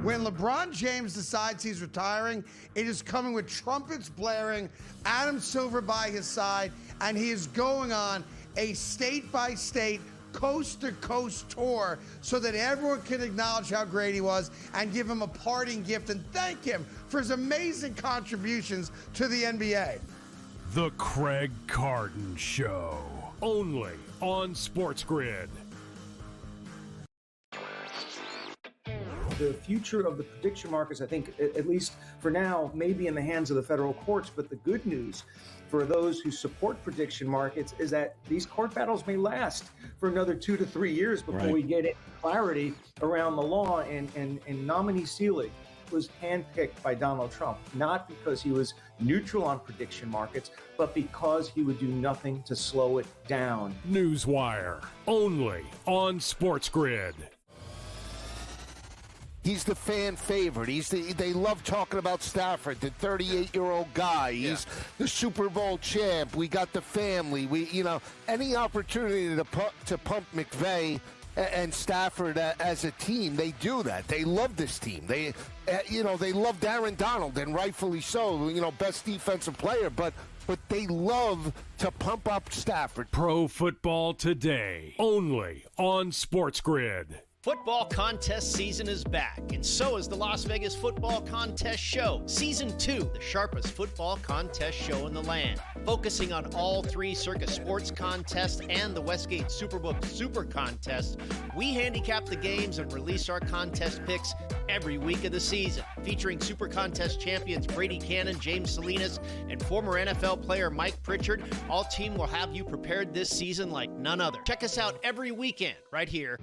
When LeBron James decides he's retiring, it is coming with trumpets blaring, Adam Silver by his side, and he is going on a state-by-state, coast-to-coast tour so that everyone can acknowledge how great he was and give him a parting gift and thank him for his amazing contributions to the NBA. The Craig Carton Show, only on SportsGrid. The future of the prediction markets, I think, at least for now, may be in the hands of the federal courts. But the good news for those who support prediction markets is that these court battles may last for another 2 to 3 years before we get clarity around the law. And nominee Seelig was handpicked by Donald Trump, not because he was neutral on prediction markets, but because he would do nothing to slow it down. Newswire, only on SportsGrid. He's the fan favorite. They love talking about Stafford, the 38-year-old guy. He's the Super Bowl champ. We got the family. Any opportunity to pump McVay and Stafford as a team, they do that. They love this team. They love Aaron Donald, and rightfully so. Best defensive player, but they love to pump up Stafford. Pro Football Today, only on SportsGrid. Football contest season is back, and so is the Las Vegas Football Contest Show. Season 2, the sharpest football contest show in the land. Focusing on all 3 Circus Sports contests and the Westgate Superbook Super Contest, we handicap the games and release our contest picks every week of the season. Featuring Super Contest champions Brady Cannon, James Salinas, and former NFL player Mike Pritchard, all team will have you prepared this season like none other. Check us out every weekend right here.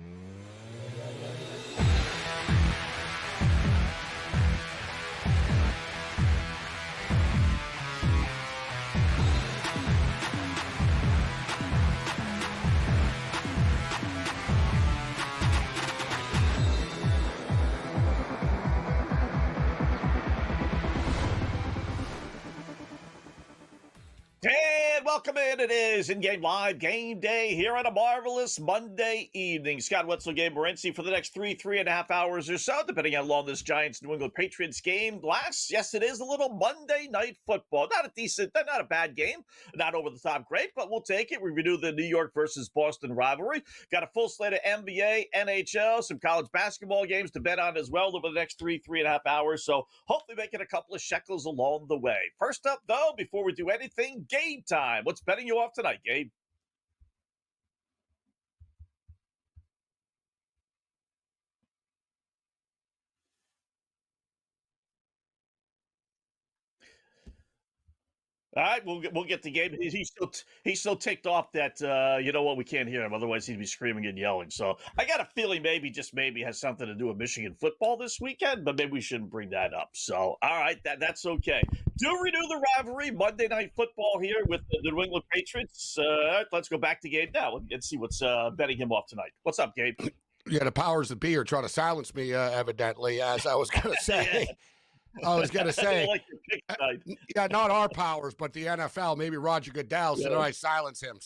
And welcome in. It is in-game live game day here on a marvelous Monday evening. Scott Wetzel and Gabriel Morency for the next 3.5 hours or so, depending on how long this Giants-New England Patriots game lasts. Yes, it is a little Monday night football. Not a bad game. Not over the top great, but we'll take it. We renew the New York versus Boston rivalry. Got a full slate of NBA, NHL, some college basketball games to bet on as well over the next 3.5 hours. So hopefully making a couple of shekels along the way. First up, though, before we do anything, game time. What's betting you off tonight, Gabe? All right, we'll get the game. He's so ticked off that we can't hear him. Otherwise, he'd be screaming and yelling. So I got a feeling maybe has something to do with Michigan football this weekend, but maybe we shouldn't bring that up. So all right, that's okay. Do renew the rivalry, Monday Night Football here with the New England Patriots. Let's go back to Gabe now and see what's betting him off tonight. What's up, Gabe? Yeah, the powers that be are trying to silence me, evidently, as I was going to say. I was going to say, yeah, not our powers, but the NFL. Maybe Roger Goodell said, all right, silence him.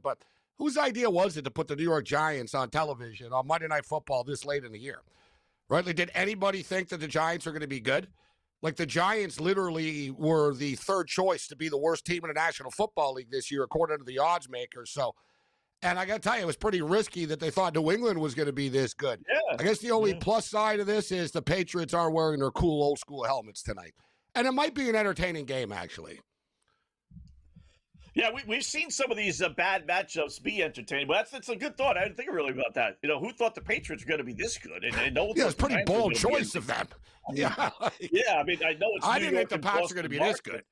But whose idea was it to put the New York Giants on television on Monday Night Football this late in the year? Right? Like, did anybody think that the Giants are going to be good? Like, the Giants literally were the third choice to be the worst team in the National Football League this year, according to the odds makers. So, and I got to tell you, it was pretty risky that they thought New England was going to be this good. Yeah. I guess the only plus side of this is the Patriots are wearing their cool old school helmets tonight. And it might be an entertaining game, actually. Yeah, we've seen some of these bad matchups be entertaining, but that's a good thought. I didn't think really about that. Who thought the Patriots were going to be this good? And no one it's a pretty bold choice of them. Yeah, I mean, I know it's. I didn't think the Pats are going to be this good.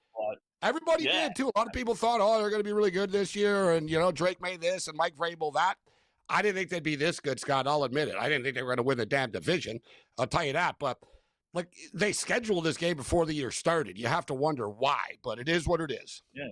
Everybody did, too. A lot of people thought, they're going to be really good this year, and, Drake made this and Mike Vrabel that. I didn't think they'd be this good, Scott. I'll admit it. I didn't think they were going to win the damn division. I'll tell you that. But, they scheduled this game before the year started. You have to wonder why, but it is what it is. Yeah.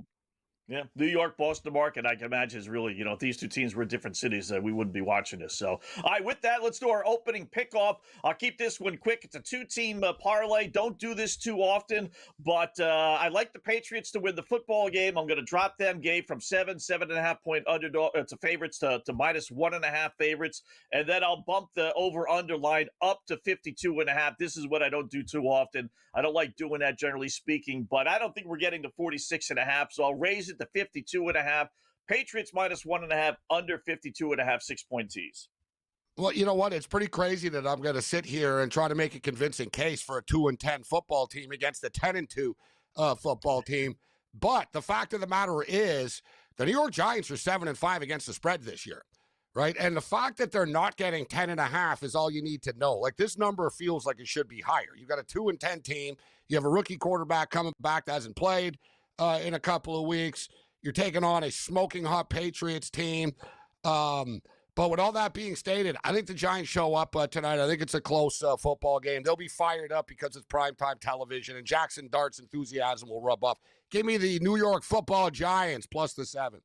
Yeah, New York, Boston market, I can imagine is really, if these two teams were in different cities, we wouldn't be watching this. So, all right, with that, let's do our opening pickoff. I'll keep this one quick. It's a two-team parlay. Don't do this too often, but I like the Patriots to win the football game. I'm going to drop them, Gabe, from 7.5 point underdog to favorites to minus 1.5 favorites, and then I'll bump the over-under line up to 52.5. This is what I don't do too often. I don't like doing that, generally speaking, but I don't think we're getting to 46.5, so I'll raise it to 52.5. Patriots minus 1.5, under 52.5 6-point tees. Well, you know what? It's pretty crazy that I'm going to sit here and try to make a convincing case for a 2-10 football team against a 10-2 football team. But the fact of the matter is, the New York Giants are 7-5 against the spread this year, right? And the fact that they're not getting 10.5 is all you need to know. Like, this number feels like it should be higher. You've got a 2-10 team. You have a rookie quarterback coming back that hasn't played in a couple of weeks. You're taking on a smoking hot Patriots team. But with all that being stated, I think the Giants show up tonight. I think it's a close football game. They'll be fired up because it's primetime television, and Jackson Dart's enthusiasm will rub off. Give me the New York Football Giants plus the 7.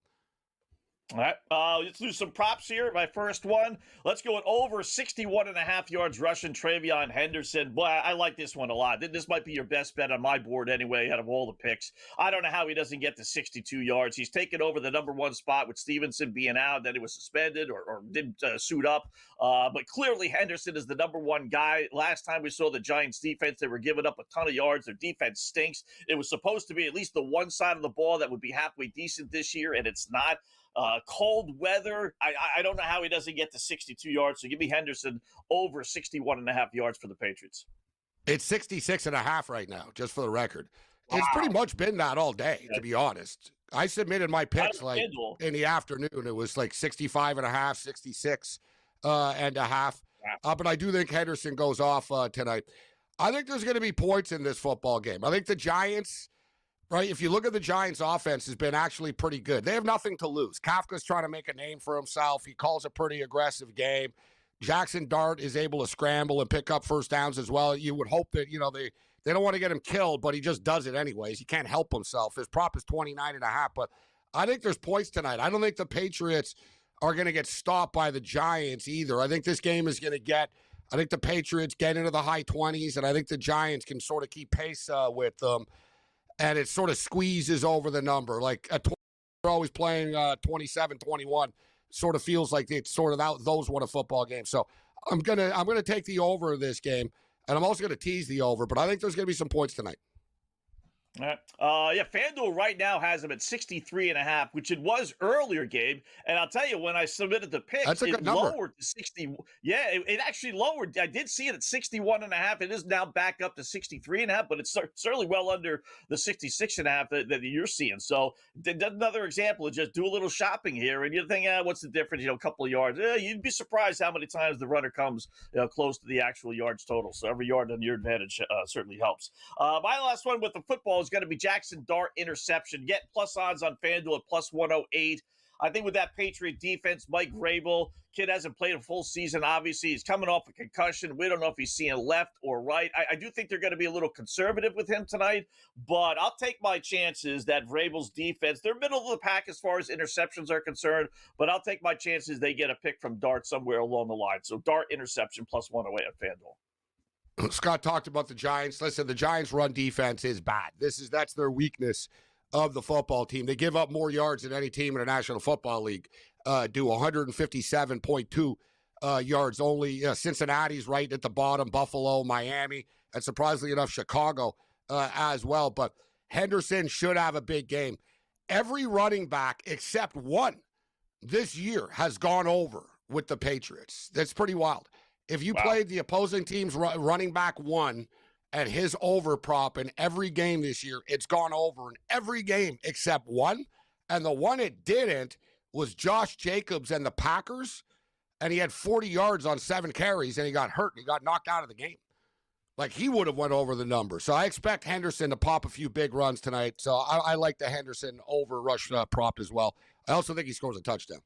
All right, let's do some props here. My first one, let's go at over 61.5 yards rushing, Travion Henderson. Boy, I like this one a lot. This might be your best bet on my board anyway, out of all the picks. I don't know how he doesn't get to 62 yards. He's taken over the number one spot with Stevenson being out. Then he was suspended or didn't suit up. But clearly Henderson is the number one guy. Last time we saw the Giants defense, they were giving up a ton of yards. Their defense stinks. It was supposed to be at least the one side of the ball that would be halfway decent this year, and it's not. Cold weather, I don't know how he doesn't get to 62 yards. So give me Henderson over 61.5 yards for the Patriots. It's 66.5 right now, just for the record. Wow. It's pretty much been that all day, to be honest. I submitted my picks like in the afternoon. It was like 65.5, 66 and a half. But I do think Henderson goes off tonight. I think there's going to be points in this football game. I think the Giants, right, if you look at the Giants' offense, has been actually pretty good. They have nothing to lose. Kafka's trying to make a name for himself. He calls a pretty aggressive game. Jackson Dart is able to scramble and pick up first downs as well. You would hope that, they don't want to get him killed, but he just does it anyways. He can't help himself. His prop is 29.5, but I think there's points tonight. I don't think the Patriots are going to get stopped by the Giants either. I think this game is going to I think the Patriots get into the high 20s, and I think the Giants can sort of keep pace with them. And it sort of squeezes over the number. Like we're always playing 27-21. Sort of feels like it's sort of out. Those won a football game. So I'm gonna take the over of this game, and I'm also gonna tease the over. But I think there's gonna be some points tonight. All right. FanDuel right now has him at 63.5, which it was earlier, Gabe. And I'll tell you, when I submitted the pick, it lowered to 60. Yeah, it actually lowered. I did see it at 61.5. It is now back up to 63.5, but it's certainly well under the 66.5 that you're seeing. So another example of just do a little shopping here, and you think, what's the difference? A couple of yards. You'd be surprised how many times the runner comes close to the actual yards total. So every yard on your advantage certainly helps. My last one with the football is going to be Jackson Dart interception. Get plus odds on FanDuel at plus 108. I think with that Patriot defense, Mike Vrabel, kid hasn't played a full season, obviously. He's coming off a concussion. We don't know if he's seeing left or right. I do think they're going to be a little conservative with him tonight, but I'll take my chances that Vrabel's defense, they're middle of the pack as far as interceptions are concerned, but I'll take my chances they get a pick from Dart somewhere along the line. So Dart interception plus 108 at FanDuel. Scott talked about the Giants. Listen, the Giants' run defense is bad. That's their weakness of the football team. They give up more yards than any team in the National Football League. Do 157.2 yards only. Cincinnati's right at the bottom. Buffalo, Miami, and surprisingly enough, Chicago as well. But Henderson should have a big game. Every running back except one this year has gone over with the Patriots. That's pretty wild. If you played the opposing team's running back one and his over prop in every game this year, it's gone over in every game except one. And the one it didn't was Josh Jacobs and the Packers. And he had 40 yards on 7 carries, and he got hurt, and he got knocked out of the game. Like, he would have went over the number. So I expect Henderson to pop a few big runs tonight. So I like the Henderson over rush prop as well. I also think he scores a touchdown.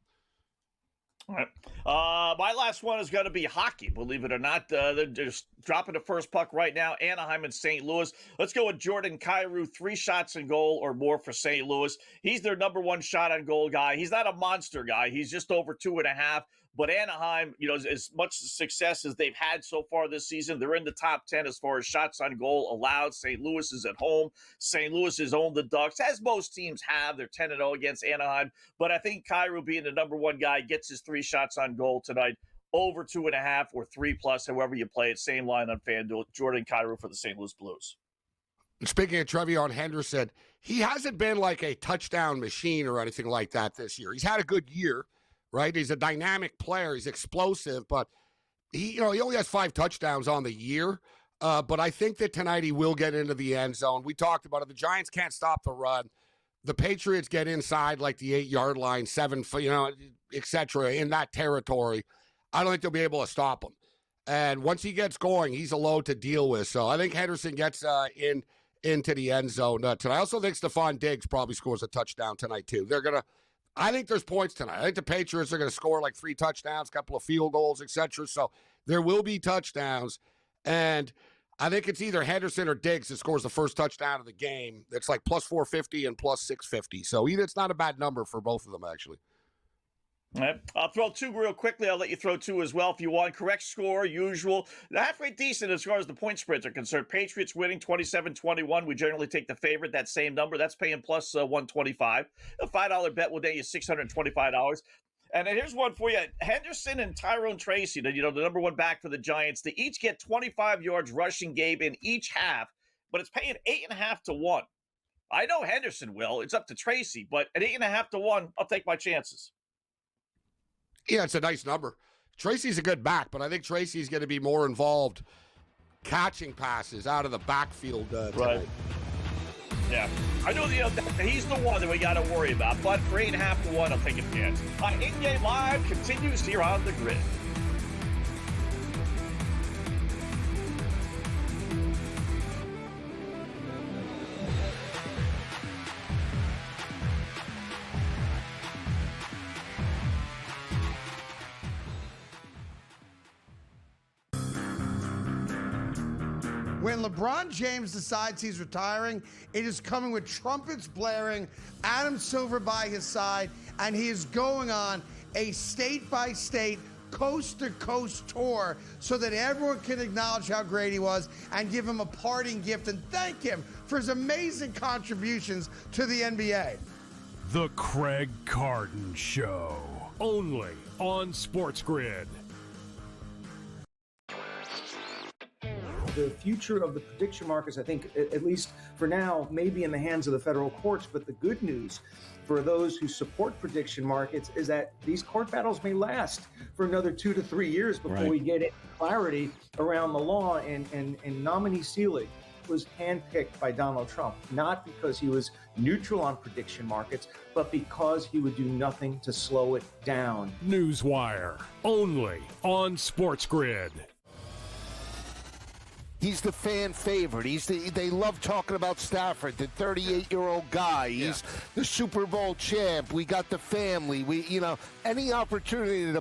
All right. My last one is going to be hockey, believe it or not. There's dropping the first puck right now, Anaheim and St. Louis. Let's go with Jordan Kyrou, 3 shots on goal or more for St. Louis. He's their number 1 shot on goal guy. He's not a monster guy. He's just over 2.5. But Anaheim, as much success as they've had so far this season, they're in the top 10 as far as shots on goal allowed. St. Louis is at home. St. Louis has owned the Ducks, as most teams have. They're 10-0 against Anaheim. But I think Kyrou, being the number 1 guy, gets his 3 shots on goal tonight. Over 2.5 or 3+, however you play it. Same line on FanDuel. Jordan Kyrou for the St. Louis Blues. Speaking of Trevion Henderson, he hasn't been like a touchdown machine or anything like that this year. He's had a good year, right? He's a dynamic player. He's explosive, but he only has 5 touchdowns on the year. But I think that tonight he will get into the end zone. We talked about it. The Giants can't stop the run. The Patriots get inside like the 8-yard line, 7, et cetera, in that territory. I don't think they'll be able to stop him. And once he gets going, he's a load to deal with. So I think Henderson gets into the end zone tonight. I also think Stephon Diggs probably scores a touchdown tonight, too. I think there's points tonight. I think the Patriots are going to score like 3 touchdowns, a couple of field goals, et cetera. So there will be touchdowns. And I think it's either Henderson or Diggs that scores the first touchdown of the game. That's like plus 450 and plus 650. So it's not a bad number for both of them, actually. All right. I'll throw 2 real quickly. I'll let you throw 2 as well if you want. Correct score, usual. Halfway decent as far as the point spreads are concerned. Patriots winning 27-21. We generally take the favorite, that same number. That's paying plus 125. A $5 bet will net you $625. And then here's one for you. Henderson and Tyrone Tracy, the number 1 back for the Giants, they each get 25 yards rushing, Gabe, in each half, but it's paying 8.5 to 1. I know Henderson will. It's up to Tracy, but at 8.5 to 1, I'll take my chances. Yeah, it's a nice number. Tracy's a good back, but I think Tracy's going to be more involved catching passes out of the backfield tonight. Right. Yeah. I know he's the one that we got to worry about, but for 8.5 to 1, I'll take a chance. In-game live continues here on the grid. When LeBron James decides he's retiring, it is coming with trumpets blaring, Adam Silver by his side, and he is going on a state-by-state, coast-to-coast tour so that everyone can acknowledge how great he was and give him a parting gift and thank him for his amazing contributions to the NBA. The Craig Carton Show, only on SportsGrid. The future of the prediction markets, I think, at least for now, may be in the hands of the federal courts. But the good news for those who support prediction markets is that these court battles may last for another 2 to 3 years before we get clarity around the law. And nominee Seelig was handpicked by Donald Trump, not because he was neutral on prediction markets, but because he would do nothing to slow it down. Newswire, only on SportsGrid. He's the fan favorite. They love talking about Stafford, the 38-year-old guy. He's the Super Bowl champ. We got the family. Any opportunity to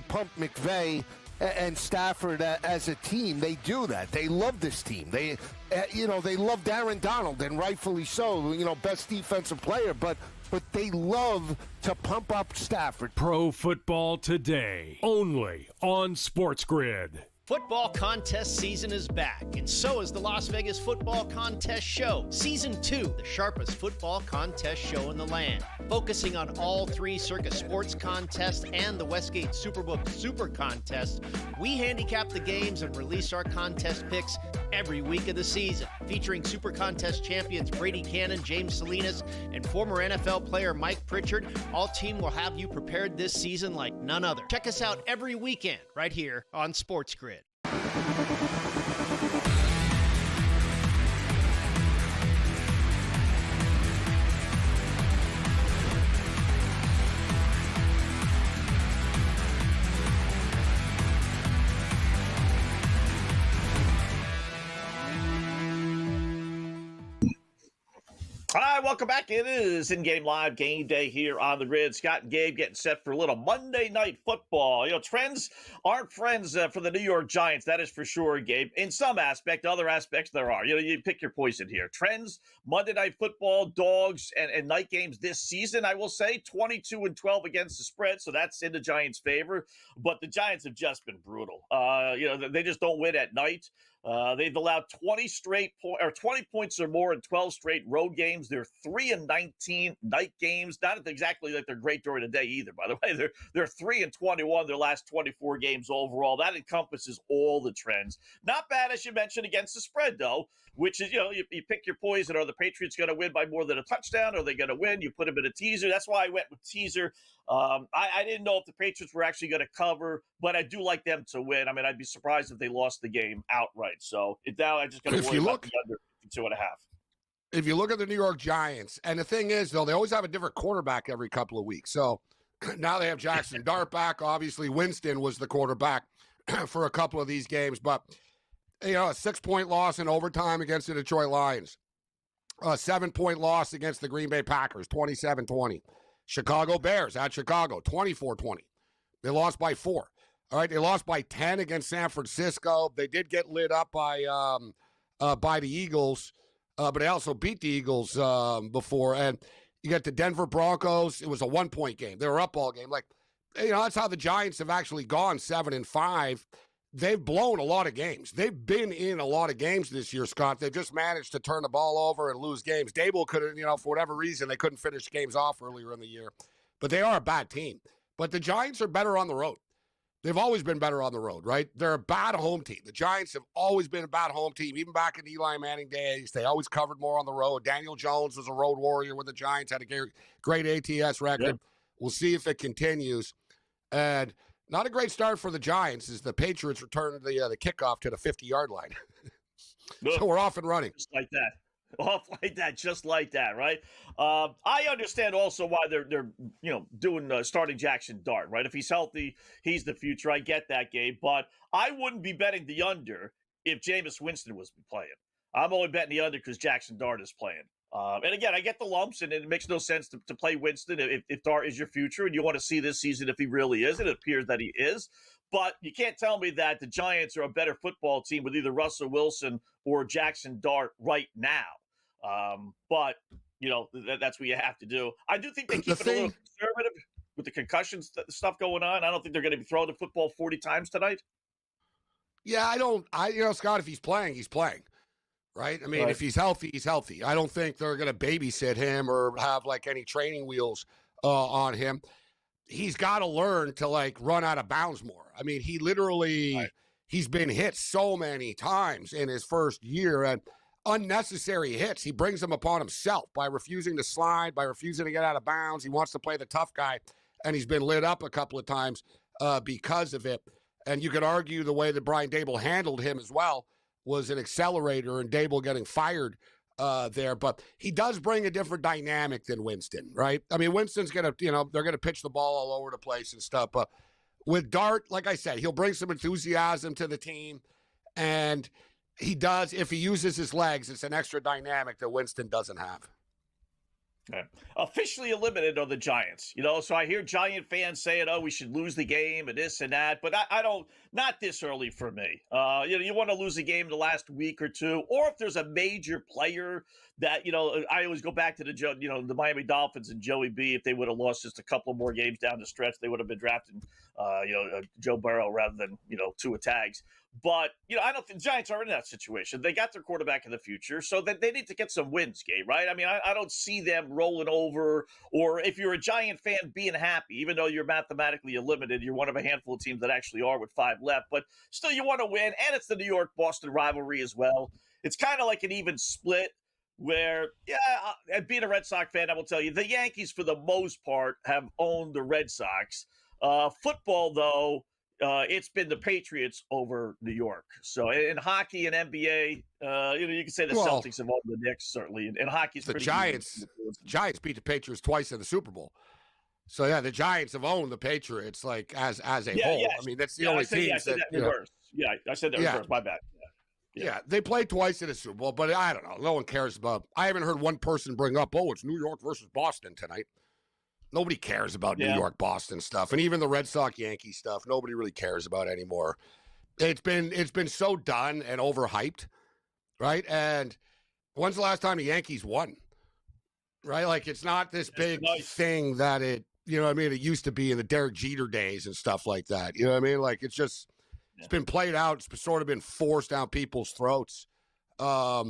pump McVay and Stafford as a team, they do that. They love this team. They loved Aaron Donald, and rightfully so. Best defensive player, but they love to pump up Stafford. Pro Football Today, only on SportsGrid. Football contest season is back, and so is the Las Vegas Football Contest Show. Season 2, the sharpest football contest show in the land. Focusing on all 3 Circus Sports contests and the Westgate Superbook Super Contest, we handicap the games and release our contest picks every week of the season. Featuring Super Contest champions Brady Cannon, James Salinas, and former NFL player Mike Pritchard, all team will have you prepared this season like none other. Check us out every weekend right here on SportsGrid. right, welcome back. It is in-game live game day here on the grid. Scott and Gabe getting set for a little Monday Night Football. Trends aren't friends for the New York Giants, that is for sure, Gabe. In some aspect, other aspects there are. You pick your poison here. Trends, Monday Night Football, dogs, and night games this season, I will say, 22-12 against the spread, so that's in the Giants' favor. But the Giants have just been brutal. They just don't win at night. They've allowed 20 points or more in 12 straight road games. They're 3-19 night games. Not exactly like they're great during the day either, by the way. They're 3-21 their last 24 games overall. That encompasses all the trends. Not bad, as you mentioned, against the spread, though, which is, you pick your poison. Are the Patriots going to win by more than a touchdown? Are they going to win? You put them in a teaser. That's why I went with teaser. I didn't know if the Patriots were actually going to cover, but I do like them to win. I mean, I'd be surprised if they lost the game outright. So now I just got to worry about the under 52.5. If you look at the New York Giants, and the thing is, though, they always have a different quarterback every couple of weeks. So now they have Jackson Dart back. Obviously, Winston was the quarterback for a couple of these games. But, a 6-point loss in overtime against the Detroit Lions. A 7-point loss against the Green Bay Packers, 27-20. Chicago Bears at Chicago, 24-20. They lost by 4. All right, they lost by 10 against San Francisco. They did get lit up by the Eagles, but they also beat the Eagles before. And you get the Denver Broncos. It was a 1-point game. They were up all game. That's how the Giants have actually gone 7-5. They've blown a lot of games. They've been in a lot of games this year, Scott. They've just managed to turn the ball over and lose games. Dable couldn't, for whatever reason, they couldn't finish games off earlier in the year. But they are a bad team. But the Giants are better on the road. They've always been better on the road, right? They're a bad home team. The Giants have always been a bad home team, even back in Eli Manning days. They always covered more on the road. Daniel Jones was a road warrior with the Giants, had a great ATS record. Yep. We'll see if it continues. And not a great start for the Giants as the Patriots return the kickoff to the 50-yard line. So we're off and running. Just like that. Off like that, just like that, right? I understand also why they're doing starting Jackson Dart, right? If he's healthy, he's the future. I get that, Gabe, but I wouldn't be betting the under if Jameis Winston was playing. I'm only betting the under because Jackson Dart is playing. And again, I get the lumps, and it makes no sense to play Winston if Dart is your future, and you want to see this season if he really is. It appears that he is. But you can't tell me that the Giants are a better football team with either Russell Wilson or Jackson Dart right now. But, that's what you have to do. I do think they keep it a little conservative with the concussion stuff going on. I don't think they're going to be throwing the football 40 times tonight. Yeah, Scott, if he's playing, he's playing. Right? I mean, If he's healthy, he's healthy. I don't think they're going to babysit him or have any training wheels on him. He's got to learn to run out of bounds more. I mean, he literally, he's been hit so many times in his first year, and unnecessary hits. He brings them upon himself by refusing to slide, by refusing to get out of bounds. He wants to play the tough guy, and he's been lit up a couple of times because of it. And you could argue the way that Brian Dable handled him as well was an accelerator, and Dable getting fired there. But he does bring a different dynamic than Winston, right? I mean, Winston's going to, they're going to pitch the ball all over the place and stuff. But with Dart, like I said, he'll bring some enthusiasm to the team. And he does, if he uses his legs, it's an extra dynamic that Winston doesn't have. Okay. Officially eliminated are the Giants, so I hear Giant fans saying, we should lose the game and this and that, but I don't, not this early for me. You want to lose a game in the last week or two, or if there's a major player that, I always go back to the Miami Dolphins and Joey B. If they would have lost just a couple more games down the stretch, they would have been drafting, Joe Burrow rather than, Tua Tags. But, I don't think the Giants are in that situation. They got their quarterback in the future, so that they need to get some wins, Gabe, right? I mean, I don't see them rolling over, or if you're a Giant fan, being happy, even though you're mathematically eliminated. You're one of a handful of teams that actually are with 5 left, but still you want to win, and it's the New York-Boston rivalry as well. It's kind of like an even split where, being a Red Sox fan, I will tell you, the Yankees, for the most part, have owned the Red Sox. Football, though, it's been the Patriots over New York. So in hockey and NBA, you can say the Celtics have owned the Knicks, certainly. And hockey's the Giants. Giants beat the Patriots twice in the Super Bowl. So yeah, the Giants have owned the Patriots as a whole. Yes. I mean, that's the only team. I said that reverse. Yeah, I said that reverse. My bad. Yeah, they played twice in the Super Bowl, but I don't know. No one cares about. I haven't heard one person bring up, "Oh, it's New York versus Boston tonight." Nobody cares about New York Boston stuff, and even the Red Sox Yankee stuff. Nobody really cares about anymore. It's been so done and overhyped, right? And when's the last time the Yankees won? Right, like it's not this big thing that it. You know what I mean? It used to be in the Derek Jeter days and stuff like that. You know what I mean? Like it's just. It's been played out. It's sort of been forced down people's throats. But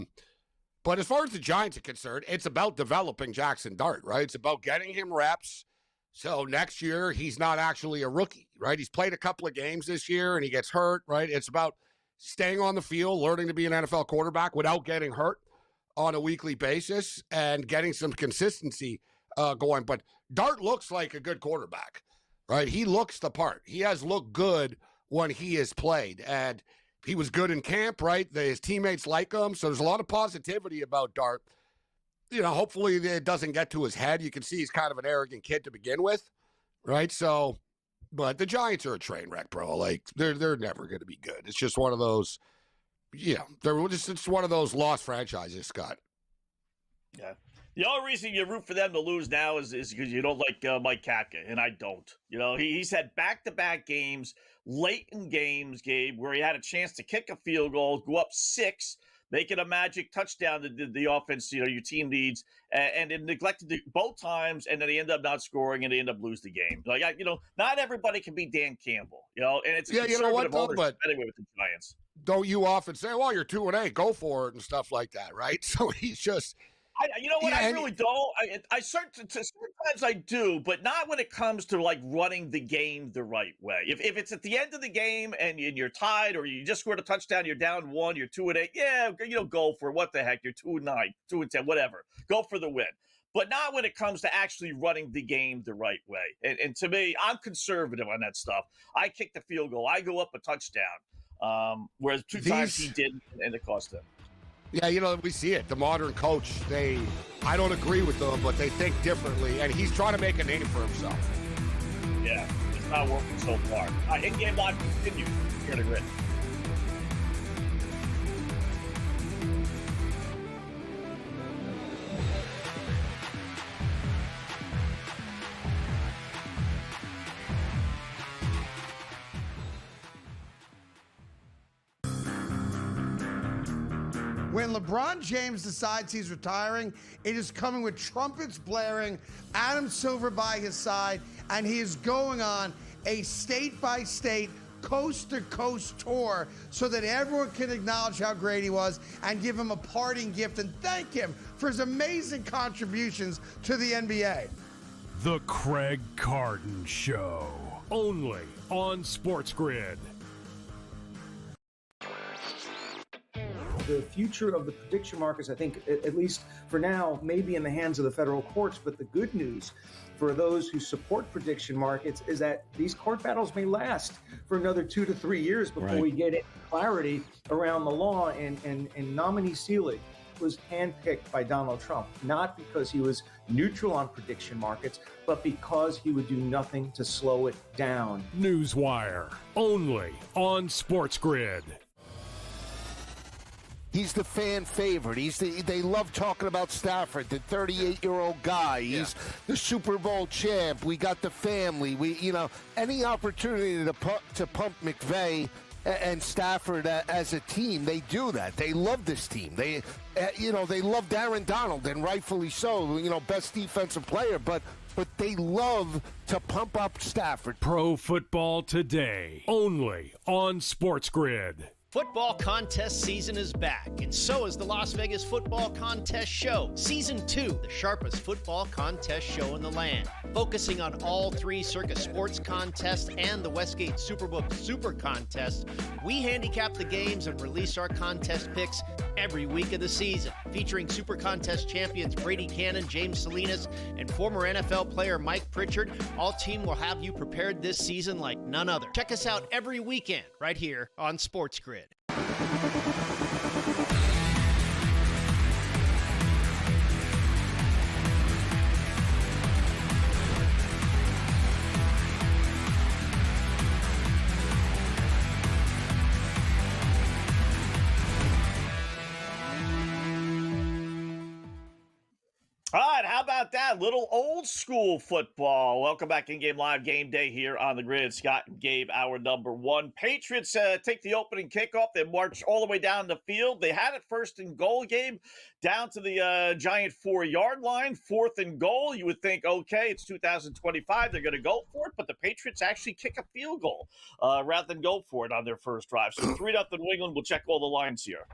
as far as the Giants are concerned, it's about developing Jackson Dart, right? It's about getting him reps. So next year, he's not actually a rookie, right? He's played a couple of games this year and he gets hurt, right? It's about staying on the field, learning to be an NFL quarterback without getting hurt on a weekly basis and getting some consistency going. But Dart looks like a good quarterback, right? He looks the part. He has looked good when he has played, and he was good in camp, right? His teammates like him, so there's a lot of positivity about Dart. You know, hopefully it doesn't get to his head. You can see he's kind of an arrogant kid to begin with, right? So, but the Giants are a train wreck, bro. Like they're never going to be good. It's just one of those, it's one of those lost franchises, Scott. Yeah. The only reason you root for them to lose now is because you don't like Mike Katka, and I don't. You know, he's had back-to-back games, late in games, Gabe, where he had a chance to kick a field goal, go up 6, make it a magic touchdown that the offense, your team needs, and it neglected it both times, and then they end up not scoring, and they end up losing the game. Like, not everybody can be Dan Campbell, and it's a conservative ownership anyway with the Giants. Don't you often say, well, you're 2-8, go for it, and stuff like that, right? So he's just... I really don't. Sometimes I do, but not when it comes to like running the game the right way. If it's at the end of the game and you're tied, or you just scored a touchdown, you're down 1, you're 2-8. Yeah, go for it. What the heck? You're 2-9, 2-10, whatever. Go for the win. But not when it comes to actually running the game the right way. And to me, I'm conservative on that stuff. I kick the field goal. I go up a touchdown. Whereas two times he didn't, and it cost him. Yeah, we see it. The modern coach, I don't agree with them, but they think differently, and he's trying to make a name for himself. Yeah, it's not working so far. In-game live continues here to Grid. When LeBron James decides he's retiring, it is coming with trumpets blaring, Adam Silver by his side, and he is going on a state-by-state, coast-to-coast tour so that everyone can acknowledge how great he was and give him a parting gift and thank him for his amazing contributions to the NBA. The Craig Carton Show, only on SportsGrid. The future of the prediction markets, I think, at least for now, may be in the hands of the federal courts. But the good news for those who support prediction markets is that these court battles may last for another 2 to 3 years before we get clarity around the law. And nominee Seelig was handpicked by Donald Trump, not because he was neutral on prediction markets, but because he would do nothing to slow it down. Newswire, only on SportsGrid. He's the fan favorite. They love talking about Stafford, the 38-year-old guy. He's the Super Bowl champ. We got the family. Any opportunity to pump McVay and Stafford as a team, they do that. They love this team. They love Aaron Donald, and rightfully so. Best defensive player, but they love to pump up Stafford. Pro Football Today, only on SportsGrid. Football contest season is back, and so is the Las Vegas Football Contest Show. Season 2, the sharpest football contest show in the land. Focusing on all 3 Circus Sports contests and the Westgate Superbook Super Contest, we handicap the games and release our contest picks every week of the season. Featuring Super Contest champions Brady Cannon, James Salinas, and former NFL player Mike Pritchard, all team will have you prepared this season like none other. Check us out every weekend right here on SportsGrid. right, how about that? Little old school football. Welcome back in Game Live, Game Day here on the grid. Scott and Gabe, hour number one. Patriots take the opening kickoff. They march all the way down the field. They had it first and goal, Gabe, down to the giant 4-yard line, fourth and goal. You would think, okay, it's 2025. They're going to go for it, but the Patriots actually kick a field goal rather than go for it on their first drive. So 3-0 New England. We'll check all the lines here.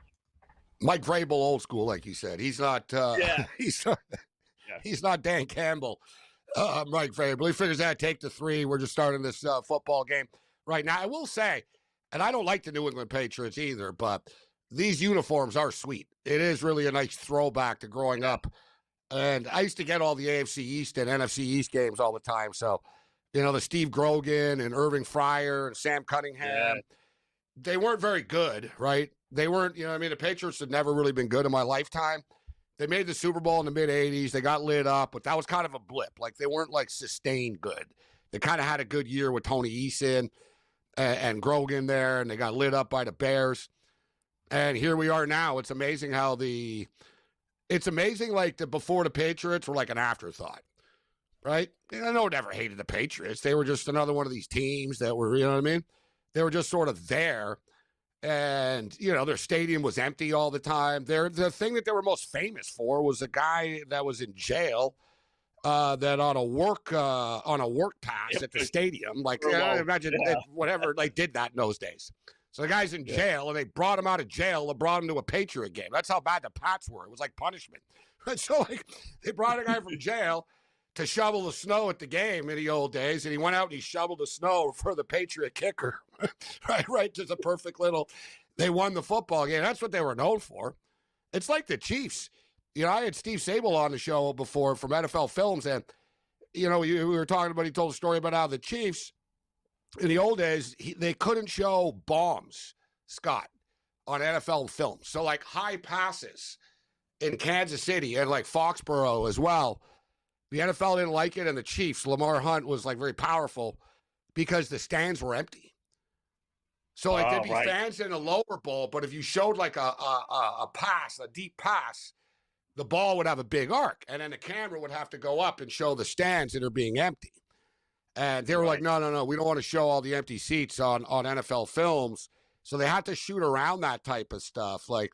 Mike Vrabel, old school, like you said. He's not. He's not Dan Campbell. Mike Vrabel. He figures out take the 3. We're just starting this football game right now. I will say, and I don't like the New England Patriots either, but these uniforms are sweet. It is really a nice throwback to growing up. And I used to get all the AFC East and NFC East games all the time. So, the Steve Grogan and Irving Fryer and Sam Cunningham, they weren't very good, right? They weren't, the Patriots had never really been good in my lifetime. They made the Super Bowl in the mid-'80s. They got lit up, but that was kind of a blip. Like, they weren't, sustained good. They kind of had a good year with Tony Eason and Grogan there, and they got lit up by the Bears. And here we are now. It's amazing how before the Patriots were like an afterthought, right? I never hated the Patriots. They were just another one of these teams that were, They were just sort of there. And, their stadium was empty all the time. The thing that they were most famous for was a guy that was in jail that on a work pass at the stadium. Imagine whatever they did that in those days. So the guy's in jail, and they brought him out of jail and brought him to a Patriot game. That's how bad the Pats were. It was like punishment. So they brought a guy from jail to shovel the snow at the game in the old days, and he went out and he shoveled the snow for the Patriot kicker. right, just a perfect little. They won the football game. That's what they were known for. It's like the Chiefs. I had Steve Sable on the show before from NFL Films, and we were talking about. He told a story about how the Chiefs in the old days they couldn't show bombs, Scott, on NFL Films. So high passes in Kansas City and Foxborough as well. The NFL didn't like it, and the Chiefs, Lamar Hunt was very powerful because the stands were empty. So there'd be fans in the lower bowl, but if you showed a pass, a deep pass, the ball would have a big arc, and then the camera would have to go up and show the stands that are being empty. And they were like, no, we don't want to show all the empty seats on NFL Films. So they had to shoot around that type of stuff. The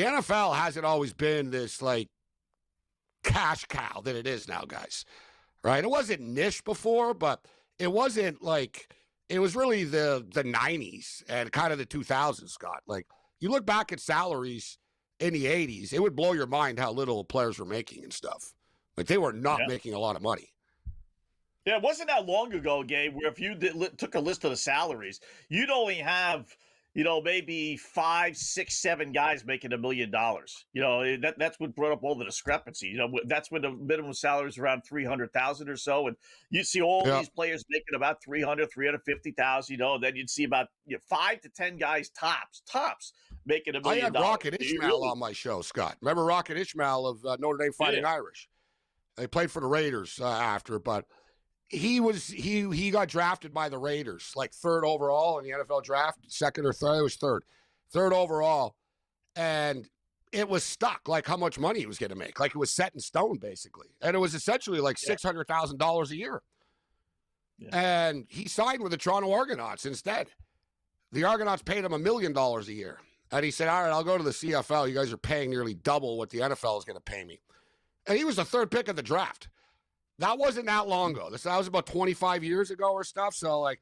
NFL hasn't always been this cash cow that it is now, guys, right? It wasn't niche before, but it wasn't it was really the 90s and kind of the 2000s, Scott. You look back at salaries in the 80s, it would blow your mind how little players were making and stuff. They were not making a lot of money. Yeah, it wasn't that long ago, Gabe, where if you took a list of the salaries, you'd only have maybe 5, 6, 7 guys making $1 million. That's what brought up all the discrepancy. That's when the minimum salary is around $300,000 or so, and you see all these players making about $300,000, $350,000. Then you'd see about 5 to 10 guys tops making $1 million. I had Rocket Ishmael on my show, Scott. Remember Rocket Ishmael of Notre Dame Fighting Irish? They played for the Raiders after, but. He got drafted by the Raiders, 3rd overall in the NFL draft, 2nd or 3rd. It was 3rd overall, and it was stuck how much money he was going to make. It was set in stone basically, and it was essentially $600,000 a year. Yeah. And he signed with the Toronto Argonauts instead. The Argonauts paid him $1 million a year, and he said, "All right, I'll go to the CFL. You guys are paying nearly double what the NFL is going to pay me." And he was the 3rd pick of the draft. That wasn't that long ago. That was about 25 years ago or stuff. So, like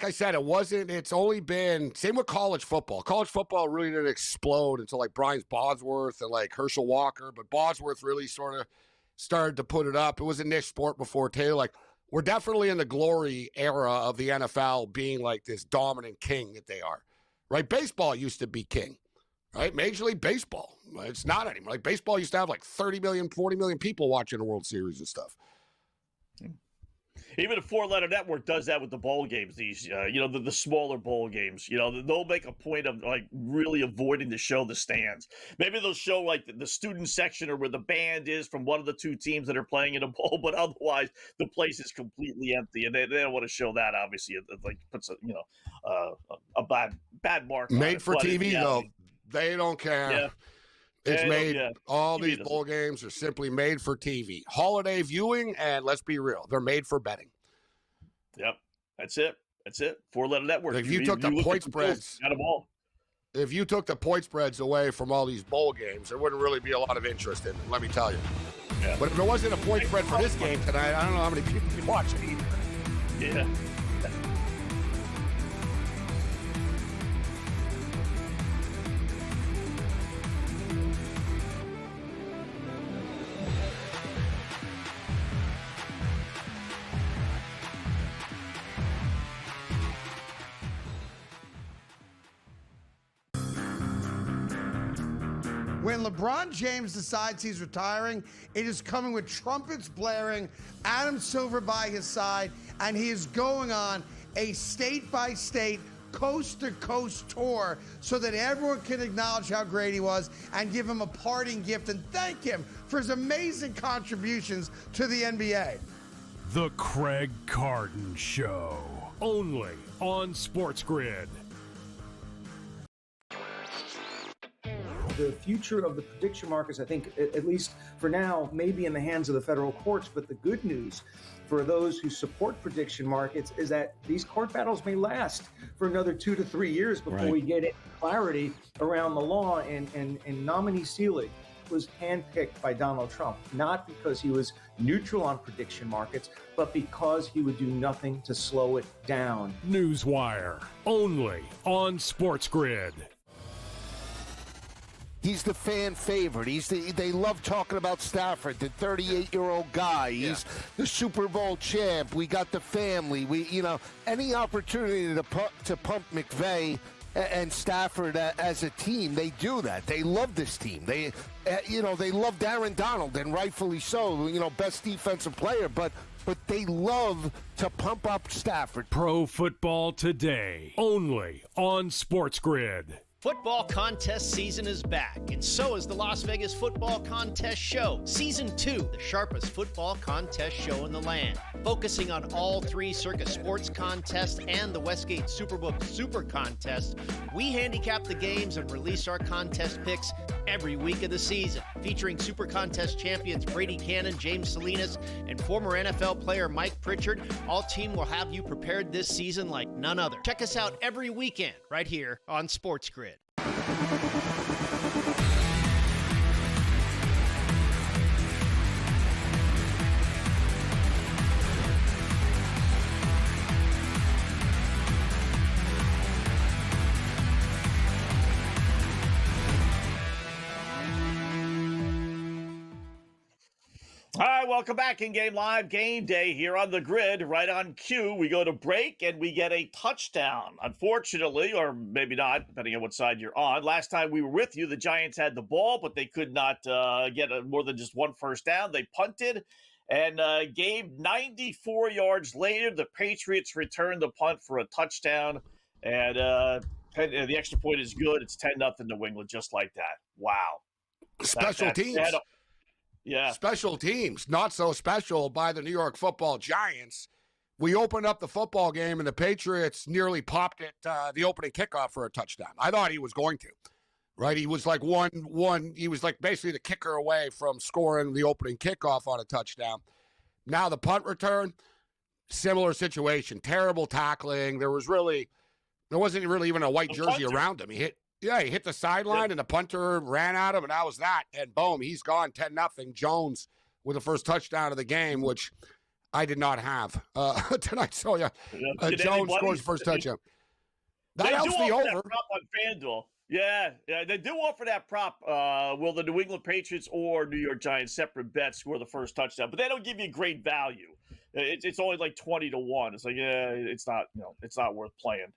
I said, it's only been, same with college football. College football really didn't explode until Brian Bosworth and Herschel Walker. But Bosworth really sort of started to put it up. It was a niche sport before too. We're definitely in the glory era of the NFL being this dominant king that they are, right? Baseball used to be king. Right? Major League Baseball. It's not anymore. Baseball used to have 30 million, 40 million people watching the World Series and stuff. Even a 4-letter network does that with the bowl games. These, the smaller bowl games. They'll make a point of really avoiding to show the stands. Maybe they'll show the student section or where the band is from one of the 2 teams that are playing in a bowl, but otherwise the place is completely empty, and they don't want to show that. Obviously, it puts a bad mark. Made for TV though. They don't care. It's made, yeah. all TV these doesn't. bowl games are simply made for TV. Holiday viewing, and let's be real, they're made for betting. Yep. That's it. That's it. 4-letter network. If you took the look point at the Bills, spreads, got them all. if you took the point spreads away from all these bowl games, there wouldn't really be a lot of interest in it, let me tell you. Yeah. But if there wasn't a point spread for this game tonight, I don't know how many people would watch it either. Yeah. When LeBron James decides he's retiring, it is coming with trumpets blaring, Adam Silver by his side, and he is going on a state-by-state, coast-to-coast tour so that everyone can acknowledge how great he was and give him a parting gift and thank him for his amazing contributions to the NBA. The Craig Carton Show, only on SportsGrid. The future of the prediction markets, I think, at least for now, may be in the hands of the federal courts. But the good news for those who support prediction markets is that these court battles may last for another 2 to 3 years before we get clarity around the law. And nominee Seelig was handpicked by Donald Trump, not because he was neutral on prediction markets, but because he would do nothing to slow it down. Newswire, only on SportsGrid. He's the fan favorite. They love talking about Stafford, the 38-year-old guy. He's the Super Bowl champ. We got the family. Any opportunity to pump McVay and Stafford as a team, they do that. They love this team. They loved Aaron Donald, and rightfully so. Best defensive player, but they love to pump up Stafford. Pro Football Today, only on SportsGrid. Football contest season is back, and so is the Las Vegas Football Contest Show. Season 2, the sharpest football contest show in the land. Focusing on all 3 Circus Sports contests and the Westgate Superbook Super Contest, we handicap the games and release our contest picks every week of the season. Featuring Super Contest champions Brady Cannon, James Salinas, and former NFL player Mike Pritchard, all team will have you prepared this season like none other. Check us out every weekend right here on SportsGrid. All right, welcome back. In-game live game day here on the grid, right on cue. We go to break and we get a touchdown. Unfortunately, or maybe not, depending on what side you're on. Last time we were with you, the Giants had the ball, but they could not get more than just one first down. They punted, and Gabe, 94 yards later, the Patriots returned the punt for a touchdown, and the extra point is good. It's 10-0 New England, just like that. Wow. Special teams. Yeah. Special teams, not so special by the New York Football Giants. We opened up the football game, and the Patriots nearly popped it the opening kickoff for a touchdown. I thought he was going to, right? He was like he was like basically the kicker away from scoring the opening kickoff on a touchdown. Now the punt return, similar situation, terrible tackling. There wasn't really even a white jersey around him. He hit the sideline, and the punter ran at him, and that was that. And boom, he's gone 10-0. Jones with the first touchdown of the game, which I did not have tonight. So, Jones scores the first touchdown. That helps the over. That prop on FanDuel. Yeah, they do offer that prop. Will the New England Patriots or New York Giants separate bets score the first touchdown? But they don't give you great value. It's only like 20-1. It's like, it's not worth playing.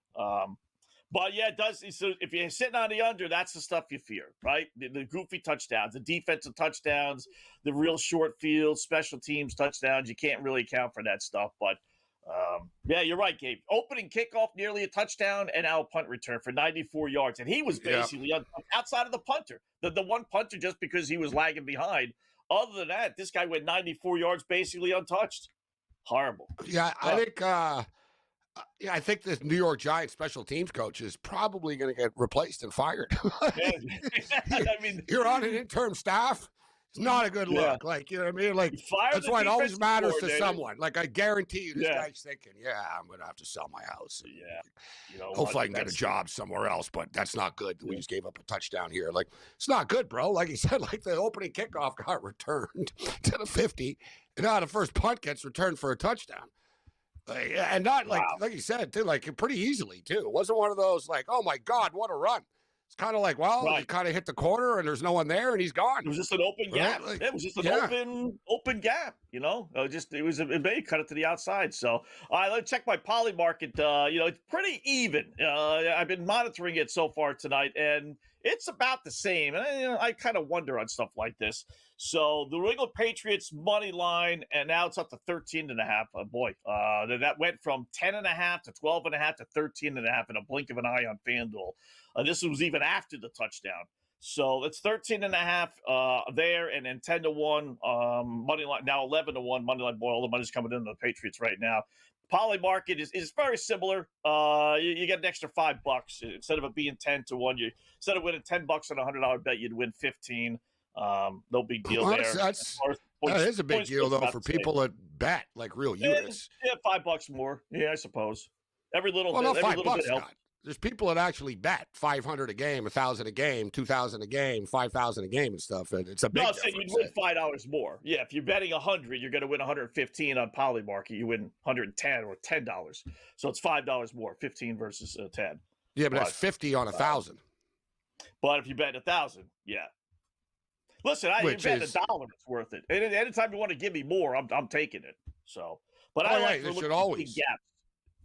But yeah, it does. So if you're sitting on the under, that's the stuff you fear, right? The goofy touchdowns, the defensive touchdowns, the real short field, special teams touchdowns. You can't really account for that stuff. But yeah, you're right, Gabe. Opening kickoff, nearly a touchdown, and now a punt return for 94 yards. And he was basically outside of the punter, the one punter, just because he was lagging behind. Other than that, this guy went 94 yards basically untouched. Horrible. Yeah, I think Yeah, I think this New York Giants special teams coach is probably going to get replaced and fired. I mean, you're on an interim staff. It's not a good look. Like, you know what I mean? Like, that's why it always matters to someone. Like, I guarantee you, this guy's thinking, I'm going to have to sell my house. And, hopefully I can get a job somewhere else, but that's not good. We just gave up a touchdown here. Like, it's not good, bro. Like he said, like the opening kickoff got returned to the 50, and now the first punt gets returned for a touchdown. And not like you said, too, like pretty easily, too. It wasn't one of those like, oh my God, what a run. It's kind of like, he kind of hit the corner and there's no one there and he's gone. It was just an open gap. Like, it was just an open gap, it may cut it to the outside. So, all right, let's check my poly market. It's pretty even. I've been monitoring it so far tonight, and it's about the same. And I kind of wonder on stuff like this. So the New England Patriots money line, and now it's up to 13.5. That went from 10.5 to 12.5 to 13.5 in a blink of an eye on FanDuel. This was even after the touchdown. So it's 13.5 there, and then 10-1 money line. Now 11-1 money line. Boy, all the money's coming into the Patriots right now. Poly market is very similar. You get an extra $5 instead of it being 10-1. Instead of winning $10 on a $100 bet, you'd win 15. No big deal there. That is a big deal though for people that bet like real units. Yeah, $5 more. Yeah, I suppose. Every little bit helps. There's people that actually bet 500 a game, 1,000 a game, 2,000 a game, 5,000 a game and stuff. And it's a big difference. You'd win $5 more. Yeah, if you're betting 100, you're going to win 115 on Poly market. You win 110 or $10. So it's $5 more, 15 versus 10. Yeah, but that's 50 on 1,000. But if you bet 1,000, listen, you bet $1, it's worth it. And anytime you want to give me more, I'm taking it. So, but it should always.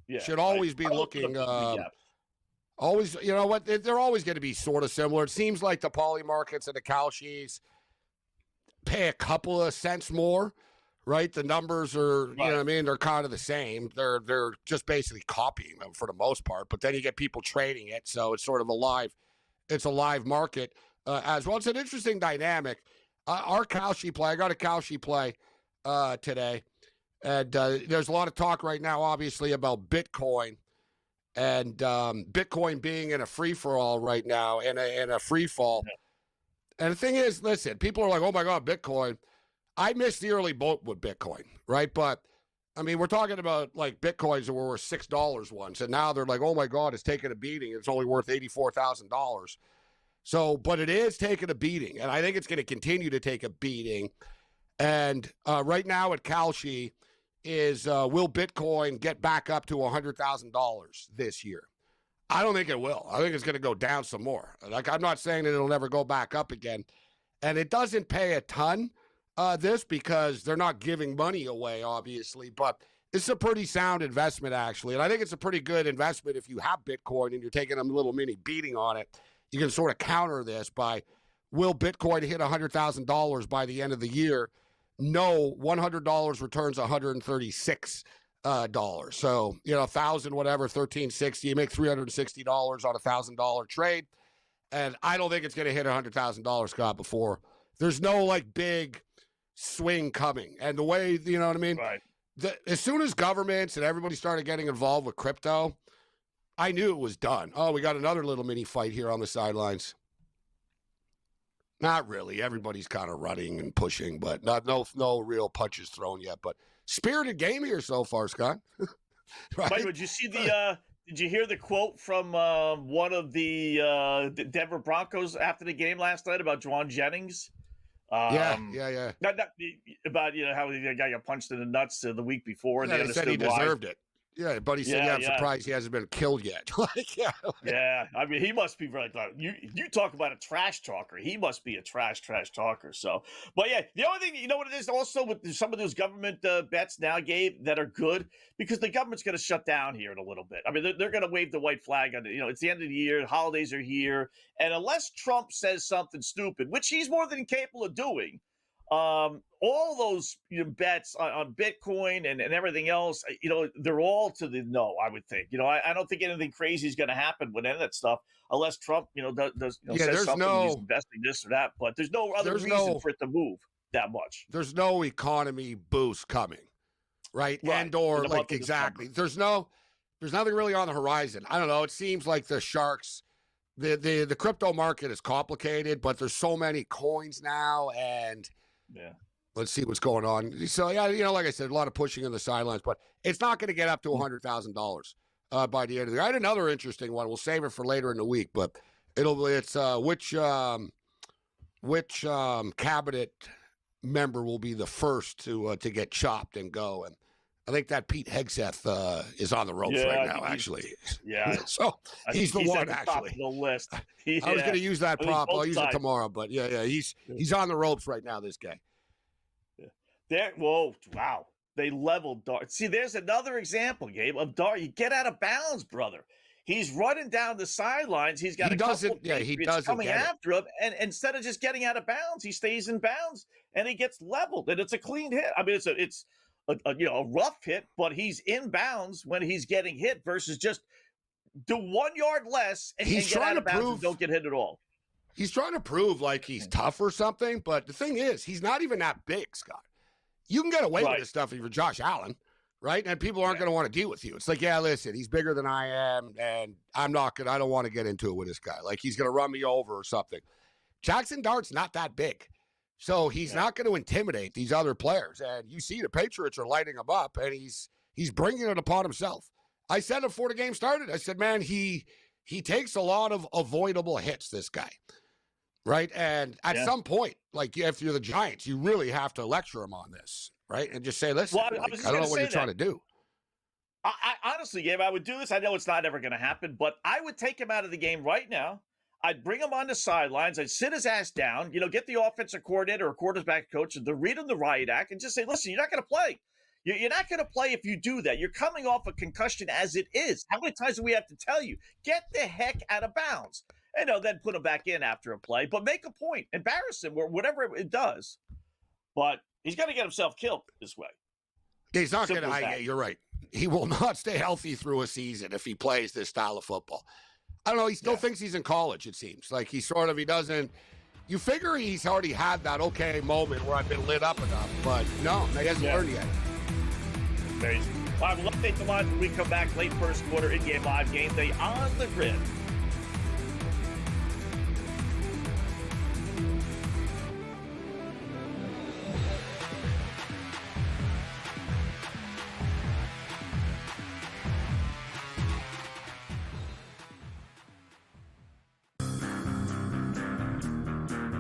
Yeah, should always be looking. Always, you know what? They're always going to be sort of similar. It seems like the poly markets and the Kalshis pay a couple of cents more, right? The numbers are, you know what I mean? They're kind of the same. They're just basically copying them for the most part. But then you get people trading it, so it's sort of a live market as well. It's an interesting dynamic. Our Kalshi play, I got a Kalshi play today, and there's a lot of talk right now, obviously, about Bitcoin. And Bitcoin being in a free-for-all right now, in a free-fall. And the thing is, listen, people are like, oh, my God, Bitcoin. I missed the early boat with Bitcoin, right? But, I mean, we're talking about, like, Bitcoins that were worth $6 once. And now they're like, oh, my God, it's taking a beating. It's only worth $84,000. So, but it is taking a beating. And I think it's going to continue to take a beating. And right now at Kalshi, is will Bitcoin get back up to $100,000 this year? I don't think it will. I think it's going to go down some more. Like, I'm not saying that it'll never go back up again. And it doesn't pay a ton, this, because they're not giving money away, obviously. But it's a pretty sound investment, actually. And I think it's a pretty good investment if you have Bitcoin and you're taking a little mini beating on it. You can sort of counter this by, will Bitcoin hit $100,000 by the end of the year? No, $100 returns $136. So, 1,000, whatever, 1,360. You make $360 on $1,000 trade. And I don't think it's going to hit $100,000, Scott, before. There's no, like, big swing coming. And the way, you know what I mean? Right. As soon as governments and everybody started getting involved with crypto, I knew it was done. Oh, we got another little mini fight here on the sidelines. Not really. Everybody's kind of running and pushing, but no real punches thrown yet. But spirited game here so far, Scott. Right? Mike, did you see did you hear the quote from one of the Denver Broncos after the game last night about Juwan Jennings? Yeah. Not about how the guy got punched in the nuts the week before, and they said he deserved it. Yeah, but he said, I'm surprised he hasn't been killed yet. Yeah. I mean, he must be like, you talk about a trash talker. He must be a trash talker. So, but yeah, the only thing, you know what it is also with some of those government bets now, Gabe, that are good, because the government's going to shut down here in a little bit. I mean, they're going to wave the white flag on it. It's the end of the year. Holidays are here. And unless Trump says something stupid, which he's more than capable of doing, all those bets on Bitcoin and everything else, they're all to the no, I would think. I don't think anything crazy is going to happen with any of that stuff unless Trump, says something, he's investing this or that. But there's no other reason for it to move that much. There's no economy boost coming, right? And or like exactly. There's no there's nothing really on the horizon. I don't know. It seems like the Sharks, the crypto market is complicated, but there's so many coins now, and let's see what's going on. So, yeah, like I said, a lot of pushing in the sidelines, but it's not going to get up to $100,000 by the end of the year. I had another interesting one. We'll save it for later in the week, but it's which cabinet member will be the first to get chopped and go. And I think that Pete Hegseth is on the ropes right now, actually. Yeah. So he's the one, actually. The list. I was going to use that prop. I'll use it tomorrow, but yeah, he's on the ropes right now, this guy. Whoa, wow. They leveled Dart. See, there's another example, Gabe, of Dart. You get out of bounds, brother. He's running down the sidelines. He's got he doesn't coming after him, and instead of just getting out of bounds, he stays in bounds and he gets leveled, and it's a clean hit. I mean, it's a rough hit, but he's in bounds when he's getting hit versus just do 1 yard less and get out of bounds and don't get hit at all. He's trying to prove like he's tough or something, but the thing is, he's not even that big, Scott. You can get away with this stuff if you're Josh Allen, right? And people aren't going to want to deal with you. It's like, yeah, listen, he's bigger than I am, and I don't want to get into it with this guy. Like, he's going to run me over or something. Jackson Dart's not that big. So he's not going to intimidate these other players. And you see the Patriots are lighting him up, and he's bringing it upon himself. I said it before the game started. I said, man, he takes a lot of avoidable hits, this guy. Right? And at some point, like if you're the Giants, you really have to lecture him on this, right? And just say, listen, I don't know what you're trying to do. I honestly, Gabe, I would do this. I know it's not ever going to happen, but I would take him out of the game right now. I'd bring him on the sidelines. I'd sit his ass down, get the offensive coordinator or quarterback coach to read him the riot act and just say, listen, you're not going to play. You're not going to play if you do that. You're coming off a concussion as it is. How many times do we have to tell you? Get the heck out of bounds. And then put him back in after a play, but make a point, embarrass him, or whatever it does. But he's going to get himself killed this way. He's not going to. You're right. He will not stay healthy through a season if he plays this style of football. I don't know. He still thinks he's in college, it seems. Like he doesn't. You figure he's already had that moment where I've been lit up enough, but no, he hasn't learned yet. Amazing. All right, we'll update the line when we come back late first quarter in-game live game day on the grid.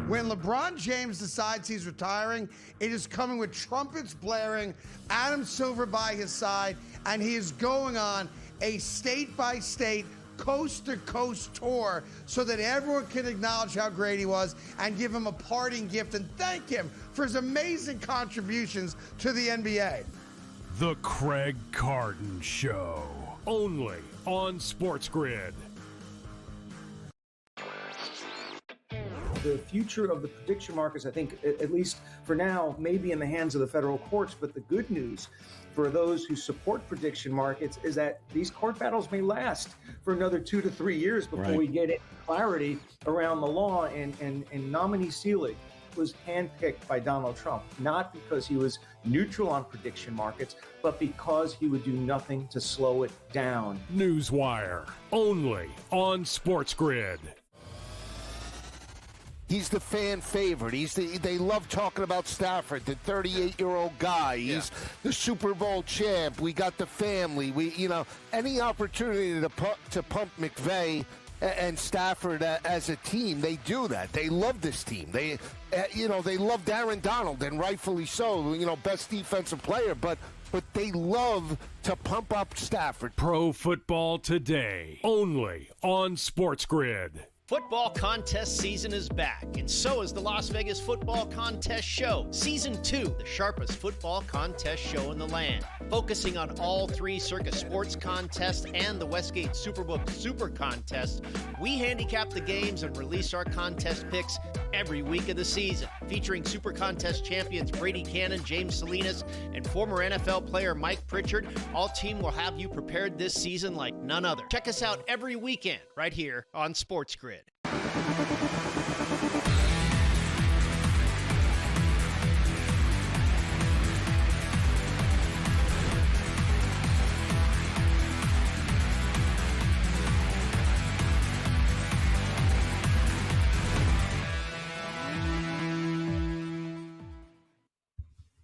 When LeBron James decides he's retiring, it is coming with trumpets blaring, Adam Silver by his side, and he is going on a state-by-state, coast-to-coast tour so that everyone can acknowledge how great he was and give him a parting gift and thank him for his amazing contributions to the NBA. The Craig Carton Show, only on SportsGrid. The future of the prediction markets, I think, at least for now, may be in the hands of the federal courts. But the good news for those who support prediction markets is that these court battles may last for another 2 to 3 years before we get clarity around the law. And nominee Seelig was handpicked by Donald Trump, not because he was neutral on prediction markets, but because he would do nothing to slow it down. Newswire, only on SportsGrid. He's the fan favorite. They love talking about Stafford, the 38-year-old guy. He's the Super Bowl champ. We got the family. Any opportunity to pump McVay and Stafford as a team, they do that. They love this team. They love Aaron Donald, and rightfully so. Best defensive player, but they love to pump up Stafford. Pro Football Today, only on SportsGrid. Football contest season is back, and so is the Las Vegas Football Contest Show. Season 2, the sharpest football contest show in the land. Focusing on all 3 Circus Sports contests and the Westgate Superbook Super Contest, we handicap the games and release our contest picks every week of the season. Featuring Super Contest champions Brady Cannon, James Salinas, and former NFL player Mike Pritchard, all team will have you prepared this season like none other. Check us out every weekend right here on SportsGrid.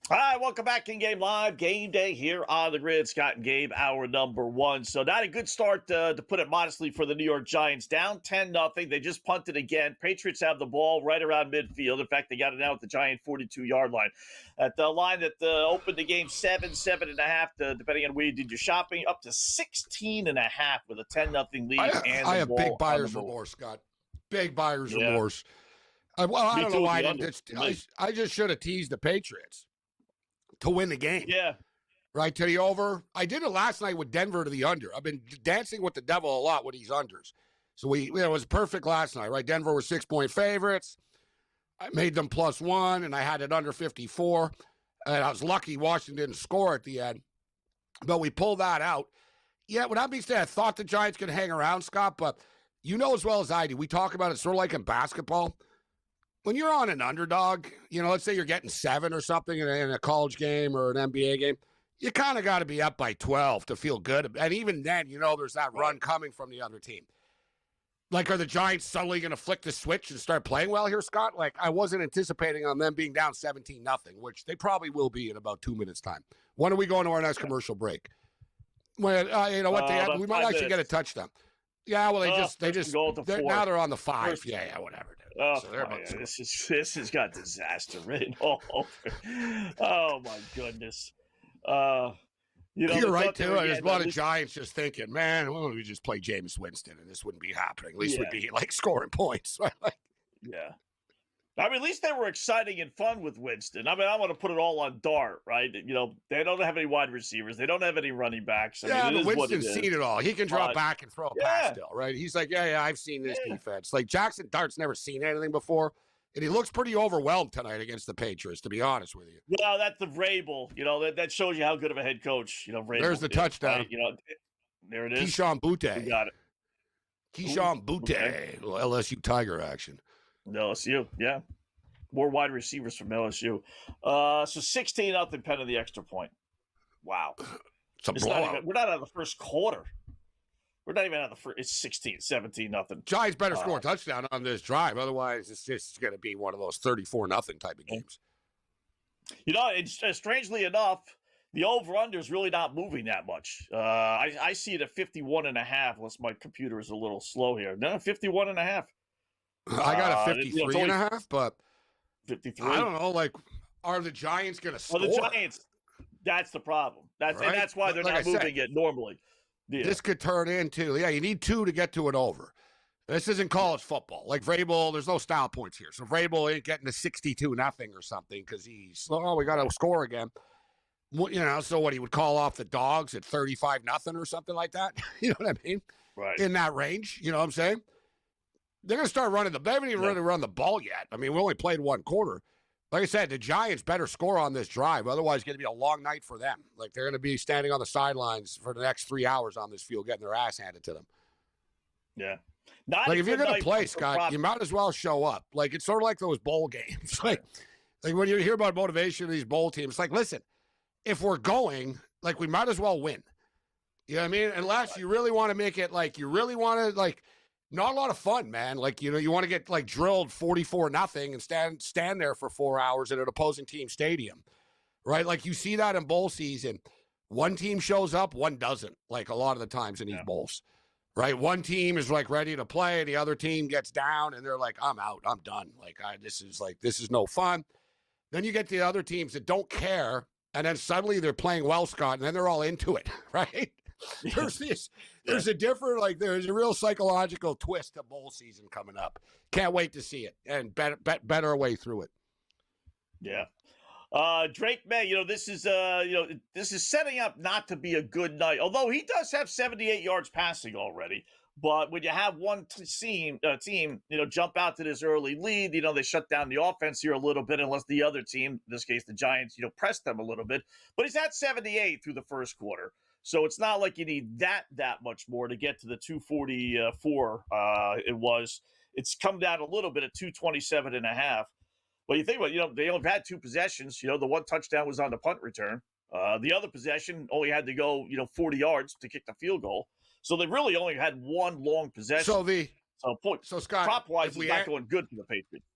All right, welcome back in Game Live. Game Day here on the grid. Scott and Gabe, hour number one. So not a good start, to put it modestly, for the New York Giants. Down 10-0. They just punted again. Patriots have the ball right around midfield. In fact, they got it out at the Giant 42-yard line. At the line that opened the game 7.5, depending on where you did your shopping, up to 16.5 with a 10-0 lead. I have big buyer's remorse, Scott. Big buyer's remorse. I don't know why I just should have teased the Patriots to win the game. Yeah. Right, to the over. I did it last night with Denver to the under. I've been dancing with the devil a lot with these unders. So it was perfect last night, right? Denver was 6-point favorites. I made them +1, and I had it under 54. And I was lucky Washington didn't score at the end. But we pulled that out. Yeah, with that being said, I thought the Giants could hang around, Scott, but you know as well as I do, we talk about it sort of like in basketball. When you're on an underdog, let's say you're getting 7 or something in a college game or an NBA game, you kind of got to be up by 12 to feel good. And even then, there's that run coming from the other team. Like, are the Giants suddenly going to flick the switch and start playing well here, Scott? Like, I wasn't anticipating on them being down 17-0, which they probably will be in about 2 minutes' time. When are we going to our next commercial break? When, you know what, we might actually get a touchdown. Yeah, well, now they're on the 5. Yeah, whatever. Oh, so this has got disaster written all over. Oh my goodness. You're right too. There's a lot of Giants just thinking, man, why don't we just play Jameis Winston and this wouldn't be happening. At least we'd be like scoring points. Yeah. I mean, at least they were exciting and fun with Winston. I mean, I want to put it all on Dart, right? They don't have any wide receivers. They don't have any running backs. But Winston's seen it all. He can drop back and throw a pass still, right? He's like, I've seen this defense. Like, Jackson Dart's never seen anything before, and he looks pretty overwhelmed tonight against the Patriots, to be honest with you. Well, that's the Vrabel. That shows you how good of a head coach, Vrabel. There's the touchdown. Right? There it is. Keyshawn Butte. You got it. Keyshawn Butte. Okay. LSU Tiger action. LSU, yeah. More wide receivers from LSU. So 16-0 Penn of the extra point. Wow. It's a blowout. We're not out of the first quarter. We're not even out of the first. It's 17-0. Giants better score a touchdown on this drive. Otherwise, it's just going to be one of those 34-0 type of games. Strangely enough, the over-under is really not moving that much. I see it at 51.5, unless my computer is a little slow here. No, 51.5. I got a 53.5, but 53. I don't know. Like, are the Giants going to score? Well, the Giants, that's the problem. And that's why they're not moving it normally. Yeah. This could turn into, you need 2 to get to an over. This isn't college football. Like Vrabel, there's no style points here. So Vrabel ain't getting to 62-0 or something because we got to score again. So what, he would call off the dogs at 35-0 or something like that? You know what I mean? Right. In that range, you know what I'm saying? They're going to start running they haven't even really run the ball yet. I mean, we only played 1 quarter. Like I said, the Giants better score on this drive. Otherwise, it's going to be a long night for them. Like, they're going to be standing on the sidelines for the next 3 hours on this field, getting their ass handed to them. Yeah. Like, if you're going to play, Scott, you might as well show up. Like, it's sort of like those bowl games. like when you hear about motivation of these bowl teams, like, listen, if we're going, like, we might as well win. You know what I mean? Unless you really want to make it, like, not a lot of fun, man. Like, you want to get, like, drilled 44-0 and stand there for 4 hours in an opposing team stadium, right? Like, you see that in bowl season. One team shows up, one doesn't, like, a lot of the times in these bowls, right? One team is, like, ready to play. The other team gets down, and they're like, I'm out. I'm done. Like, this is no fun. Then you get the other teams that don't care, and then suddenly they're playing well, Scott, and then they're all into it, right? There's a different, there's a real psychological twist to bowl season coming up. Can't wait to see it and better a way through it. Yeah. Drake May, this is setting up not to be a good night, although he does have 78 yards passing already. But when you have one team, jump out to this early lead, they shut down the offense here a little bit, unless the other team, in this case the Giants, press them a little bit. But he's at 78 through the first quarter. So it's not like you need that much more to get to the 244 it was. It's come down a little bit at 227.5. Well, you think about it, they only had 2 possessions. The one touchdown was on the punt return. The other possession only had to go, 40 yards to kick the field goal. So they really only had 1 long possession. So Scott, prop-wise, it's not going good for the Patriots.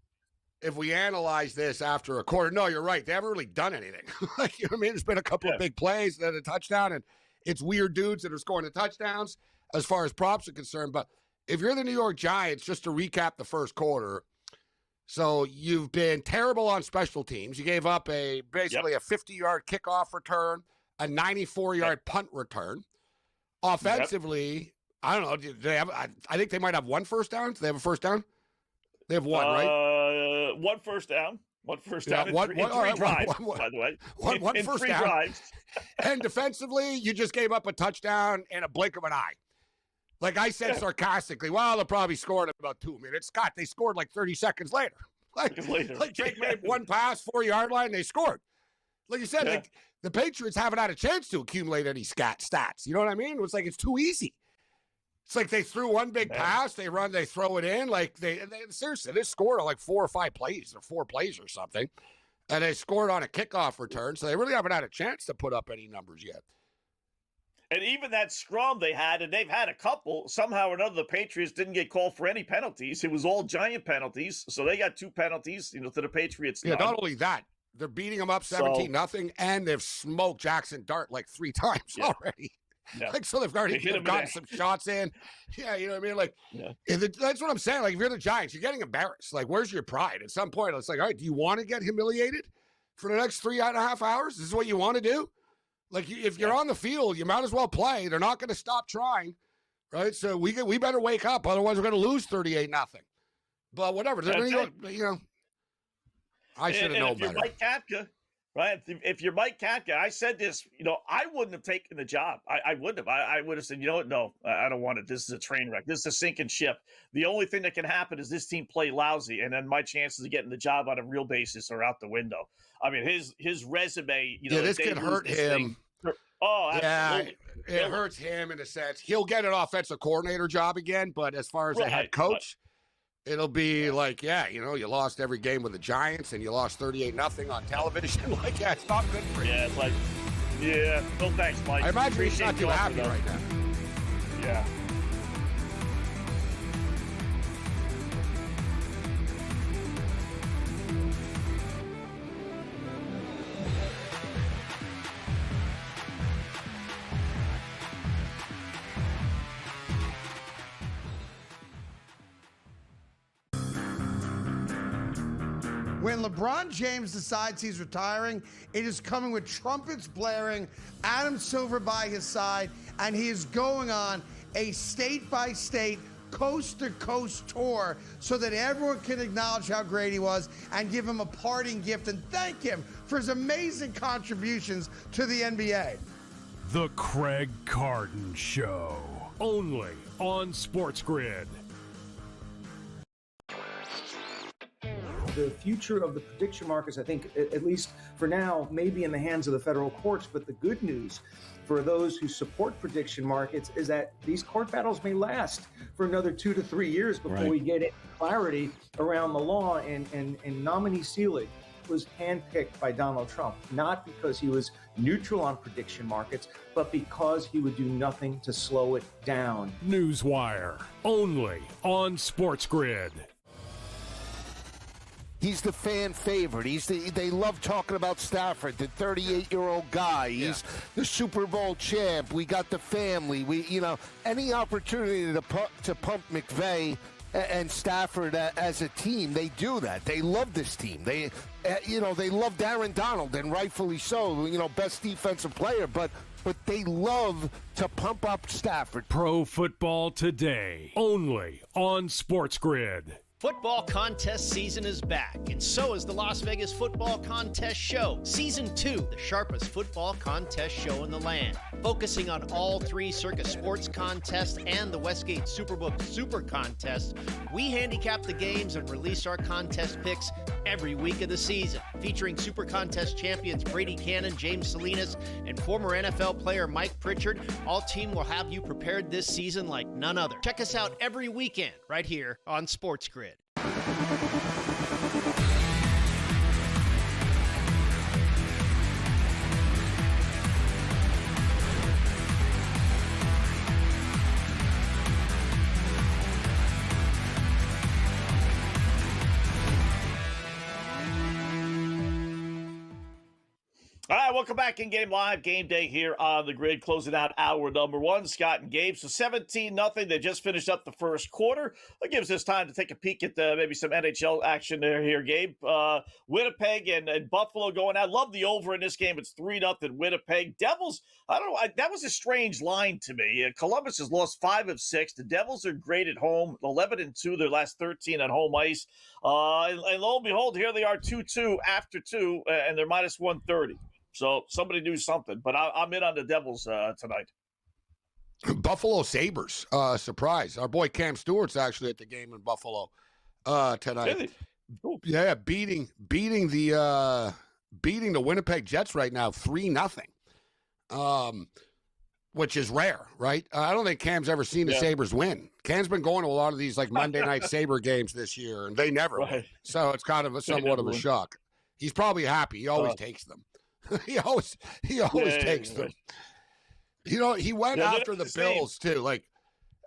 if we analyze this after a quarter, no, you're right. They haven't really done anything. Like, you know what I mean? There's been a couple of big plays and a touchdown, and it's weird dudes that are scoring the touchdowns as far as props are concerned. But if you're the New York Giants, just to recap the first quarter, so you've been terrible on special teams. You gave up basically a 50-yard kickoff return, a 94-yard punt return. Offensively, I don't know. Do they have? I think they might have one first down. Do they have a first down? They have one, right? One first down. One first down. Yeah, Three drives, by the way. One in first three down. drives. And defensively, you just gave up a touchdown in a blink of an eye. Like I said sarcastically, well, they'll probably score in about 2 minutes. Scott, they scored like 30 seconds later. Like Jake made one pass, 4-yard line, they scored. Like you said, like the Patriots haven't had a chance to accumulate any stats. You know what I mean? It's like it's too easy. It's like they threw one big pass, they run, they throw it in. Like they seriously, they scored on like 4 or 5 plays or 4 plays or something. And they scored on a kickoff return. So they really haven't had a chance to put up any numbers yet. And even that scrum they had, and they've had a couple, somehow or another, the Patriots didn't get called for any penalties. It was all Giant penalties. So they got 2 penalties, to the Patriots. Yeah, not only that, they're beating them up 17-0, and they've smoked Jackson Dart like 3 times already. Yeah. Like, so they've gotten some shots in. Yeah, you know what I mean? Like, that's what I'm saying. Like, if you're the Giants, you're getting embarrassed. Like, where's your pride? At some point, it's like, all right, do you want to get humiliated for the next 3.5 hours? This is what you want to do? Like, if you're on the field, you might as well play. They're not going to stop trying, right? So we better wake up. Otherwise, we're going to lose 38-0. But whatever. I should have known better. If you're Mike Katka, right? If you're Mike Katka, I said this, I wouldn't have taken the job. I wouldn't have. I would have said, you know what? No, I don't want it. This is a train wreck. This is a sinking ship. The only thing that can happen is this team play lousy, and then my chances of getting the job on a real basis are out the window. I mean, his resume, this could hurt him. Oh, absolutely. Yeah, it hurts him in a sense. He'll get an offensive coordinator job again, but as far as a head coach, it'll be like, you lost every game with the Giants and you lost 38-0 on television. Like, it's not good for you. Yeah, it's like, no thanks, Mike. I imagine he's not too happy right now. Yeah. When LeBron James decides he's retiring, it is coming with trumpets blaring, Adam Silver by his side, and he is going on a state-by-state, coast-to-coast tour so that everyone can acknowledge how great he was and give him a parting gift and thank him for his amazing contributions to the NBA. The Craig Carton Show, only on SportsGrid. The future of the prediction markets, I think, at least for now, may be in the hands of the federal courts. But the good news for those who support prediction markets is that these court battles may last for another 2 to 3 years before we get clarity around the law. And nominee Seelig was handpicked by Donald Trump, not because he was neutral on prediction markets, but because he would do nothing to slow it down. Newswire, only on SportsGrid. He's the fan favorite. They love talking about Stafford, the 38-year-old guy. He's the Super Bowl champ. We got the family. Any opportunity to pump McVay and Stafford as a team, they do that. They love this team. They loved Aaron Donald, and rightfully so. Best defensive player, but they love to pump up Stafford. Pro Football Today, only on SportsGrid. Football contest season is back, and so is the Las Vegas Football Contest Show. Season 2, the sharpest football contest show in the land. Focusing on all 3 Circus Sports contests and the Westgate Superbook Super Contest, we handicap the games and release our contest picks every week of the season. Featuring Super Contest champions Brady Cannon, James Salinas, and former NFL player Mike Pritchard, all team will have you prepared this season like none other. Check us out every weekend right here on SportsGrid. welcome back in Game Live. Game Day here on the grid, closing out hour number one. Scott and Gabe. So 17-0. They just finished up the first quarter. That gives us time to take a peek at maybe some NHL action there here, Gabe. Winnipeg and Buffalo going out. Love the over in this game. It's 3-0 Winnipeg. Devils, I don't know. That was a strange line to me. Columbus has lost 5 of 6. The Devils are great at home, 11-2 their last 13 on home ice. And lo and behold, here they are 2-2 after 2, and they're minus 130. So somebody do something. But I'm in on the Devils tonight. Buffalo Sabres, surprise. Our boy Cam Stewart's actually at the game in Buffalo tonight. Really? Cool. Yeah, beating the Winnipeg Jets right now 3-0. Which is rare, right? I don't think Cam's ever seen the Sabres win. Cam's been going to a lot of these like Monday night Sabre games this year, and they never win. So it's kind of somewhat of a shock. He's probably happy. He always takes them. he always takes them. You know, he went after the Bills too. Like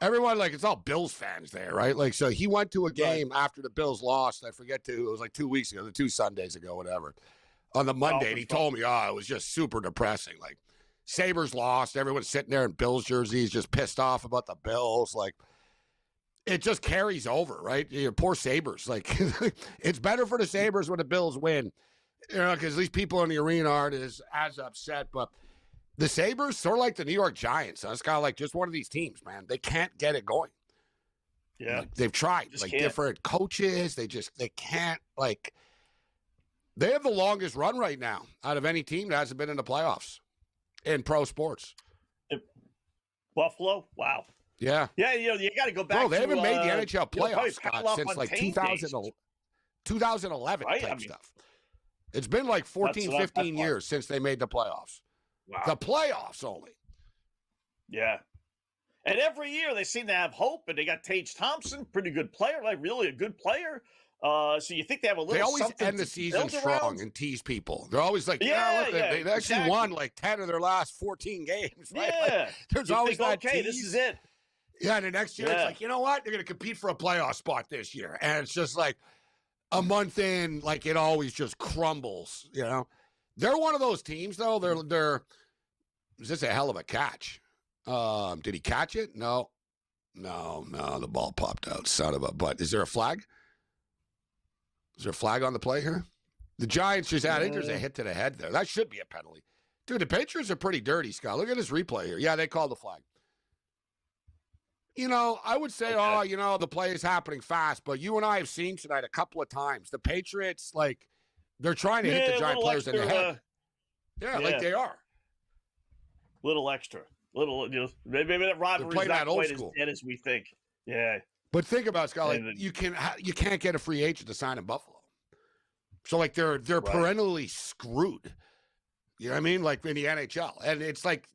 everyone, like it's all Bills fans there, right? Like so, he went to a game after the Bills lost. I forget it was like 2 weeks ago, 2 Sundays ago, whatever. On the Monday, and he told me, it was just super depressing. Like Sabres lost. Everyone's sitting there in Bills jerseys, just pissed off about the Bills. Like it just carries over, right? Poor Sabres. Like it's better for the Sabres when the Bills win. You know, because these people in the arena aren't as upset. But the Sabres, sort of like the New York Giants. So it's kind of like just one of these teams, man. They can't get it going. Yeah. Like, they've tried. Just different coaches. They can't, like, they have the longest run right now out of any team that hasn't been in the playoffs in pro sports. Buffalo? Wow. Yeah. Yeah, you got to go back. Bro, they haven't made the NHL playoffs, Scott, since like 2011 type stuff. It's been like 14, 15 years since they made the playoffs. Wow. The playoffs only. Yeah. And every year they seem to have hope, and they got Tage Thompson, pretty good player, like really a good player. So you think they have a little. They always end the season strong and tease people. They're always like, they actually won like 10 of their last 14 games. Right? Yeah. Like, there's always that tease. This is it. Yeah, and the next year it's like, you know what? They're going to compete for a playoff spot this year. And it's just like a month in, like it always just crumbles, you know? They're one of those teams, though. They're is this a hell of a catch? Did he catch it? No, the ball popped out. Son of a butt. Is there a flag? Is there a flag on the play here? The Giants just I think there's a hit to the head there. That should be a penalty. Dude, the Patriots are pretty dirty, Scott. Look at this replay here. Yeah, they called the flag. You know, I would say, the play is happening fast, but you and I have seen tonight a couple of times. The Patriots, like, they're trying to hit the Giant players in the head. Like they are. Little extra. Maybe that rivalry is not quite as dead as we think. Yeah. But think about it, Scott. Like, you can't get a free agent to sign in Buffalo. So, like, they're perennially screwed. You know what I mean? Like, in the NHL. And it's like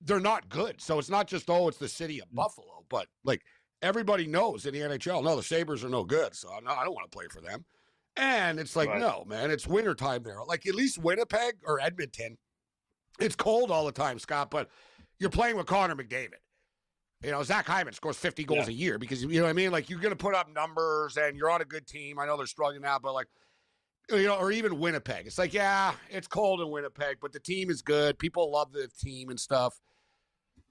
they're not good. So it's not just, it's the city of Buffalo. But, like, everybody knows in the NHL, no, the Sabres are no good. So I don't want to play for them. And it's like, no, man, it's wintertime there. Like, at least Winnipeg or Edmonton, it's cold all the time, Scott, but you're playing with Connor McDavid. You know, Zach Hyman scores 50 goals a year because, you know what I mean? Like, you're going to put up numbers and you're on a good team. I know they're struggling now, but, like, you know, or even Winnipeg. It's like, yeah, it's cold in Winnipeg, but the team is good. People love the team and stuff.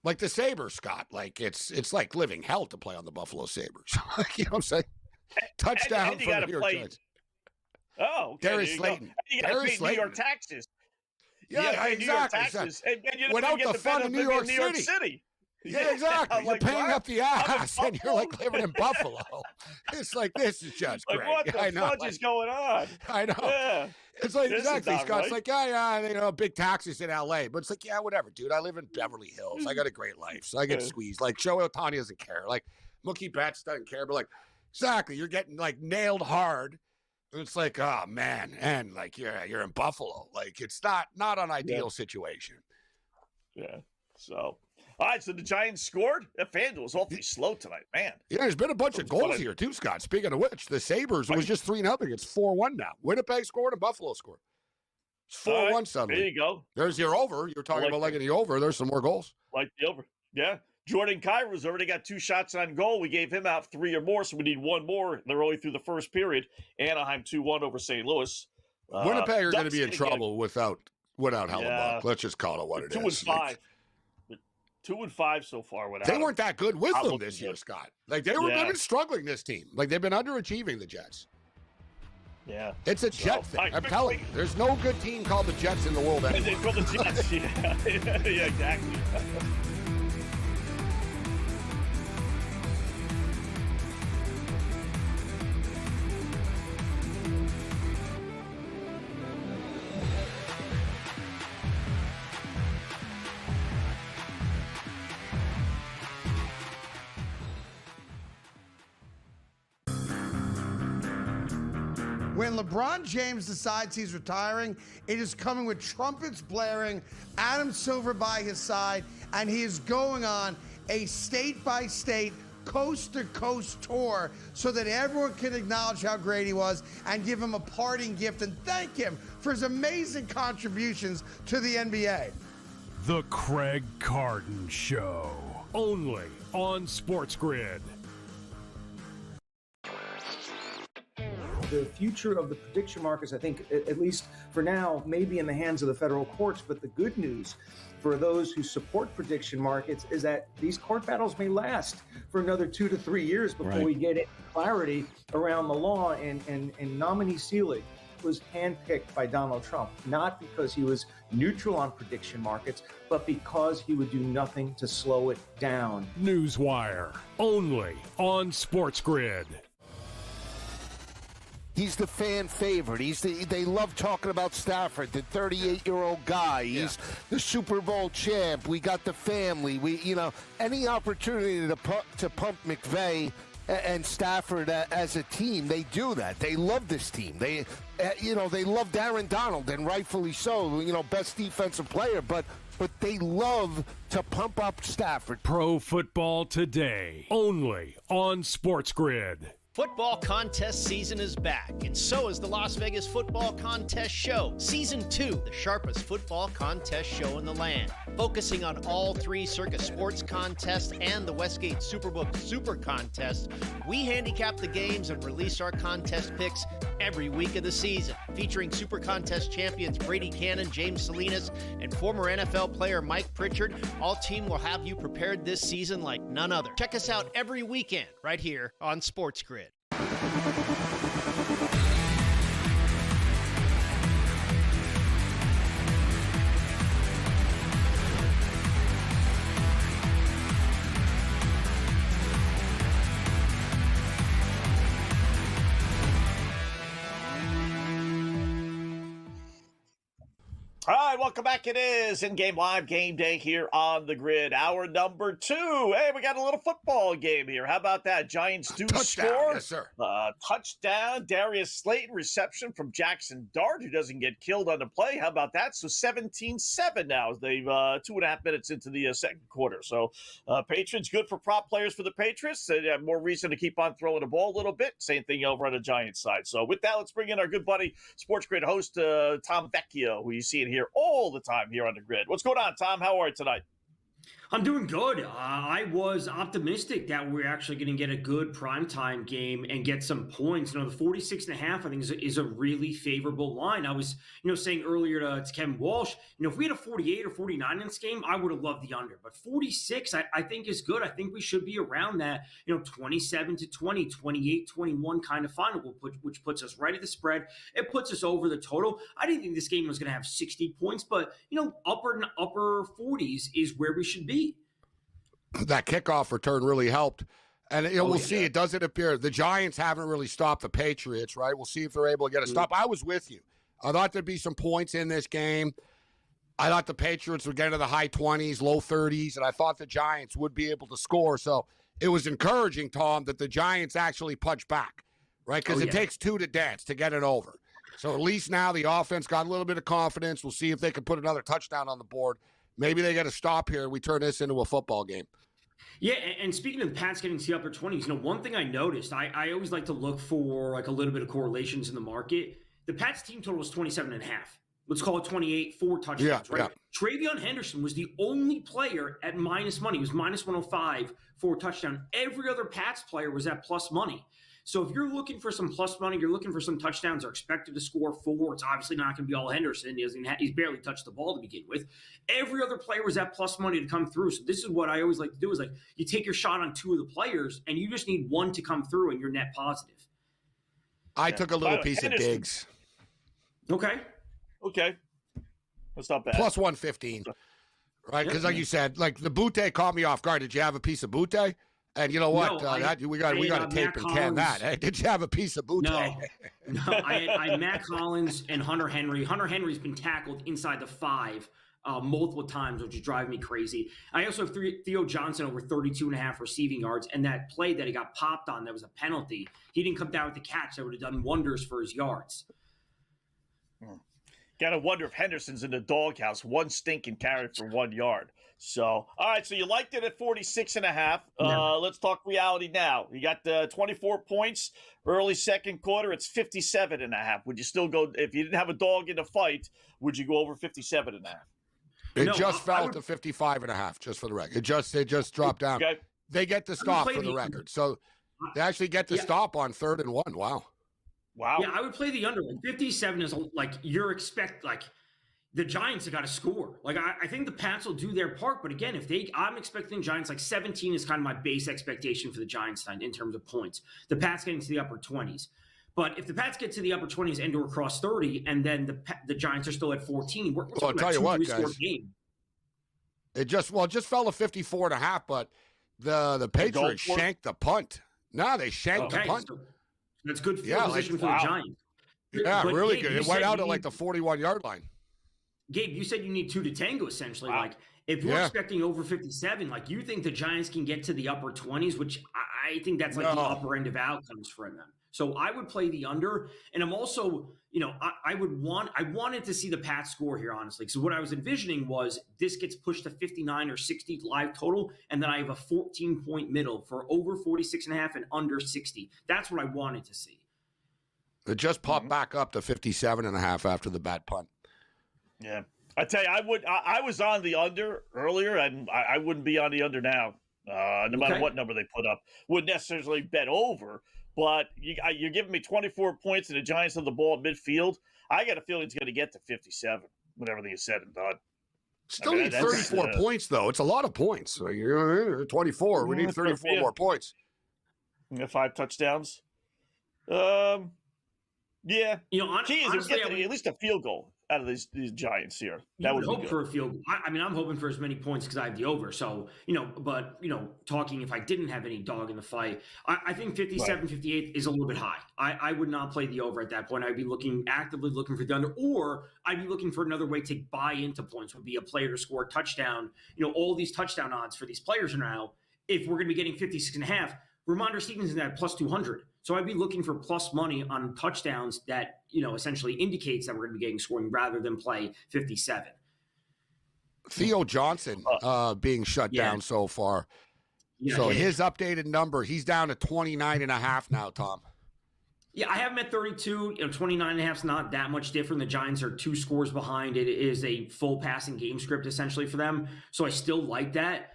Like the Sabres, Scott, like, it's like living hell to play on the Buffalo Sabres. You know what I'm saying? Touchdown from the New York Giants. Oh, okay. Darius Slayton. You got to pay New York taxes. Yeah, exactly. And without the fun of New York City. Yeah, exactly. You're paying up the ass, and you're like living in Buffalo. It's like, this is just like, great. what the fudge is going on? I know. Yeah. It's like, exactly, Scott. Right. It's like, yeah, big taxes in L.A. But it's like, yeah, whatever, dude. I live in Beverly Hills. I got a great life, so I get squeezed. Like, Shohei Ohtani doesn't care. Like, Mookie Betts doesn't care. But, like, exactly, you're getting, like, nailed hard. And it's like, oh, man. And, like, you're in Buffalo. Like, it's not an ideal situation. Yeah, so... All right, so the Giants scored. That FanDuel's awfully slow tonight, man. Yeah, there's been a bunch of goals here, too, Scott. Speaking of which, the Sabres was just 3-0. It's 4-1 now. Winnipeg scored and Buffalo scored. It's 4-1 suddenly. There you go. There's your over. You're talking about liking the over. There's some more goals. Like the over. Yeah. Jordan Kyrie's already got 2 shots on goal. We gave him out 3 or more, so we need 1 more. They're only through the first period. Anaheim 2-1 over St. Louis. Winnipeg are going to be in trouble without without Hellebuck. Let's just call it what it is. 2-5. 2-5 so far without. They weren't that good with them this year, Scott. Like they've been struggling, this team. Like they've been underachieving, the Jets. Yeah. It's a Jet thing. I'm telling you, there's no good team called the Jets in the world anymore. They call the Jets. Yeah, exactly. When LeBron James decides he's retiring, it is coming with trumpets blaring, Adam Silver by his side, and he is going on a state-by-state, coast-to-coast tour so that everyone can acknowledge how great he was and give him a parting gift and thank him for his amazing contributions to the NBA. The Craig Carton Show, only on SportsGrid. The future of the prediction markets, I think, at least for now, may be in the hands of the federal courts. But the good news for those who support prediction markets is that these court battles may last for another 2 to 3 years before we get clarity around the law. And nominee Seelig was handpicked by Donald Trump, not because he was neutral on prediction markets, but because he would do nothing to slow it down. Newswire, only on SportsGrid. He's the fan favorite. They love talking about Stafford, the 38-year-old guy. He's the Super Bowl champ. We got the family. Any opportunity to pump McVay and Stafford as a team, they do that. They love this team. They love Aaron Donald, and rightfully so. Best defensive player, but they love to pump up Stafford. Pro Football Today, only on SportsGrid. Football contest season is back, and so is the Las Vegas Football Contest Show. Season 2, the sharpest football contest show in the land. Focusing on all 3 Circus Sports contests and the Westgate Superbook Super Contest, we handicap the games and release our contest picks every week of the season. Featuring Super Contest champions Brady Cannon, James Salinas, and former NFL player Mike Pritchard, all team will have you prepared this season like none other. Check us out every weekend right here on SportsGrid. All right, welcome back. It is In-Game Live Game Day here on the grid. Hour number 2. Hey, we got a little football game here. How about that? Giants do score. Yes, sir. Touchdown. Darius Slayton reception from Jackson Dart, who doesn't get killed on the play. How about that? So 17-7 now. They've 2.5 minutes into the second quarter. So Patriots, good for prop players for the Patriots. They have more reason to keep on throwing the ball a little bit. Same thing over on the Giants side. So with that, let's bring in our good buddy, SportsGrid host, Tom Vecchio, who you see in here all the time here on the grid. What's going on, Tom? How are you tonight? I'm doing good. I was optimistic that we're actually going to get a good primetime game and get some points. The 46.5, I think, is a really favorable line. I was, saying earlier to Kevin Walsh, if we had a 48 or 49 in this game, I would have loved the under. But 46, I think, is good. I think we should be around that, 27-20, 28-21 kind of final, which puts us right at the spread. It puts us over the total. I didn't think this game was going to have 60 points, but, upper 40s is where we should be. That kickoff return really helped. And we'll see. It doesn't appear the Giants haven't really stopped the Patriots, right? We'll see if they're able to get a stop. I was with you. I thought there'd be some points in this game. I thought the Patriots would get into the high 20s, low 30s, and I thought the Giants would be able to score. So it was encouraging, Tom, that the Giants actually punch back, right? Because it takes 2 to dance to get it over. So at least now the offense got a little bit of confidence. We'll see if they can put another touchdown on the board. Maybe they get a stop here and we turn this into a football game. Yeah, and speaking of the Pats getting to the upper 20s, one thing I noticed, I always like to look for a little bit of correlations in the market. The Pats team total was 27.5. Let's call it 28, 4 touchdowns, right? Yeah. Travion Henderson was the only player at minus money. He was minus 105 for a touchdown. Every other Pats player was at plus money. So if you're looking for some plus money, you're looking for some touchdowns, are expected to score 4. It's obviously not going to be all Henderson. He's barely touched the ball to begin with. Every other player was at plus money to come through. So this is what I always like to do is like you take your shot on 2 of the players, and you just need one to come through, and you're net positive. I took a little piece of Henderson. Diggs. Okay. That's not bad. Plus 115. Right? Because like you said, like the Butte caught me off guard. Did you have a piece of Butte? And you know what? No, we got to tape and can that. Hey, did you have a piece of Butte? No, I had Matt Collins and Hunter Henry. Hunter Henry's been tackled inside the 5 multiple times, which is driving me crazy. I also have Theo Johnson over 32.5 receiving yards, and that play that he got popped on, that was a penalty. He didn't come down with the catch. That would have done wonders for his yards. Got to wonder if Henderson's in the doghouse, 1 stinking carry for 1 yard. So, all right, so you liked it at 46.5. Let's talk reality now. You got 24 points early second quarter. It's 57.5. Would you still go, if you didn't have a dog in the fight, would you go over 57.5? It just fell to 55.5, just for the record. It just dropped down. Okay. They get the stop for the record. So they actually get the stop on 3rd and 1. Wow. Yeah, I would play the under. 57 is like the Giants have got to score. Like I think the Pats will do their part, but again, I'm expecting Giants like 17 is kind of my base expectation for the Giants tonight in terms of points. The Pats getting to the upper 20s. But if the Pats get to the upper 20s and or across 30, and then the Giants are still at 14, we're I'll tell you what, guys. Game. It just fell to 54.5, but the Patriots shanked the punt. No, they shanked the punt. So that's good field position for the Giants. Yeah, but really Gabe, good. It went out at like the 41-yard line. Gabe, you said you need 2 to tango, essentially. Wow. Like, if you're expecting over 57, like, you think the Giants can get to the upper 20s, which I think that's like the upper end of outcomes for them. So I would play the under, and I'm also, I wanted to see the Pats score here, honestly. So what I was envisioning was this gets pushed to 59 or 60 live total, and then I have a 14-point middle for over 46.5 and under 60. That's what I wanted to see. It just popped back up to 57.5 after the bad punt. Yeah. I tell you, I was on the under earlier, and I wouldn't be on the under now, no matter what number they put up. Wouldn't necessarily bet over, but you're giving me 24 points and the Giants on the ball at midfield. I got a feeling it's going to get to 57 when everything is said and done. Still need 34 points, though. It's a lot of points. So you're 24. We need 34 more points. 5 touchdowns. Yeah. Honestly, at least a field goal out of these Giants here. That would hope for a field goal. I'm hoping for as many points because I have the over. So, talking if I didn't have any dog in the fight, I think 57, 58 is a little bit high. I would not play the over at that point. I'd be actively looking for the under, or I'd be looking for another way to buy into points, would be a player to score a touchdown. All these touchdown odds for these players are now, if we're going to be getting 56.5, Ramondre Stevenson at plus 200. So I'd be looking for plus money on touchdowns that, essentially indicates that we're going to be getting scoring rather than play 57. Theo Johnson being shut down so far. Yeah, so his updated number, he's down to 29.5 now, Tom. Yeah, I have him at 32. 29.5 is not that much different. The Giants are 2 scores behind. It is a full passing game script essentially for them. So I still like that.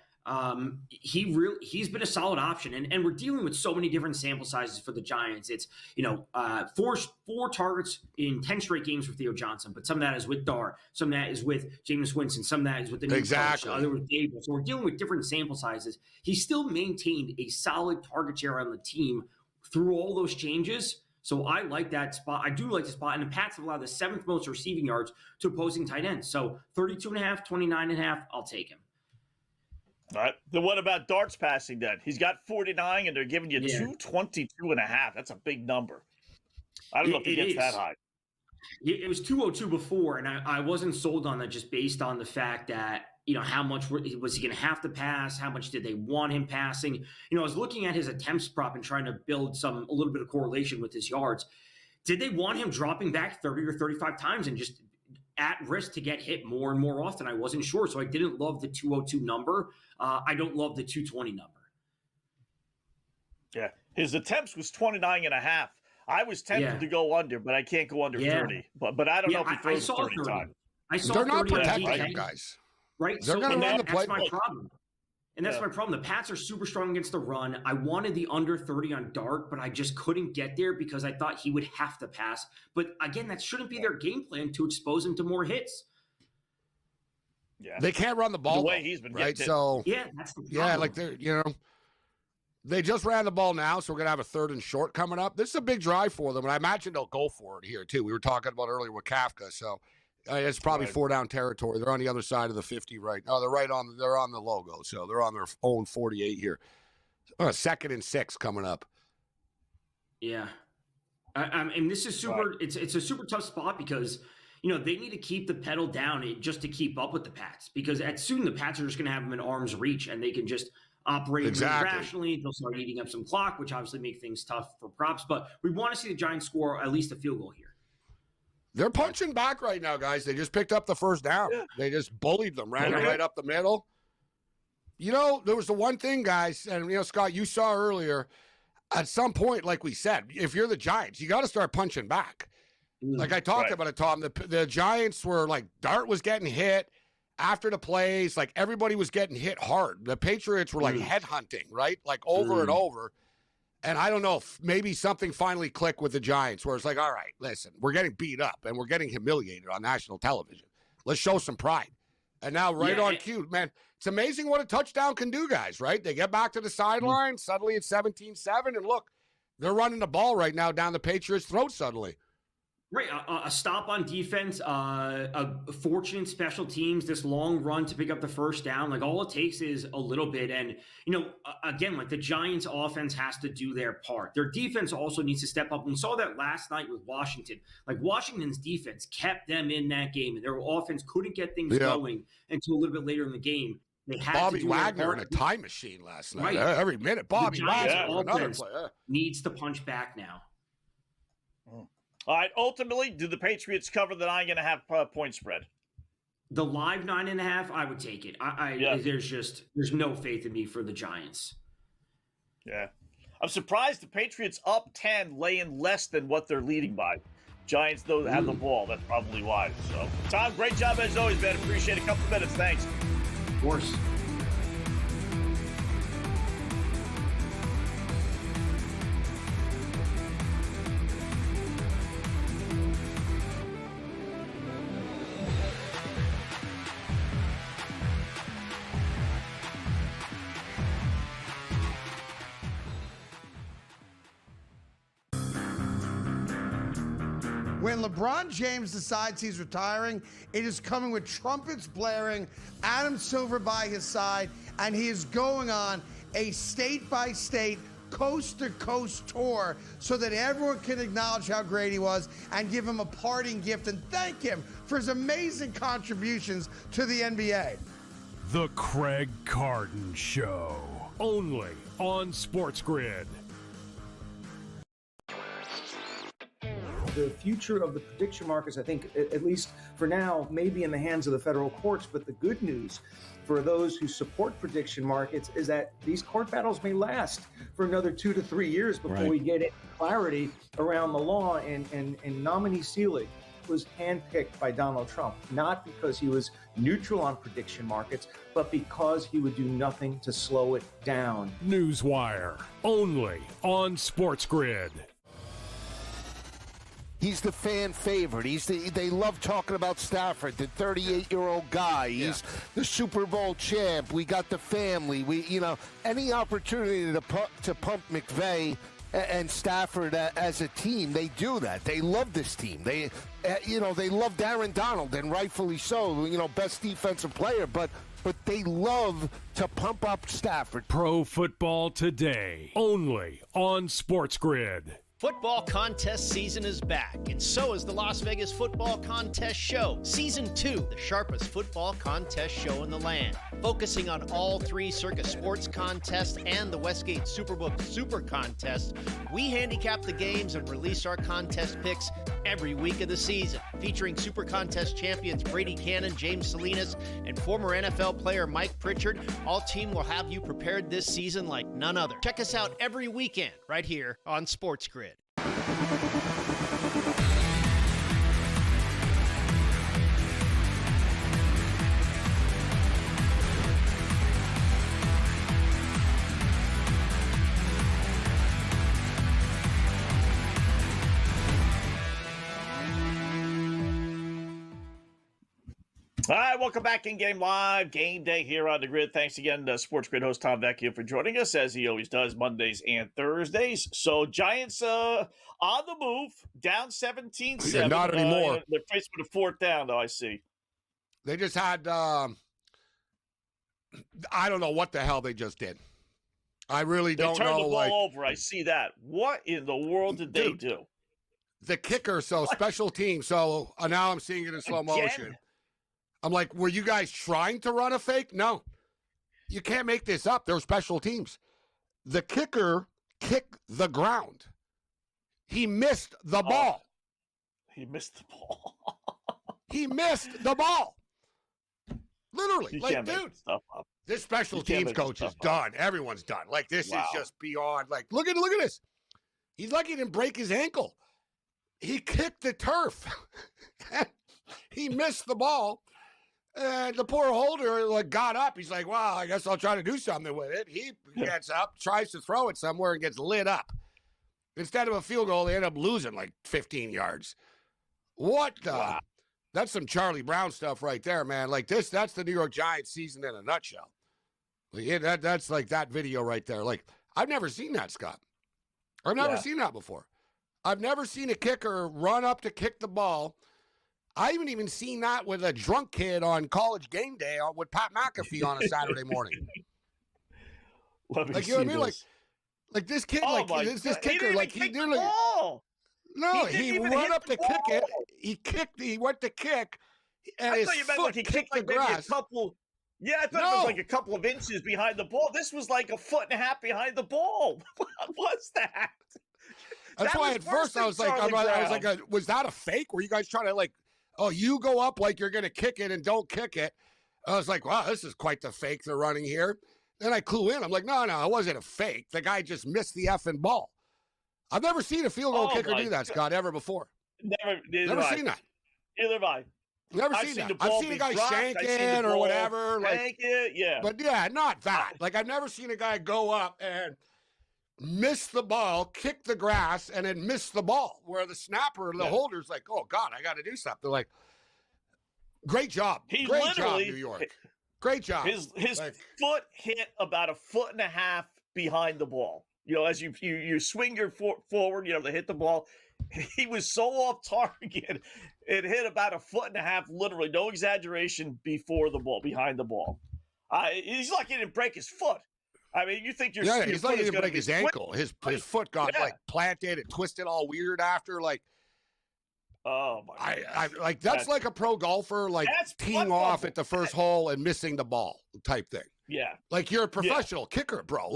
He's been a solid option, and we're dealing with so many different sample sizes for the Giants. It's 4 targets in 10 straight games for Theo Johnson, but some of that is with Dar, some of that is with Jameis Winston, some of that is with the new coach, other with Gabriel. So we're dealing with different sample sizes. He still maintained a solid target share on the team through all those changes. So I like that spot. I do like the spot, and the Pats have allowed the 7th most receiving yards to opposing tight ends. So 32.5, 29.5, I'll take him. All right. Then what about darts passing then? He's got 49, and they're giving you 222.5. That's a big number. I don't know if he gets that high. It was 202 before, and I wasn't sold on that just based on the fact that, how much was he going to have to pass? How much did they want him passing? I was looking at his attempts prop and trying to build a little bit of correlation with his yards. Did they want him dropping back 30 or 35 times and just at risk to get hit more and more often? I wasn't sure. So I didn't love the 202 number. I don't love the 220 number. Yeah. His attempts was 29.5. I was tempted to go under, but I can't go under 30. But I don't know if he throws 30 times. They're not protecting him, guys. Right? They're going to run the play. That's my problem. And that's my problem. The Pats are super strong against the run. I wanted the under 30 on Dart, but I just couldn't get there because I thought he would have to pass. But again, that shouldn't be their game plan to expose him to more hits. Yeah, they can't run the ball the way he's been right. Hit. So yeah, that's the problem. like they're they just ran the ball now, so we're gonna have a 3rd and short coming up. This is a big drive for them, and I imagine they'll go for it here too. We were talking about earlier with Kafka, so it's probably 4-down territory. They're on the other side of the 50 right. Oh, they're on the logo, so they're on their own 48 here. 2nd and 6 coming up. Yeah, and this is super. Right. It's a super tough spot because they need to keep the pedal down just to keep up with the Pats, because soon the Pats are just going to have them in arm's reach and they can just operate rationally. They'll start eating up some clock, which obviously make things tough for props. But we want to see the Giants score at least a field goal here. They're punching back right now, guys. They just picked up the 1st down. Yeah. They just bullied them, ran it right up the middle. There was the one thing, guys, and, Scott, you saw earlier, at some point, like we said, if you're the Giants, you got to start punching back. Like I talked about it, Tom, the Giants were like, Dart was getting hit after the plays. Like everybody was getting hit hard. The Patriots were like headhunting, right? Like over and over. And I don't know if maybe something finally clicked with the Giants where it's like, all right, listen, we're getting beat up and we're getting humiliated on national television. Let's show some pride. And now on cue, man, it's amazing what a touchdown can do, guys, right? They get back to the sideline, suddenly it's 17-7, and look, they're running the ball right now down the Patriots' throat suddenly. Right, a stop on defense, a fortunate special teams, this long run to pick up the 1st down. Like all it takes is a little bit. And, again, like the Giants offense has to do their part. Their defense also needs to step up. We saw that last night with Washington. Like Washington's defense kept them in that game, and their offense couldn't get things going until a little bit later in the game. They had Bobby Wagner in a time machine last night. Right. Every minute, Bobby Wagner, another play. Needs to punch back now. All right, ultimately, do the Patriots cover the 9.5 point spread? The live 9.5, I would take it. There's no faith in me for the Giants. Yeah. I'm surprised the Patriots up 10 laying less than what they're leading by. Giants, though, have the ball. That's probably why. So, Tom, great job as always, man. Appreciate it. A couple minutes. Thanks. Of course. When LeBron James decides he's retiring, it is coming with trumpets blaring, Adam Silver by his side, and he is going on a state-by-state, coast-to-coast tour so that everyone can acknowledge how great he was and give him a parting gift and thank him for his amazing contributions to the NBA. The Craig Carton Show, only on SportsGrid. The future of the prediction markets, I think, at least for now, may be in the hands of the federal courts. But the good news for those who support prediction markets is that these court battles may last for another 2 to 3 years before we get clarity around the law. And nominee Seelig was handpicked by Donald Trump, not because he was neutral on prediction markets, but because he would do nothing to slow it down. Newswire, only on SportsGrid. He's the fan favorite. They love talking about Stafford, the 38-year-old guy. He's the Super Bowl champ. We got the family. Any opportunity to pump McVay and Stafford as a team, they do that. They love this team. They love Aaron Donald, and rightfully so. Best defensive player, but they love to pump up Stafford. Pro Football Today, only on SportsGrid. Football contest season is back, and so is the Las Vegas Football Contest Show. Season 2, the sharpest football contest show in the land. Focusing on all 3 Circus Sports contests and the Westgate Superbook Super Contest, we handicap the games and release our contest picks every week of the season. Featuring Super Contest champions Brady Cannon, James Salinas, and former NFL player Mike Pritchard, all team will have you prepared this season like none other. Check us out every weekend right here on SportsGrid. All right, welcome back in Game Live. Game Day here on the grid. Thanks again to SportsGrid host Tom Vecchio for joining us, as he always does Mondays and Thursdays. So Giants on the move, down 17-7. Yeah, not anymore. They're faced with a fourth down, though, I see. They just had, I don't know what the hell they just did. I really don't know. They turned the ball over. I see that. What in the world did they do? The kicker, special team. So now I'm seeing it in slow motion. I'm like, were you guys trying to run a fake? No. You can't make this up. They're special teams. The kicker kicked the ground. He missed the ball. He missed the ball. He missed the ball. Literally. Like, dude, this special teams coach is done. Everyone's done. Like, this is just beyond. Like, look at this. He's lucky he didn't break his ankle. He kicked the turf. He missed the ball. And the poor holder got up. He's like, well, I guess I'll try to do something with it. He gets up, tries to throw it somewhere, and gets lit up. Instead of a field goal, they end up losing 15 yards. What the? Wow. That's some Charlie Brown stuff right there, man. That's the New York Giants season in a nutshell. That's that video right there. I've never seen that, Scott. I've never seen that before. I've never seen a kicker run up to kick the ball. I haven't even seen that with a drunk kid on College Game Day with Pat McAfee on a Saturday morning. You know what I mean? Like this kid, this kicker, he nearly. No, he went up to kick it. He went to kick, and his foot kicked the grass. I thought it was a couple of inches behind the ball. This was a foot and a half behind the ball. What was that? That's why at first I was was that a fake? Were you guys trying to you go up like you're going to kick it and don't kick it? I was like, wow, this is quite the fake they're running here. Then I clue in. I'm like, no, it wasn't a fake. The guy just missed the effing ball. I've never seen a field goal kicker do that, Scott, ever before. Never seen that. Neither have I. Never seen that. I've seen a guy shank it or whatever. Shank it, yeah. But yeah, not that. I've never seen a guy go up and miss the ball, kick the grass, and then miss the ball, where the snapper, the holder's like, oh, God, I got to do something. They're great job. Great job, New York. Great job. His foot hit about a foot and a half behind the ball. As you swing your foot forward, to hit the ball. He was so off target, it hit about a foot and a half, literally, no exaggeration, behind the ball. He's lucky he didn't break his foot. I mean, you think he's lucky he didn't break his ankle. His foot got planted and twisted all weird after. Oh my! That's like a pro golfer teeing off at the first hole and missing the ball type thing. Yeah, you're a professional kicker, bro.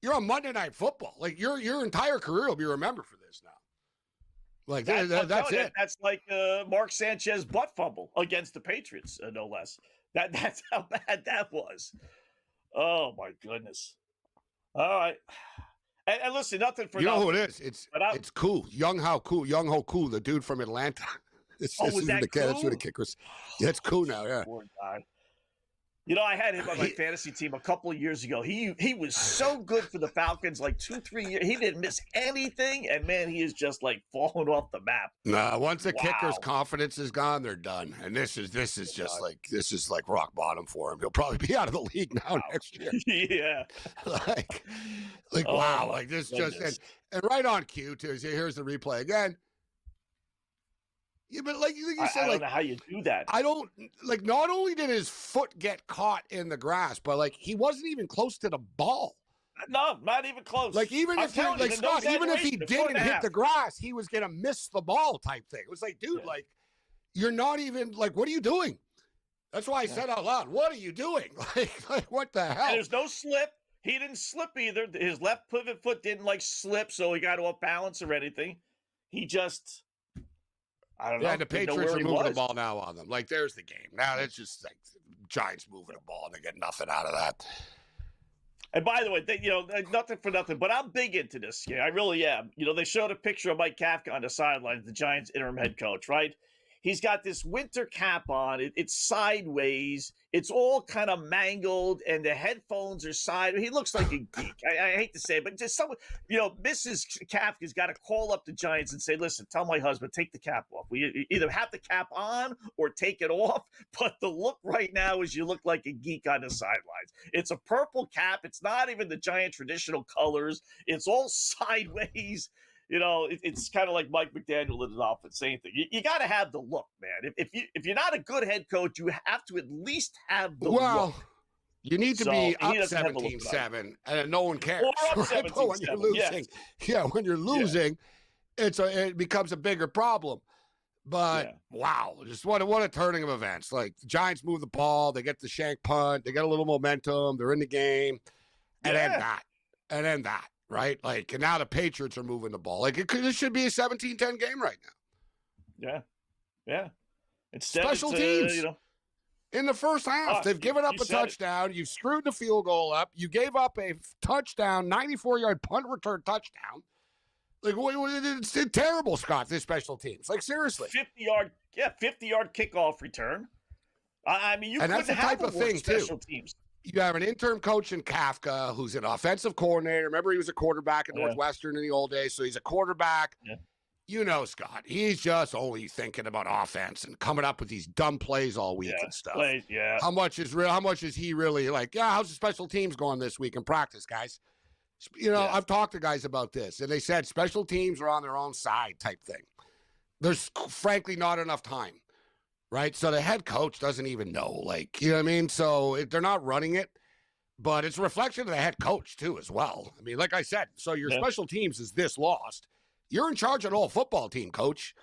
You're on Monday Night Football. Your entire career will be remembered for this now. That's it. That's like Mark Sanchez butt fumble against the Patriots, no less. That's how bad that was. Oh my goodness! All right, and listen, nothing for you know who it is. It's cool. Young Ho Koo, the dude from Atlanta. That's who the kickers. Yeah, it's cool now. Yeah. Poor guy. I had him on my fantasy team a couple of years ago. He was so good for the Falcons, 2-3 years. He didn't miss anything, and man, he is just falling off the map. Nah, once the kicker's confidence is gone, they're done. And this is just rock bottom for him. He'll probably be out of the league now next year. Yeah. Wow. This just and right on cue too. Here's the replay again. Yeah, but you said, I don't know how you do that. I don't not only did his foot get caught in the grass, but he wasn't even close to the ball. No, not even close. Even if Scott, even if he didn't hit the grass, he was gonna miss the ball type thing. It was dude, you're not even what are you doing? That's why I said out loud, what are you doing? What the hell? And there's no slip. He didn't slip either. His left pivot foot didn't slip, so he got off balance or anything. He just I don't know. Yeah, the Patriots are moving the ball now on them. There's the game. Now it's just Giants moving the ball and they get nothing out of that. And by the way, nothing for nothing, but I'm big into this. Yeah, I really am. They showed a picture of Mike Kafka on the sidelines, the Giants interim head coach, right? He's got this winter cap on. It's sideways. It's all kind of mangled, and the headphones are sideways. He looks like a geek. I hate to say it, but just someone, Mrs. Kafka's got to call up the Giants and say, listen, tell my husband, take the cap off. We either have the cap on or take it off. But the look right now is you look like a geek on the sidelines. It's a purple cap. It's not even the Giant traditional colors. It's all sideways. It's kind of like Mike McDaniel in his offense, same thing. You got to have the look, man. If you're not a good head coach, you have to at least have the look. Well, you need to be up 17-7, and no one cares. Or up 17-7, when you're losing, when you're losing, it becomes a bigger problem. But wow, just what a turning of events. Like the Giants move the ball, they get the shank punt, they get a little momentum, they're in the game, and then that. Right? Like, and now the Patriots are moving the ball. Like, this should be a 17-10 game right now. Yeah. Instead, special teams. In the first half, they've given up a touchdown. You've screwed the field goal up. You gave up a touchdown, 94-yard punt return touchdown. Like, it's terrible, Scott, this special teams. Like, seriously. 50-yard kickoff return. I mean, you couldn't have a worse special teams. You have an interim coach in Kafka who's an offensive coordinator. Remember, he was a quarterback at Northwestern in the old days, so he's a quarterback. Yeah. Scott, he's just only thinking about offense and coming up with these dumb plays all week and stuff. How much is he really like, how's the special teams going this week in practice, guys? I've talked to guys about this, and they said special teams are on their own side type thing. There's, frankly, not enough time. Right? So the head coach doesn't even know, like, you know what I mean? So they're not running it, but it's a reflection of the head coach too, as well. I mean, like I said, so your special teams is this lost. You're in charge of the whole football team, coach.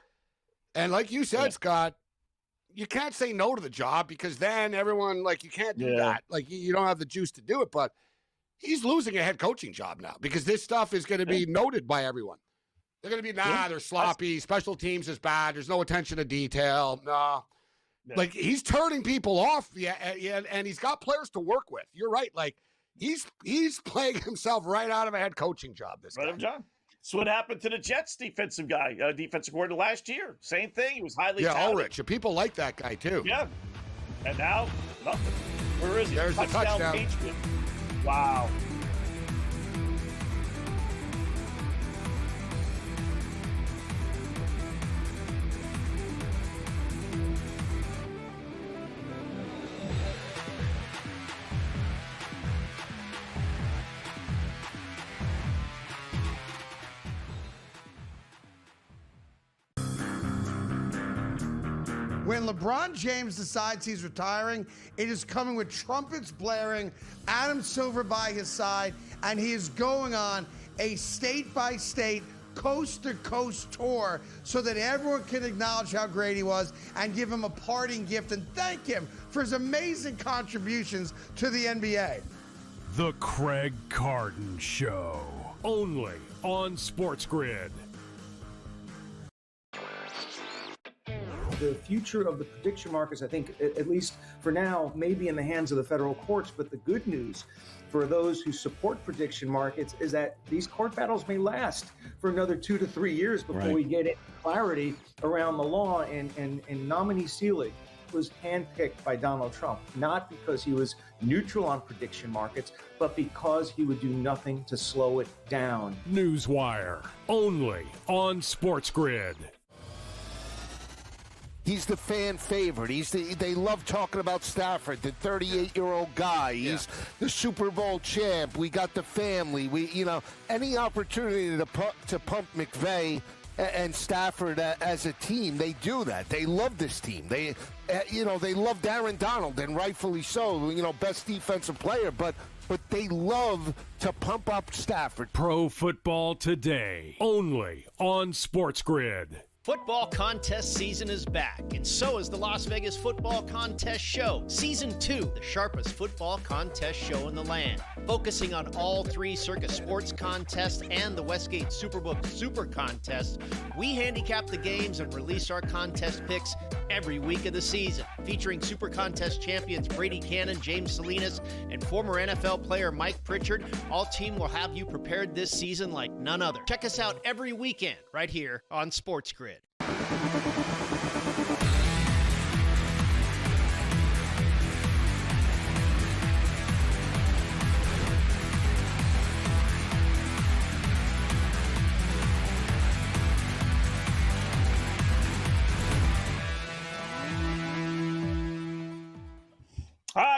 And like you said, Scott, you can't say no to the job because then everyone, like, you can't do that. Like, you don't have the juice to do it, but he's losing a head coaching job now because this stuff is going to be noted by everyone. They're going to be, they're sloppy. Special teams is bad. There's no attention to detail. No. Like, he's turning people off, and he's got players to work with. You're right. Like, he's playing himself right out of a head coaching job this time. John. That's what happened to the Jets defensive coordinator last year. Same thing. He was highly touted. Ulrich. And people like that guy, too. Yeah. And now, nothing. Where is he? There's the touchdown. Wow. When LeBron James decides he's retiring, it is coming with trumpets blaring, Adam Silver by his side, and he is going on a state-by-state, coast-to-coast tour so that everyone can acknowledge how great he was and give him a parting gift and thank him for his amazing contributions to the NBA. The Craig Carton Show, only on SportsGrid. The future of the prediction markets, I think, at least for now, may be in the hands of the federal courts. But the good news for those who support prediction markets is that these court battles may last for another 2 to 3 years before we get clarity around the law. And nominee Seelig was handpicked by Donald Trump, not because he was neutral on prediction markets, but because he would do nothing to slow it down. Newswire, only on SportsGrid. He's the fan favorite. They love talking about Stafford, the 38-year-old guy. He's the Super Bowl champ. We got the family. Any opportunity to pump McVay and Stafford as a team, they do that. They love this team. They love Aaron Donald, and rightfully so. Best defensive player, but they love to pump up Stafford. Pro Football Today, only on SportsGrid. Football contest season is back, and so is the Las Vegas Football Contest Show. Season 2, the sharpest football contest show in the land. Focusing on all 3 Circus Sports contests and the Westgate Superbook Super Contest, we handicap the games and release our contest picks every week of the season. Featuring Super Contest champions Brady Cannon, James Salinas, and former NFL player Mike Pritchard, all team will have you prepared this season like none other. Check us out every weekend right here on SportsGrid.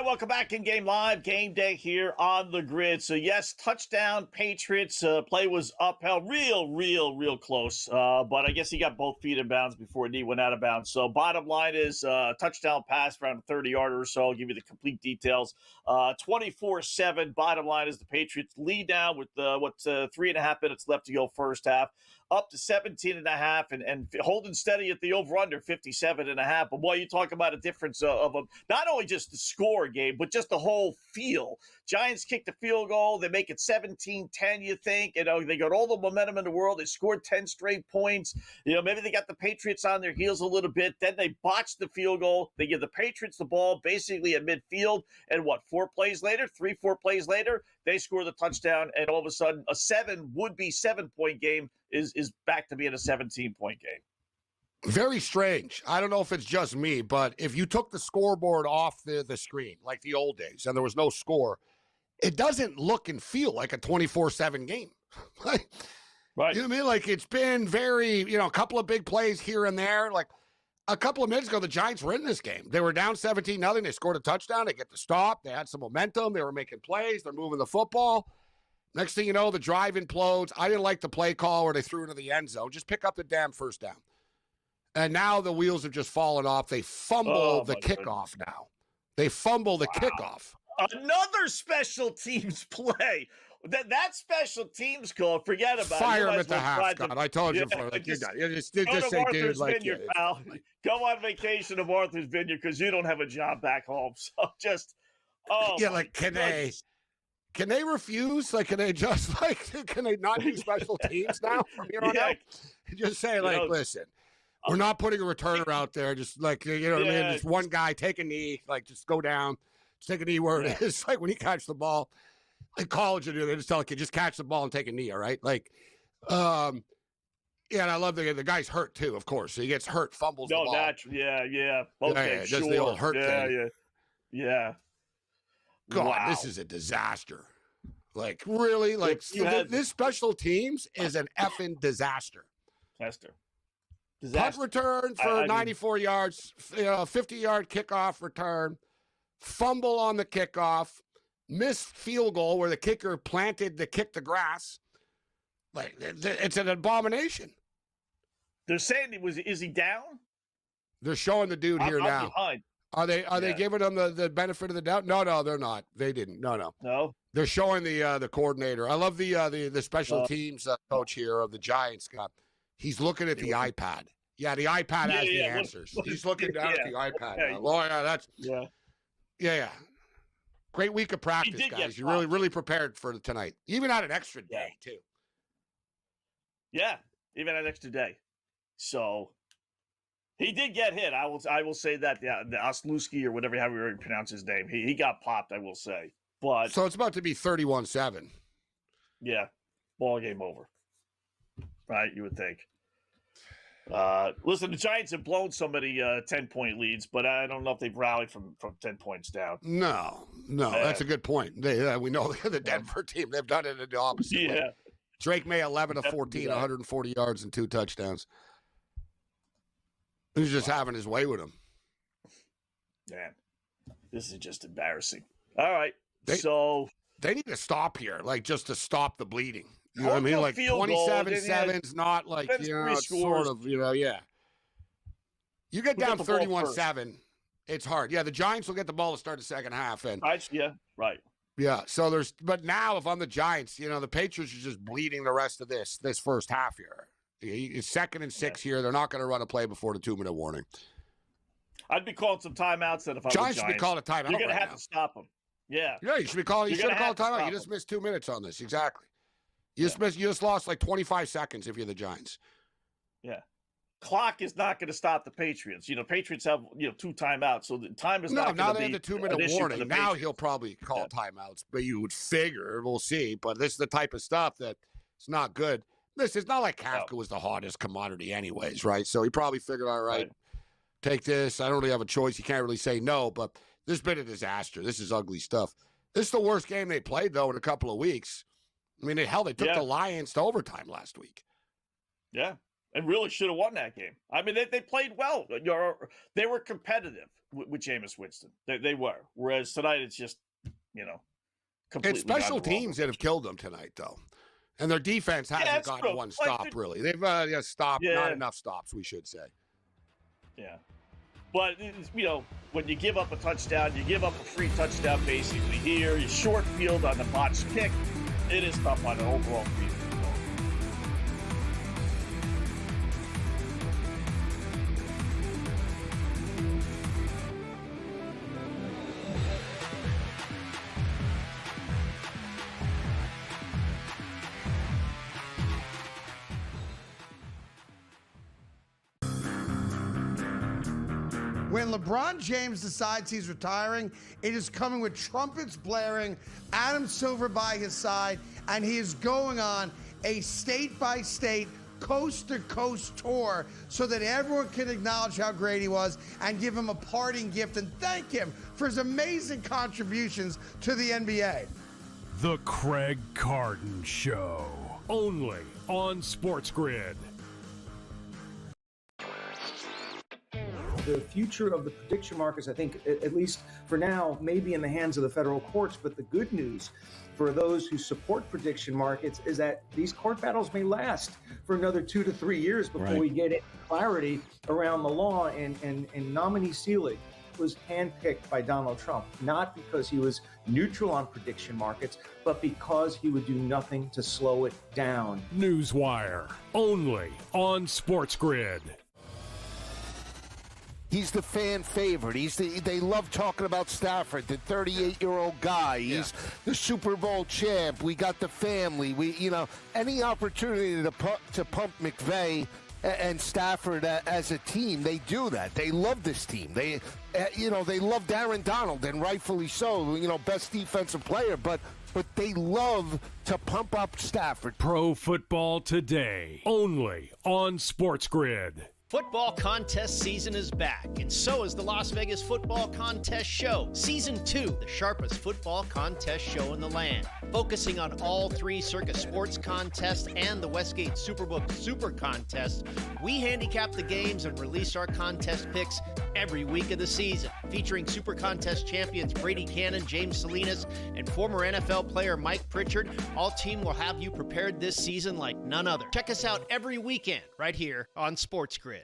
welcome back in Game Live. Game Day here on the grid. So, yes, touchdown Patriots. Play was upheld real close. But I guess he got both feet in bounds before he went out of bounds. So, bottom line is touchdown pass around 30-yarder or so. I'll give you the complete details. 24-7. Bottom line is the Patriots lead down with 3.5 minutes left to go first half. Up to 17.5 and holding steady at the over-under 57.5. But boy, you talk about a difference of not only just the score game, but just the whole feel. Giants kick the field goal. They make it 17-10, you think. They got all the momentum in the world. They scored 10 straight points. Maybe they got the Patriots on their heels a little bit. Then they botched the field goal. They give the Patriots the ball basically at midfield. And 4 plays later, 3-4 plays later, they score the touchdown. And all of a sudden, a would-be 7-point game is back to being a 17-point game. Very strange. I don't know if it's just me, but if you took the scoreboard off the screen, like the old days, and there was no score, it doesn't look and feel like a 24-7 game. Right. You know what I mean? Like, it's been very, a couple of big plays here and there. Like, a couple of minutes ago, the Giants were in this game. They were down 17-0. They scored a touchdown. They get the stop. They had some momentum. They were making plays. They're moving the football. Next thing you know, the drive implodes. I didn't like the play call where they threw into the end zone. Just pick up the damn first down. And now the wheels have just fallen off. They fumble the kickoff now. They fumble the kickoff. Another special teams play. That special teams call, forget about Fire it. him at the half, Scott. I told you before. Like, just say, dude, like, Vineyard, pal. Go on vacation to Martha's Vineyard because you don't have a job back home. So just, Can they refuse? Like, can they just, can they not do special teams now from here on out? Just say, listen, we're not putting a returner out there. Just, what I mean? Just one guy, take a knee, just go down. Just take a knee where it is. Like, when you catch the ball, like college, they just tell a kid, just catch the ball and take a knee, all right? And I love the guy's hurt, too, of course. So he gets hurt, fumbles the ball. Yeah. Okay, just the old hurt thing. Yeah. God, This is a disaster. Like, really? Like, this special teams is an effing disaster. Punt return for 94 yards, 50-yard kickoff return, fumble on the kickoff, missed field goal where the kicker planted the kick to grass. Like, it's an abomination. They're saying is he down? They're showing the dude here now. Behind. Are they giving them the benefit of the doubt? No, they're not. They didn't. No. They're showing the coordinator. I love the special teams coach here of the Giants, Scott. He's looking at the iPad. Yeah, the iPad has the answers. He's looking down at the iPad. Yeah. Great week of practice, guys. You're really prepared for tonight. Even had an extra day too. Yeah, even an extra day. So. He did get hit. I will say that. Yeah, the Oslewski or whatever, however you pronounce his name. He got popped, I will say. But so it's about to be 31-7. Yeah, ball game over. Right, you would think. Listen, the Giants have blown so many 10-point leads, but I don't know if they've rallied from 10 points down. No, that's a good point. We know the Denver team. They've done it in the opposite way. Drake May 11-14, 140 yards and 2 touchdowns. He's just having his way with him. Man, this is just embarrassing. All right, they need to stop here, just to stop the bleeding. You know what I mean? Like 27-7's not like it's sort of You get down 31-7, it's hard. Yeah, the Giants will get the ball to start the second half, and right. Yeah, so but now if I'm the Giants, the Patriots are just bleeding the rest of this first half here. It's 2nd and 6 here. They're not going to run a play before the 2-minute warning. I'd be calling some timeouts. Then if I was Giants should be calling a timeout. You're going to have to stop them. Yeah, you should be calling. You should have called a timeout. You just missed 2 minutes on this. Exactly. You just lost like 25 seconds if you're the Giants. Yeah. Clock is not going to stop the Patriots. Patriots have 2 timeouts, so the time is not. Now they have the 2-minute warning. Now he'll probably call timeouts, but you would figure we'll see. But this is the type of stuff that it's not good. Listen, it's not like Kafka was the hottest commodity anyways, right? So he probably figured, all right, take this. I don't really have a choice. You can't really say no, but this has been a disaster. This is ugly stuff. This is the worst game they played, though, in a couple of weeks. I mean, they took the Lions to overtime last week. Yeah. and really should have won that game. I mean, they played well. They were competitive with Jameis Winston. They were. Whereas tonight, it's just, completely. It's special teams that have killed them tonight, though. And their defense hasn't gotten one stop, really. They've stopped, not enough stops, we should say. Yeah. But, when you give up a touchdown, you give up a free touchdown basically here. You short field on the botched kick. It is tough on an overall field. When LeBron James decides he's retiring, it is coming with trumpets blaring, Adam Silver by his side, and he is going on a state-by-state, coast-to-coast tour so that everyone can acknowledge how great he was and give him a parting gift and thank him for his amazing contributions to the NBA. The Craig Carton Show, only on SportsGrid. The future of the prediction markets, I think, at least for now, may be in the hands of the federal courts. But the good news for those who support prediction markets is that these court battles may last for another 2 to 3 years before we get clarity around the law. And nominee Seelig was handpicked by Donald Trump, not because he was neutral on prediction markets, but because he would do nothing to slow it down. Newswire, only on SportsGrid. He's the fan favorite. They love talking about Stafford, the 38-year-old guy. He's the Super Bowl champ. We got the family. Any opportunity to pump McVay and Stafford as a team, they do that. They love this team. They loved Aaron Donald, and rightfully so. Best defensive player, but they love to pump up Stafford. Pro Football Today, only on SportsGrid. Football contest season is back, and so is the Las Vegas Football Contest Show. Season 2, the sharpest football contest show in the land. Focusing on all 3 Circa Sports contests and the Westgate Superbook Super Contest, we handicap the games and release our contest picks every week of the season. Featuring Super Contest champions Brady Cannon, James Salinas, and former NFL player Mike Pritchard, all team will have you prepared this season like none other. Check us out every weekend right here on SportsGrid.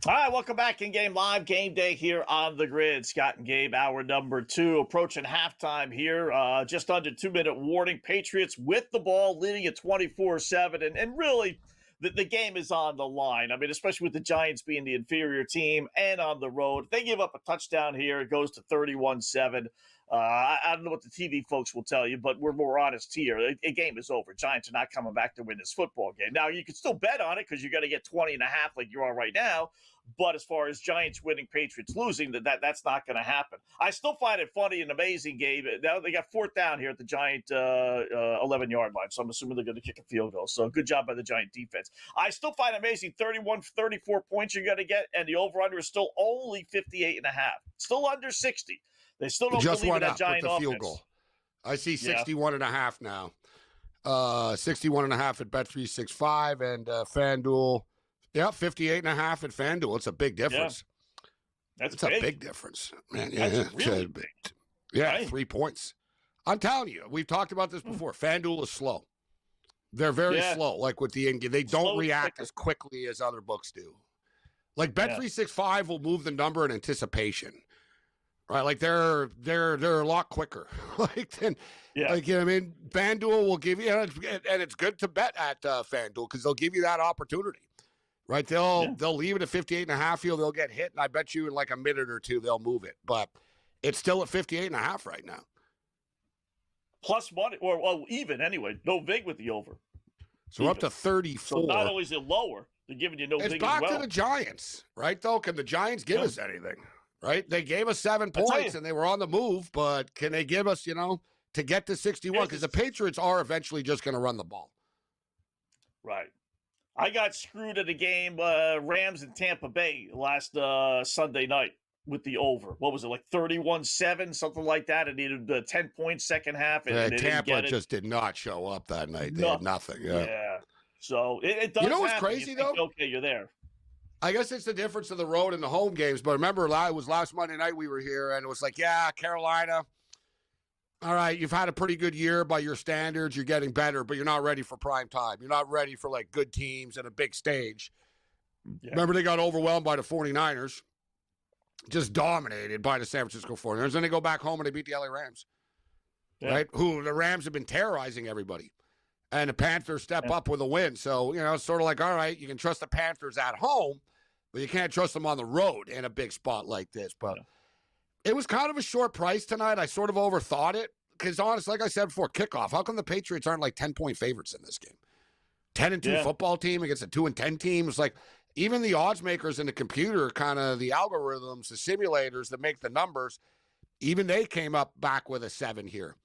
All right, welcome back in Game Live, Game Day here on the grid. Scott and Gabe, hour number 2, approaching halftime here. Just under 2-minute warning. Patriots with the ball, leading at 24-7, and really the game is on the line. I mean, especially with the Giants being the inferior team and on the road. If they give up a touchdown here, it goes to 31-7. I don't know what the TV folks will tell you, but we're more honest here. The game is over. Giants are not coming back to win this football game. Now, you can still bet on it because you're going to get 20.5 like you are right now. But as far as Giants winning, Patriots losing, that's not going to happen. I still find it funny and amazing, Gabe. Now they got 4th down here at the Giant 11-yard line, so I'm assuming they're going to kick a field goal. So good job by the Giant defense. I still find it amazing 34 points you're going to get, and the over-under is still only 58.5. Still under 60. They still don't believe in that Giant offense. Field goal. I see 61.5 now. 61.5 at Bet365 and FanDuel. Yeah, 58.5 at FanDuel. It's a big difference. Yeah. That's a big difference, man. Yeah, that's really big. Yeah, right. 3 points. I'm telling you, we've talked about this before. FanDuel is slow. They're very slow. Like with the in-game, they don't react as quickly as other books do. Like Bet365 will move the number in anticipation, right? Like they're a lot quicker. Like you know what I mean? FanDuel will give you, and it's good to bet at FanDuel because they'll give you that opportunity. Right, they'll leave it at 58.5. They'll get hit, and I bet you in like a minute or two they'll move it. But it's still at 58.5 right now. Plus money, or even anyway. No vig with the over. So we're up to 34. So not only is it lower, they're giving you no vig as well. It's back to the Giants, right? Though, can the Giants give us anything? Right? They gave us 7 points, and they were on the move. But can they give us, to get to 61 because the Patriots are eventually just going to run the ball. Right. I got screwed at a game, Rams in Tampa Bay last Sunday night with the over. What was it, like 31-7, something like that? It needed 10 points second half. And Tampa just did not show up that night. They had nothing. Yeah. So it does. You know what's happen. crazy, though? Okay, you're there. I guess it's the difference of the road and the home games. But remember, it was last Monday night we were here, and it was like, yeah, Carolina, all right, you've had a pretty good year by your standards. You're getting better, but you're not ready for prime time. You're not ready for, like, good teams and a big stage. Yeah. Remember, they got overwhelmed by the 49ers, just dominated by the San Francisco 49ers. Then they go back home and they beat the LA Rams, right? Who the Rams have been terrorizing everybody. And the Panthers step up with a win. So, it's sort of like, all right, you can trust the Panthers at home, but you can't trust them on the road in a big spot like this. But it was kind of a short price tonight. I sort of overthought it because, honestly, like I said before, kickoff, how come the Patriots aren't like 10-point favorites in this game? 10-2 football team against a 2-10 team. It's like even the odds makers in the computer, kind of the algorithms, the simulators that make the numbers, even they came up back with a 7 here.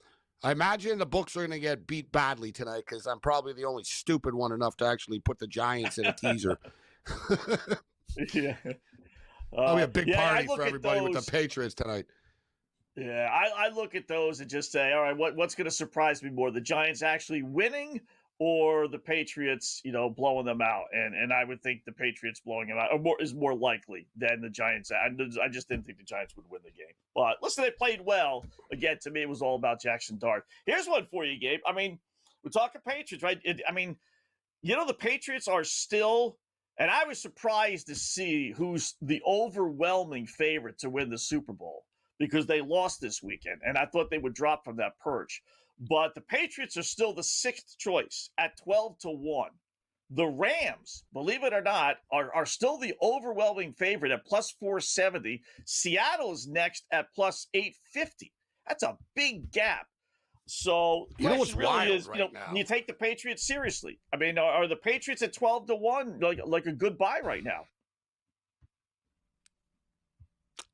I imagine the books are going to get beat badly tonight because I'm probably the only stupid one enough to actually put the Giants in a teaser. Yeah. That'll be a big party for everybody with the Patriots tonight. Yeah, I look at those and just say, all right, what's going to surprise me more, the Giants actually winning or the Patriots, blowing them out? And I would think the Patriots blowing them out is more likely than the Giants. I just didn't think the Giants would win the game. But listen, they played well. Again, to me, it was all about Jackson Dart. Here's one for you, Gabe. I mean, we're talking Patriots, right? The Patriots are still, and I was surprised to see who's the overwhelming favorite to win the Super Bowl because they lost this weekend, and I thought they would drop from that perch. But the Patriots are still the 6th choice at 12-1. The Rams, believe it or not, are still the overwhelming favorite at plus 470. Seattle is next at plus 850. That's a big gap. So the question really is, you take the Patriots seriously. I mean, are the Patriots at 12-1 like a good buy right now?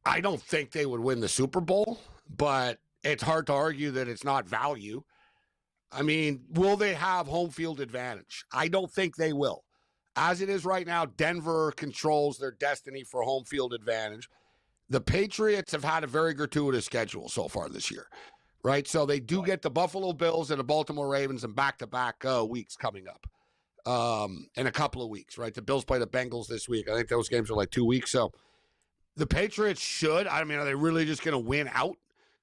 I don't think they would win the Super Bowl, but it's hard to argue that it's not value. I mean, will they have home field advantage? I don't think they will. As it is right now, Denver controls their destiny for home field advantage. The Patriots have had a very gratuitous schedule so far this year, right? So they do get the Buffalo Bills and the Baltimore Ravens in back-to-back weeks coming up in a couple of weeks, right? The Bills play the Bengals this week. I think those games are like 2 weeks. So the Patriots should. I mean, are they really just going to win out?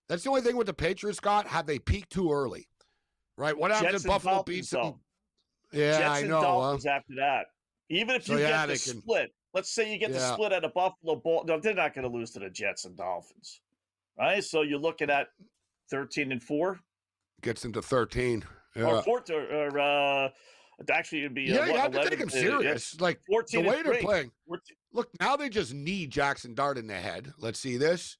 That's the only thing with the Patriots, Scott. Have they peaked too early? Right? What happens if Buffalo beats them? Yeah, Jets I know. And Dolphins after that. Even if you get the split. Let's say you get the split at a Buffalo Ball. No, they're not going to lose to the Jets and Dolphins. Right? So you're looking at 13-4. Gets into 13. Yeah. Or 14, or actually it'd be you have to take them serious. Like the way they're playing. 14. Look, now they just need Jackson Dart in the head. Let's see this.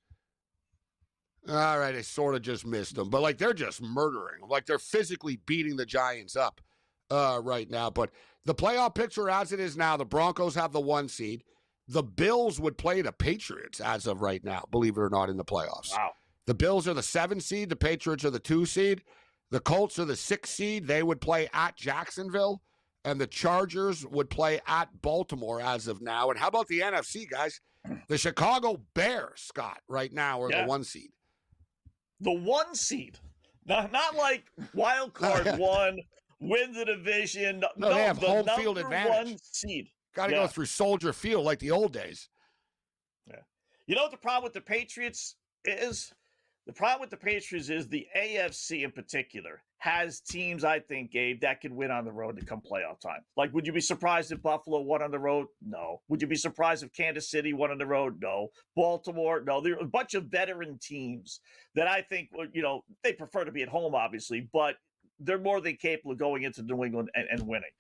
All right, they sort of just missed them. But, they're just murdering. They're physically beating the Giants up right now. But the playoff picture as it is now, the Broncos have the 1 seed. The Bills would play the Patriots as of right now, believe it or not, in the playoffs. Wow. The Bills are the 7 seed. The Patriots are the 2 seed. The Colts are the 6 seed. They would play at Jacksonville. And the Chargers would play at Baltimore as of now. And how about the NFC, guys? The Chicago Bears, Scott, right now are the 1 seed. The 1 seed. Not like wild card 1, win the division. No, they have home field advantage. 1 seed. Got to go through Soldier Field like the old days. Yeah. You know what the problem with the Patriots is? The problem with the Patriots is the AFC in particular has teams, I think, Gabe, that can win on the road to come playoff time. Would you be surprised if Buffalo won on the road? No. Would you be surprised if Kansas City won on the road? No. Baltimore? No. There are a bunch of veteran teams that I think, they prefer to be at home, obviously, but they're more than capable of going into New England and winning.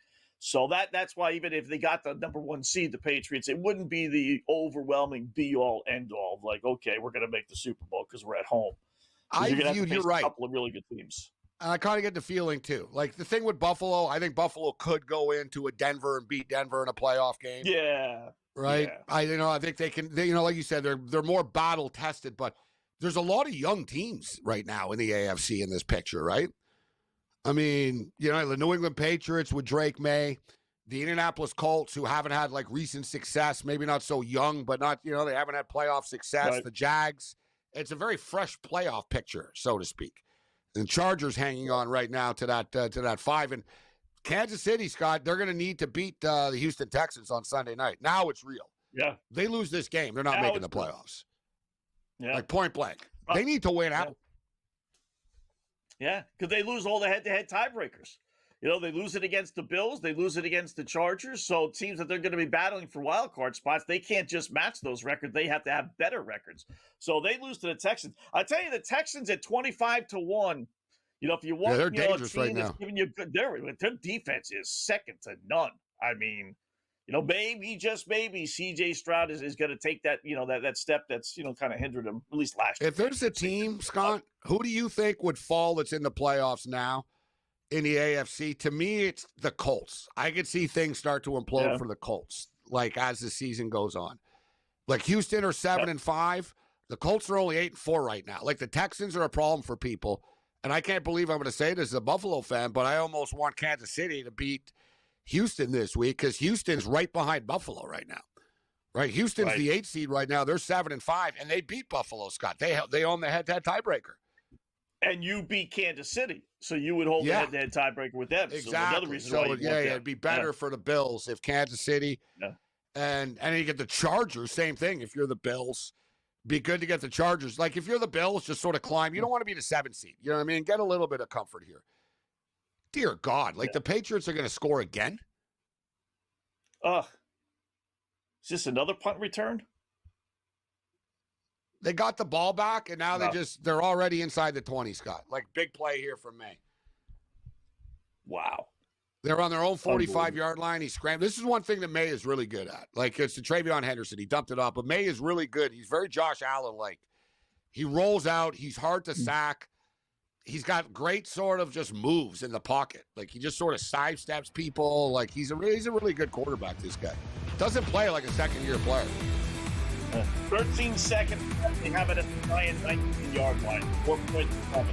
So that's why even if they got the number 1 seed, the Patriots, it wouldn't be the overwhelming be-all, end-all of okay, we're going to make the Super Bowl because we're at home. You're right. A couple of really good teams. I kind of get the feeling, too. The thing with Buffalo, I think Buffalo could go into a Denver and beat Denver in a playoff game. Yeah. Right? Yeah. I think they can, like you said, they're more battle-tested, but there's a lot of young teams right now in the AFC in this picture, right? I mean, the New England Patriots with Drake May, the Indianapolis Colts, who haven't had like recent success, maybe not so young, but not, they haven't had playoff success. Right. The Jags, it's a very fresh playoff picture, so to speak. And Chargers hanging on right now to that 5. And Kansas City, Scott, they're going to need to beat the Houston Texans on Sunday night. Now it's real. Yeah. They lose this game, they're not making the playoffs. Yeah. Like point blank. They need to win out. Yeah, because they lose all the head-to-head tiebreakers. They lose it against the Bills. They lose it against the Chargers. So it seems that they're going to be battling for wild card spots. They can't just match those records. They have to have better records. So they lose to the Texans. I tell you, the Texans at 25-1. If you want, they're a dangerous team right that's now. giving you good, their defense is second to none. I mean, maybe just maybe C.J. Stroud is going to take that, that step that's kind of hindered him at least last year. If there's a team, Scott, who do you think would fall that's in the playoffs now in the AFC? To me, it's the Colts. I could see things start to implode for the Colts, like as the season goes on. Like Houston are 7-5. The Colts are only 8-4 right now. Like the Texans are a problem for people. And I can't believe I'm going to say this as a Buffalo fan, but I almost want Kansas City to beat Houston this week because Houston's right behind Buffalo right now. Right? Houston's the 8th seed right now. They're 7-5, and they beat Buffalo, Scott. They own the head-to-head tiebreaker. And you beat Kansas City, so you would hold the head-to-head tiebreaker with them. Exactly. So another reason why it'd be better for the Bills if Kansas City and you get the Chargers, same thing. If you're the Bills, be good to get the Chargers. Like if you're the Bills, just sort of climb. You don't want to be the 7th seed. You know what I mean? Get a little bit of comfort here. Dear God, the Patriots are going to score again? Is this another punt return? They got the ball back, and now they're already inside the 20, Scott. Like, big play here from May. Wow. They're on their own 45-yard line. He scrambled. This is one thing that May is really good at. Like, it's the Travion Henderson. He dumped it off, but May is really good. He's very Josh Allen-like. He rolls out. He's hard to sack. He's got great sort of just moves in the pocket. Like, he just sort of sidesteps people. Like, he's a really good quarterback, this guy. Doesn't play like a second-year player. 13 seconds. They have it at the Giants 19-yard line. 4.7.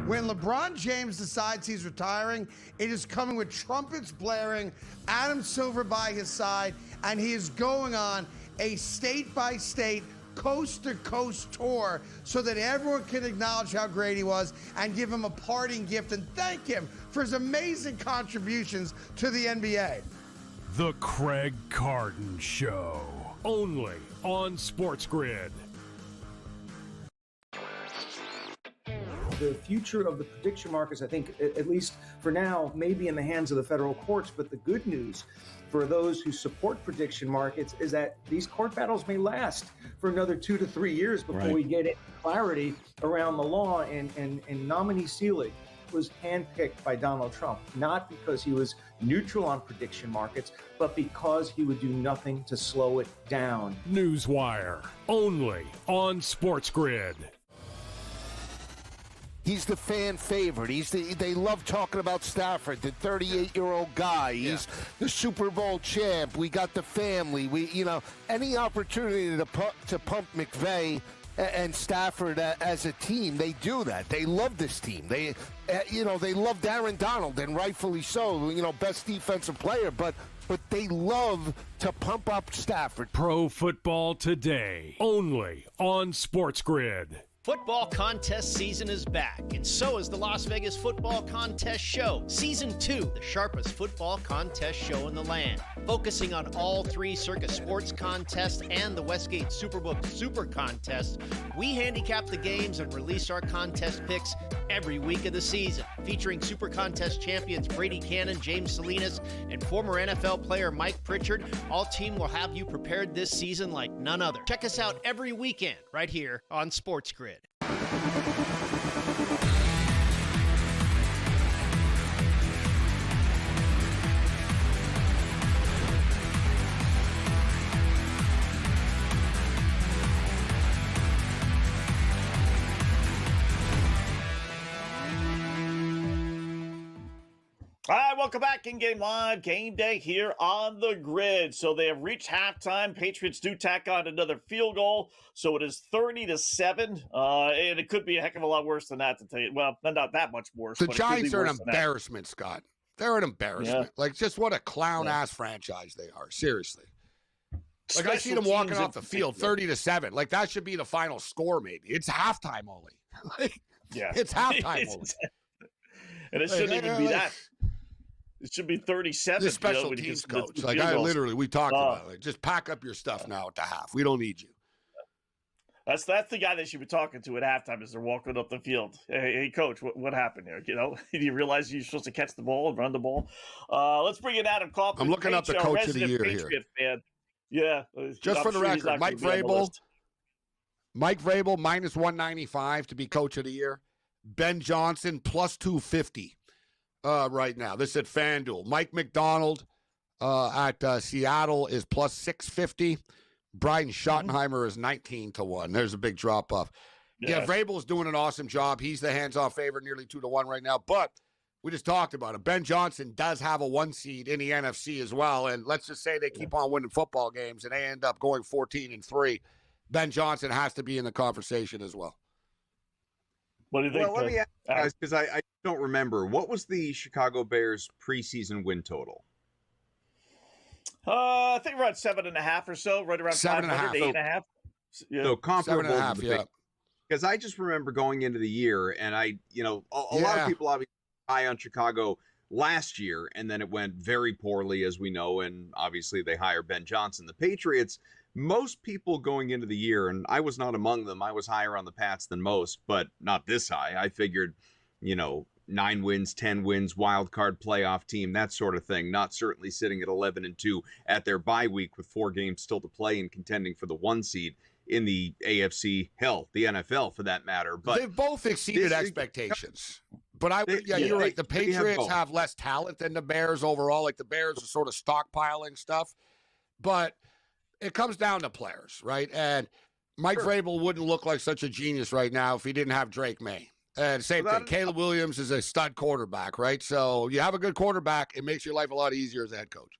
When LeBron James decides he's retiring, it is coming with trumpets blaring, Adam Silver by his side, and he is going on a state-by-state, coast-to-coast tour so that everyone can acknowledge how great he was and give him a parting gift and thank him for his amazing contributions to the NBA. The Craig Carton Show, only on SportsGrid. The future of the prediction markets, I think, at least for now, may be in the hands of the federal courts. But the good news for those who support prediction markets is that these court battles may last for another 2 to 3 years before we get clarity around the law. And nominee Seelig was handpicked by Donald Trump, not because he was neutral on prediction markets, but because he would do nothing to slow it down. Newswire, only on SportsGrid. He's the fan favorite. They love talking about Stafford, the 38-year-old guy. He's the Super Bowl champ. We got the family. Any opportunity to pump McVay and Stafford as a team, they do that. They love this team. They loved Aaron Donald, and rightfully so. Best defensive player, but they love to pump up Stafford. Pro Football Today, only on SportsGrid. Football contest season is back, and so is the Las Vegas Football Contest Show. Season 2, the sharpest football contest show in the land. Focusing on all 3 Circus Sports contests and the Westgate Superbook Super Contest, we handicap the games and release our contest picks every week of the season. Featuring Super Contest champions Brady Cannon, James Salinas, and former NFL player Mike Pritchard, all team will have you prepared this season like none other. Check us out every weekend right here on SportsGrid. All right, welcome back in Game Live, Game Day here on the grid. So they have reached halftime. Patriots do tack on another field goal. So it is 30-7. And it could be a heck of a lot worse than that, to tell you. Well, not that much worse. The Giants are an embarrassment, Scott. They're an embarrassment. Yeah. Like, just what a clown-ass franchise they are. Seriously. Like, I see Special them walking teams off the field 30-7. Like, that should be the final score, maybe. It's halftime only. Like, Yeah. It's halftime only. And it shouldn't even be that. It should be 37. The special teams coach. Like, we talked about it. Just pack up your stuff now at the half. We don't need you. That's the guy they should be talking to at halftime as they're walking up the field. Hey coach, what happened here? You know, do you realize you're supposed to catch the ball and run the ball? Let's bring in Adam Kaufman. I'm looking up the coach of the year here. Fan. Yeah. Just for the record, Mike Vrabel minus 195 to be coach of the year. Ben Johnson plus 250 right now. This is at FanDuel. Mike McDonald at Seattle is plus 650. Brian Schottenheimer is 19-1. There's a big drop off. Yeah, Vrabel's doing an awesome job. He's the hands-off favorite, nearly 2-1 right now. But we just talked about it. Ben Johnson does have a 1 seed in the NFC as well. And let's just say they keep on winning football games and they end up going 14-3. Ben Johnson has to be in the conversation as well. What do you think? Well, let me ask you guys, because I don't remember. What was the Chicago Bears preseason win total? I think around 7.5 or so, right around 7.5, 8.5. Yeah. So comparable 7.5, to the yeah. Because I just remember going into the year, and a lot of people obviously high on Chicago last year, and then it went very poorly, as we know, and obviously they hire Ben Johnson. The Patriots, most people going into the year, and I was not among them, I was higher on the Pats than most, but not this high. I figured, 9 wins, 10 wins, wild card playoff team, that sort of thing. Not certainly sitting at 11-2 at their bye week with 4 games still to play and contending for the 1 seed in the AFC, hell, the NFL for that matter. But they've both exceeded expectations. But you're right. The Patriots have less talent than the Bears overall. Like, the Bears are sort of stockpiling stuff. But it comes down to players, right? And Mike Vrabel wouldn't look like such a genius right now if he didn't have Drake May. And same thing, Caleb Williams is a stud quarterback, right? So you have a good quarterback, it makes your life a lot easier as a head coach.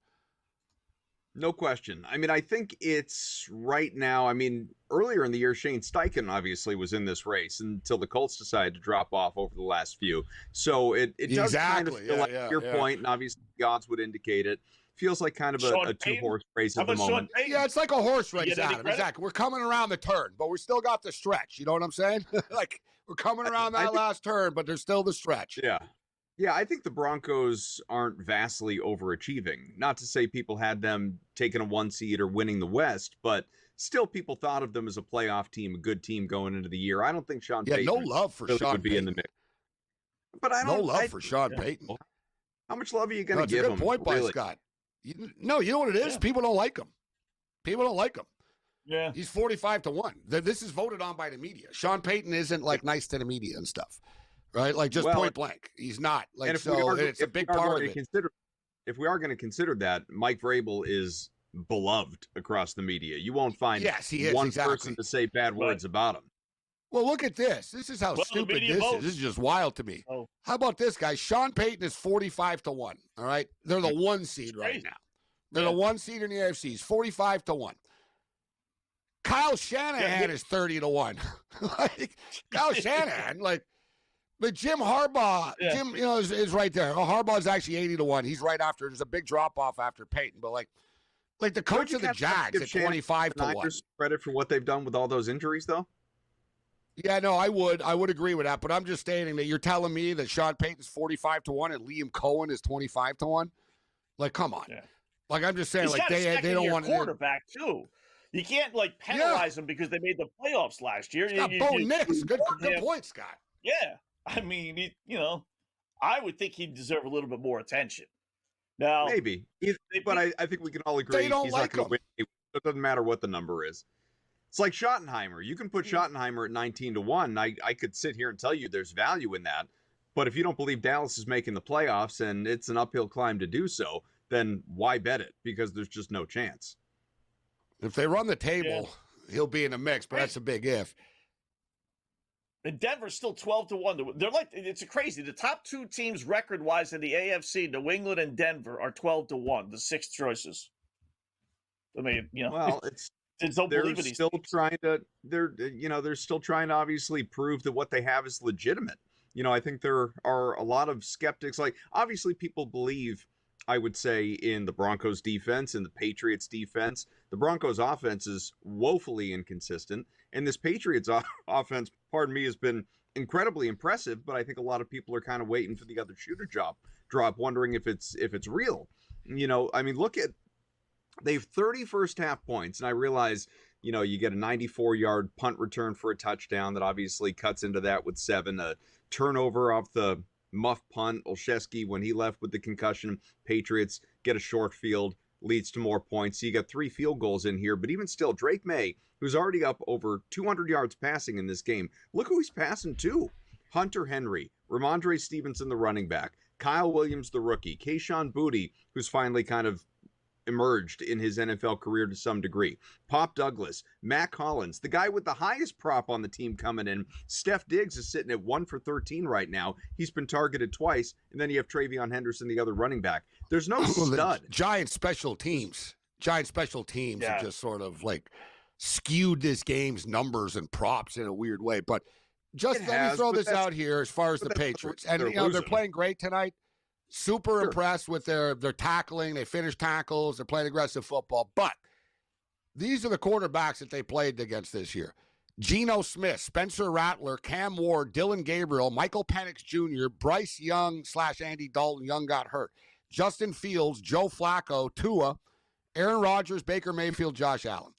No question. I mean, I think it's right now. I mean, earlier in the year, Shane Steichen obviously was in this race until the Colts decided to drop off over the last few. So it does kind of feel like your point, and obviously the odds would indicate it. Feels like kind of a 2-horse race at the moment. Yeah, it's like a horse race, Adam. Exactly. We're coming around the turn, but we still got the stretch. You know what I'm saying? Like, we're coming around that last turn, but there's still the stretch. Yeah. Yeah, I think the Broncos aren't vastly overachieving. Not to say people had them taking a 1 seed or winning the West, but still people thought of them as a playoff team, a good team going into the year. I don't think Sean Payton no love for really Sean would be Payton. in the mix. But I don't No love for Sean Payton. How much love are you going to give him? That's a good point by Scott. You know what it is? Yeah. People don't like him. People don't like him. Yeah. He's 45-1. This is voted on by the media. Sean Payton isn't like nice to the media and stuff, right? Like just point blank. He's not. Like, and it's a big part of it. If we are going to consider that, Mike Vrabel is beloved across the media. You won't find one person to say bad words about him. Well, look at this. This is how stupid this is. This is just wild to me. Oh. How about this, guy? Sean Payton is 45-1. All right. They're the 1 seed right now. They're the 1 seed in the AFC. He's 45-1. Kyle Shanahan is 30-1. Like, Kyle Shanahan, but Jim Harbaugh, Jim, is right there. Oh, Harbaugh's actually 80-1. He's right after. There's a big drop off after Payton, but like the coach of the Jags at 25-1. Credit for what they've done with all those injuries, though. Yeah, no, I would agree with that, but I'm just stating that you're telling me that Sean Payton's 45-1 and Liam Cohen is 25-1. Like, come on. Yeah. Like, I'm just saying, they don't want quarterback too. You can't penalize them because they made the playoffs last year. Bo Nix, good point, Scott. Yeah, I mean, I would think he'd deserve a little bit more attention. Now, maybe, but I think we can all agree he's not going to win. It doesn't matter what the number is. It's like Schottenheimer. You can put Schottenheimer at 19-1. I could sit here and tell you there's value in that, but if you don't believe Dallas is making the playoffs and it's an uphill climb to do so, then why bet it? Because there's just no chance. If they run the table, he'll be in the mix, but that's a big if. And Denver's still 12-1. They're like, it's crazy. The top two teams record-wise in the AFC, New England and Denver, are 12-1, the sixth choices. I mean, well, it's unbelievable. They're still trying to. They're still trying to obviously prove that what they have is legitimate. I think there are a lot of skeptics. Like, obviously, people believe, I would say, in the Broncos defense and the Patriots defense. The Broncos offense is woefully inconsistent, and this Patriots offense, pardon me, has been incredibly impressive. But I think a lot of people are kind of waiting for the other shooter drop, wondering if it's real. I mean, look at, they have 30 first half points, and I realize, you get a 94-yard punt return for a touchdown that obviously cuts into that with 7, a turnover off the muff punt. Olszewski, when he left with the concussion, Patriots get a short field, leads to more points. So you got 3 field goals in here, but even still, Drake May, who's already up over 200 yards passing in this game, look who he's passing to. Hunter Henry, Ramondre Stevenson, the running back, Kyle Williams, the rookie, Kayshon Boutte, who's finally kind of emerged in his NFL career to some degree, Pop Douglas, Matt Collins, the guy with the highest prop on the team coming in. Steph Diggs is sitting at 1 for 13 right now. He's been targeted twice, and then you have Travion Henderson, the other running back. There's no stud. Giant special teams have just sort of like skewed this game's numbers and props in a weird way. But just let me throw this out here as far as the Patriots. And they're playing great tonight. Super impressed with their tackling. They finish tackles. They're playing aggressive football. But these are the quarterbacks that they played against this year. Geno Smith, Spencer Rattler, Cam Ward, Dylan Gabriel, Michael Penix Jr., Bryce Young / Andy Dalton. Young got hurt. Justin Fields, Joe Flacco, Tua, Aaron Rodgers, Baker Mayfield, Josh Allen.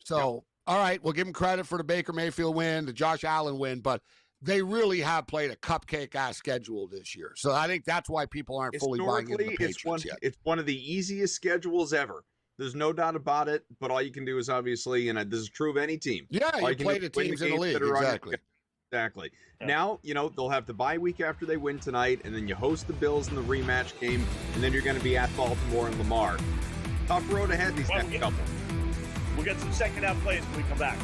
So, all right, we'll give them credit for the Baker Mayfield win, the Josh Allen win, but they really have played a cupcake-ass schedule this year. So I think that's why people aren't fully buying into the Patriots yet. It's one of the easiest schedules ever. There's no doubt about it, but all you can do is obviously, and this is true of any team. Yeah, you play the teams in the league, exactly. Exactly. Yeah. Now, they'll have the bye week after they win tonight, and then you host the Bills in the rematch game, and then you're going to be at Baltimore and Lamar. Tough road ahead these next couple. We'll get some second half plays when we come back.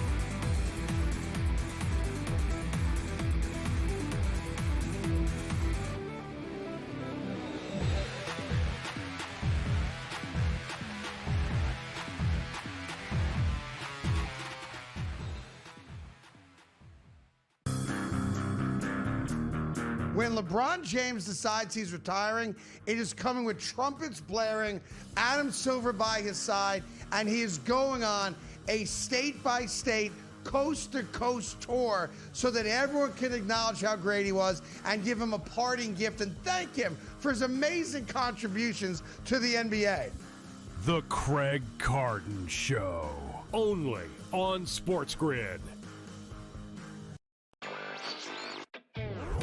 When LeBron James decides he's retiring, it is coming with trumpets blaring, Adam Silver by his side, and he is going on a state-by-state, coast-to-coast tour so that everyone can acknowledge how great he was and give him a parting gift and thank him for his amazing contributions to the NBA. The Craig Carton Show, only on SportsGrid.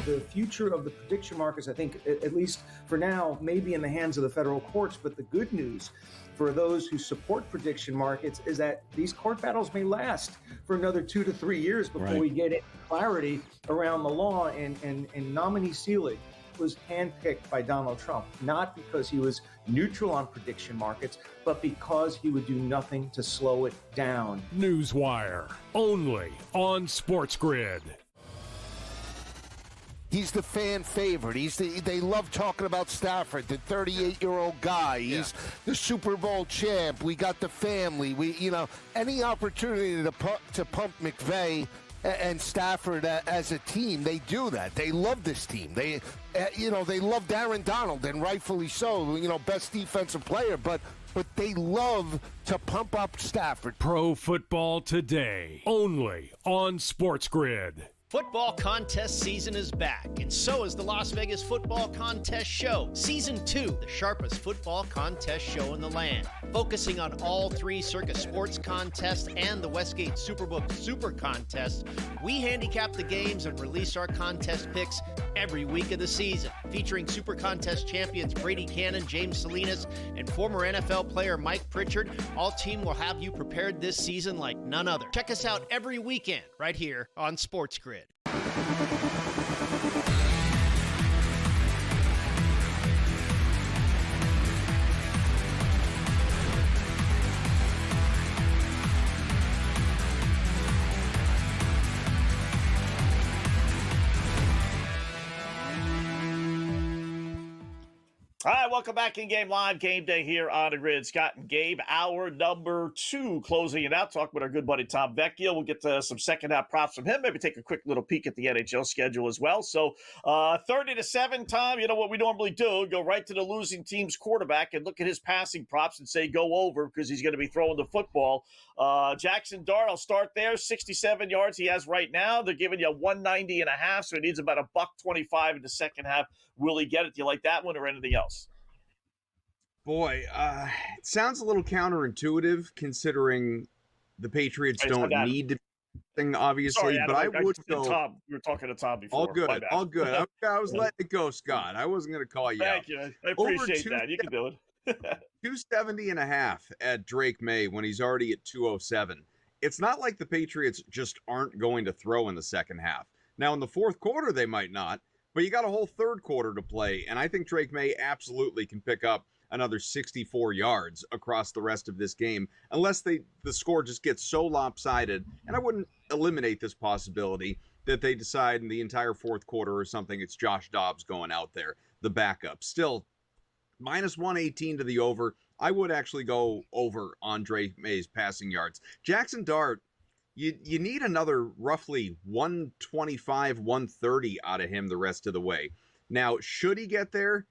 The future of the prediction markets, I think, at least for now, may be in the hands of the federal courts. But the good news for those who support prediction markets is that these court battles may last for another 2 to 3 years before we get clarity around the law. And nominee Seelig was handpicked by Donald Trump, not because he was neutral on prediction markets, but because he would do nothing to slow it down. Newswire, only on SportsGrid. He's the fan favorite. They love talking about Stafford, the 38-year-old guy. He's the Super Bowl champ. We got the family. Any opportunity to pump McVay and Stafford as a team, they do that. They love this team. They love Aaron Donald, and rightfully so. Best defensive player, but they love to pump up Stafford. Pro Football Today, only on SportsGrid. Football contest season is back, and so is the Las Vegas Football Contest Show. Season 2, the sharpest football contest show in the land. Focusing on all 3 Circus Sports contests and the Westgate Superbook Super Contest, we handicap the games and release our contest picks every week of the season. Featuring Super Contest champions Brady Cannon, James Salinas, and former NFL player Mike Pritchard, all team will have you prepared this season like none other. Check us out every weekend right here on SportsGrid. All right, welcome back in Game Live, Game Day here on the Grid. Scott and Gabe, hour number 2, closing it out. Talk with our good buddy Tom Vecchio. We'll get to some second half props from him. Maybe take a quick little peek at the NHL schedule as well. So 30-7, Tom, you know what we normally do. Go right to the losing team's quarterback and look at his passing props and say go over because he's going to be throwing the football. Jackson Dart, I'll start there. 67 yards he has right now. They're giving you 190.5, so he needs about $125 in the second half. Will he get it? Do you like that one or anything else? Boy, it sounds a little counterintuitive considering the Patriots don't need to be obviously, Sorry, but I would go. Tom, we were talking to Tom before. All good, all good. I was letting it go, Scott. I wasn't going to call you Thank out. you. I appreciate that. You can do it. 270.5 at Drake May when he's already at 207. It's not like the Patriots just aren't going to throw in the second half. Now, in the fourth quarter, they might not, but you got a whole third quarter to play, and I think Drake May absolutely can pick up another 64 yards across the rest of this game, unless the score just gets so lopsided, and I wouldn't eliminate this possibility that they decide in the entire fourth quarter or something, it's Josh Dobbs going out there, the backup. Still, minus 118 to the over. I would actually go over on Drake May's passing yards. Jackson Dart, you need another roughly 125, 130 out of him the rest of the way. Now, should he get there?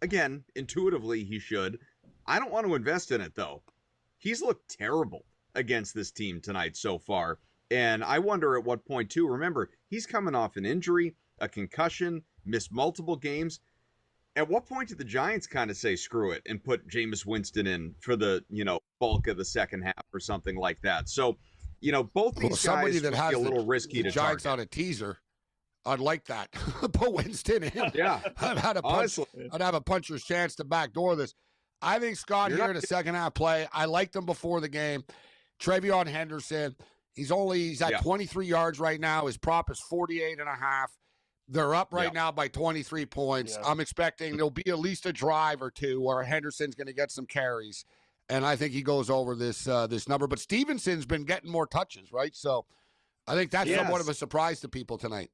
Again, intuitively, he should. I don't want to invest in it, though. He's looked terrible against this team tonight so far. And I wonder at what point, too. Remember, he's coming off an injury, a concussion, missed multiple games. At what point did the Giants kind of say, screw it, and put Jameis Winston in for the, bulk of the second half or something like that? So, both these guys would be a little risky to Giants target. on a teaser. I'd like that. Put Winston in. Yeah. I'd have a puncher's chance to backdoor this. I think Scott here in the second half play. I liked him before the game. Travion Henderson. He's at 23 yards right now. His prop is 48.5. They're up right now by 23 points. Yeah. I'm expecting there'll be at least a drive or two where Henderson's going to get some carries. And I think he goes over this number. But Stevenson's been getting more touches, right? So I think that's somewhat of a surprise to people tonight.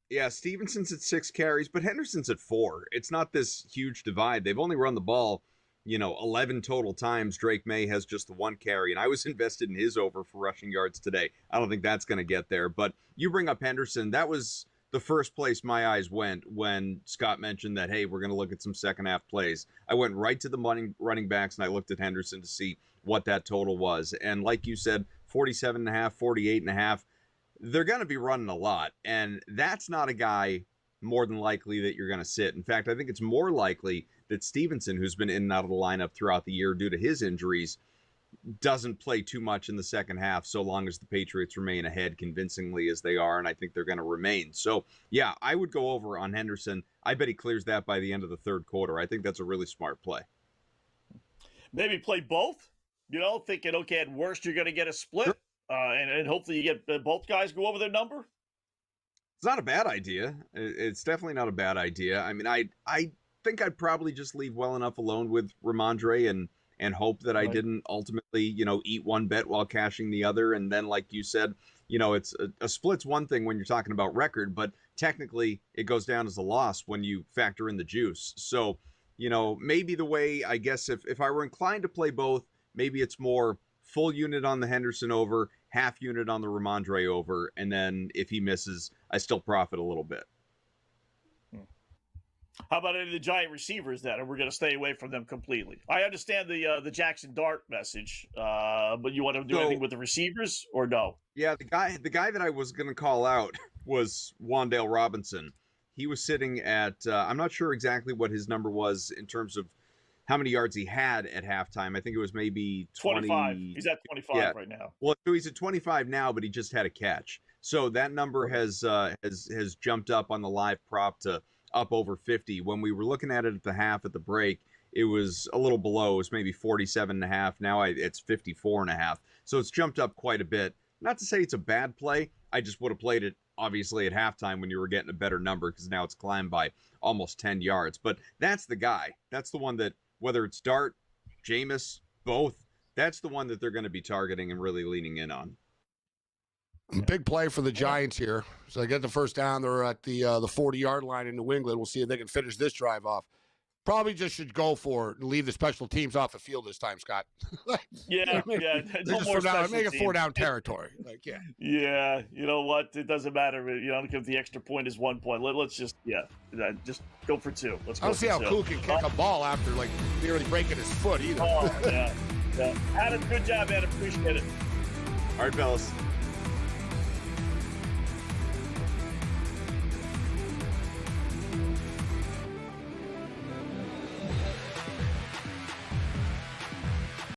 Yeah, Stevenson's at 6 carries, but Henderson's at 4. It's not this huge divide. They've only run the ball, 11 total times. Drake May has just the 1 carry, and I was invested in his over for rushing yards today. I don't think that's going to get there. But you bring up Henderson. That was the first place my eyes went when Scott mentioned that, hey, we're going to look at some second half plays. I went right to the running backs, and I looked at Henderson to see what that total was. And like you said, 47.5, 48.5. They're going to be running a lot, and that's not a guy more than likely that you're going to sit. In fact, I think it's more likely that Stevenson, who's been in and out of the lineup throughout the year due to his injuries, doesn't play too much in the second half so long as the Patriots remain ahead convincingly as they are, and I think they're going to remain. So, yeah, I would go over on Henderson. I bet he clears that by the end of the third quarter. I think that's a really smart play. Maybe play both, thinking, okay, at worst you're going to get a split. Sure. And hopefully you get both guys go over their number. It's not a bad idea. It's definitely not a bad idea. I mean, I think I'd probably just leave well enough alone with Ramondre and hope that I didn't ultimately, eat one bet while cashing the other. And then, like you said, it's a split's one thing when you're talking about record, but technically it goes down as a loss when you factor in the juice. So, maybe the way, I guess, if I were inclined to play both, maybe it's more full unit on the Henderson over, half unit on the Ramondre over, and then if he misses, I still profit a little bit. How about any of the Giant receivers then? And we're going to stay away from them completely. I understand the Jackson Dart message, but you want to do anything with the receivers or no? Yeah, the guy that I was going to call out was Wan'Dale Robinson. He was sitting at I'm not sure exactly what his number was in terms of how many yards he had at halftime. I think it was maybe 25. He's at 25 right now. Well, so he's at 25 now, but he just had a catch. So that number has jumped up on the live prop to up over 50. When we were looking at it at the half at the break, it was a little below. It was maybe 47.5. Now it's 54.5. So it's jumped up quite a bit. Not to say it's a bad play. I just would have played it obviously at halftime when you were getting a better number because now it's climbed by almost 10 yards. But that's the guy. That's the one that, whether it's Dart, Jameis, both, that's the one that they're going to be targeting and really leaning in on. Big play for the Giants here. So they get the first down. They're at the 40-yard line in New England. We'll see if they can finish this drive off. Probably just should go for it and leave the special teams off the field this time, Scott. Yeah. No more make it 4-down territory. Yeah. You know what? It doesn't matter. If the extra point is 1 point, let's just go for 2. Let's go. I don't see how Cool can kick a ball after nearly breaking his foot either. Oh, yeah. Adam, good job, man. Appreciate it. All right, fellas.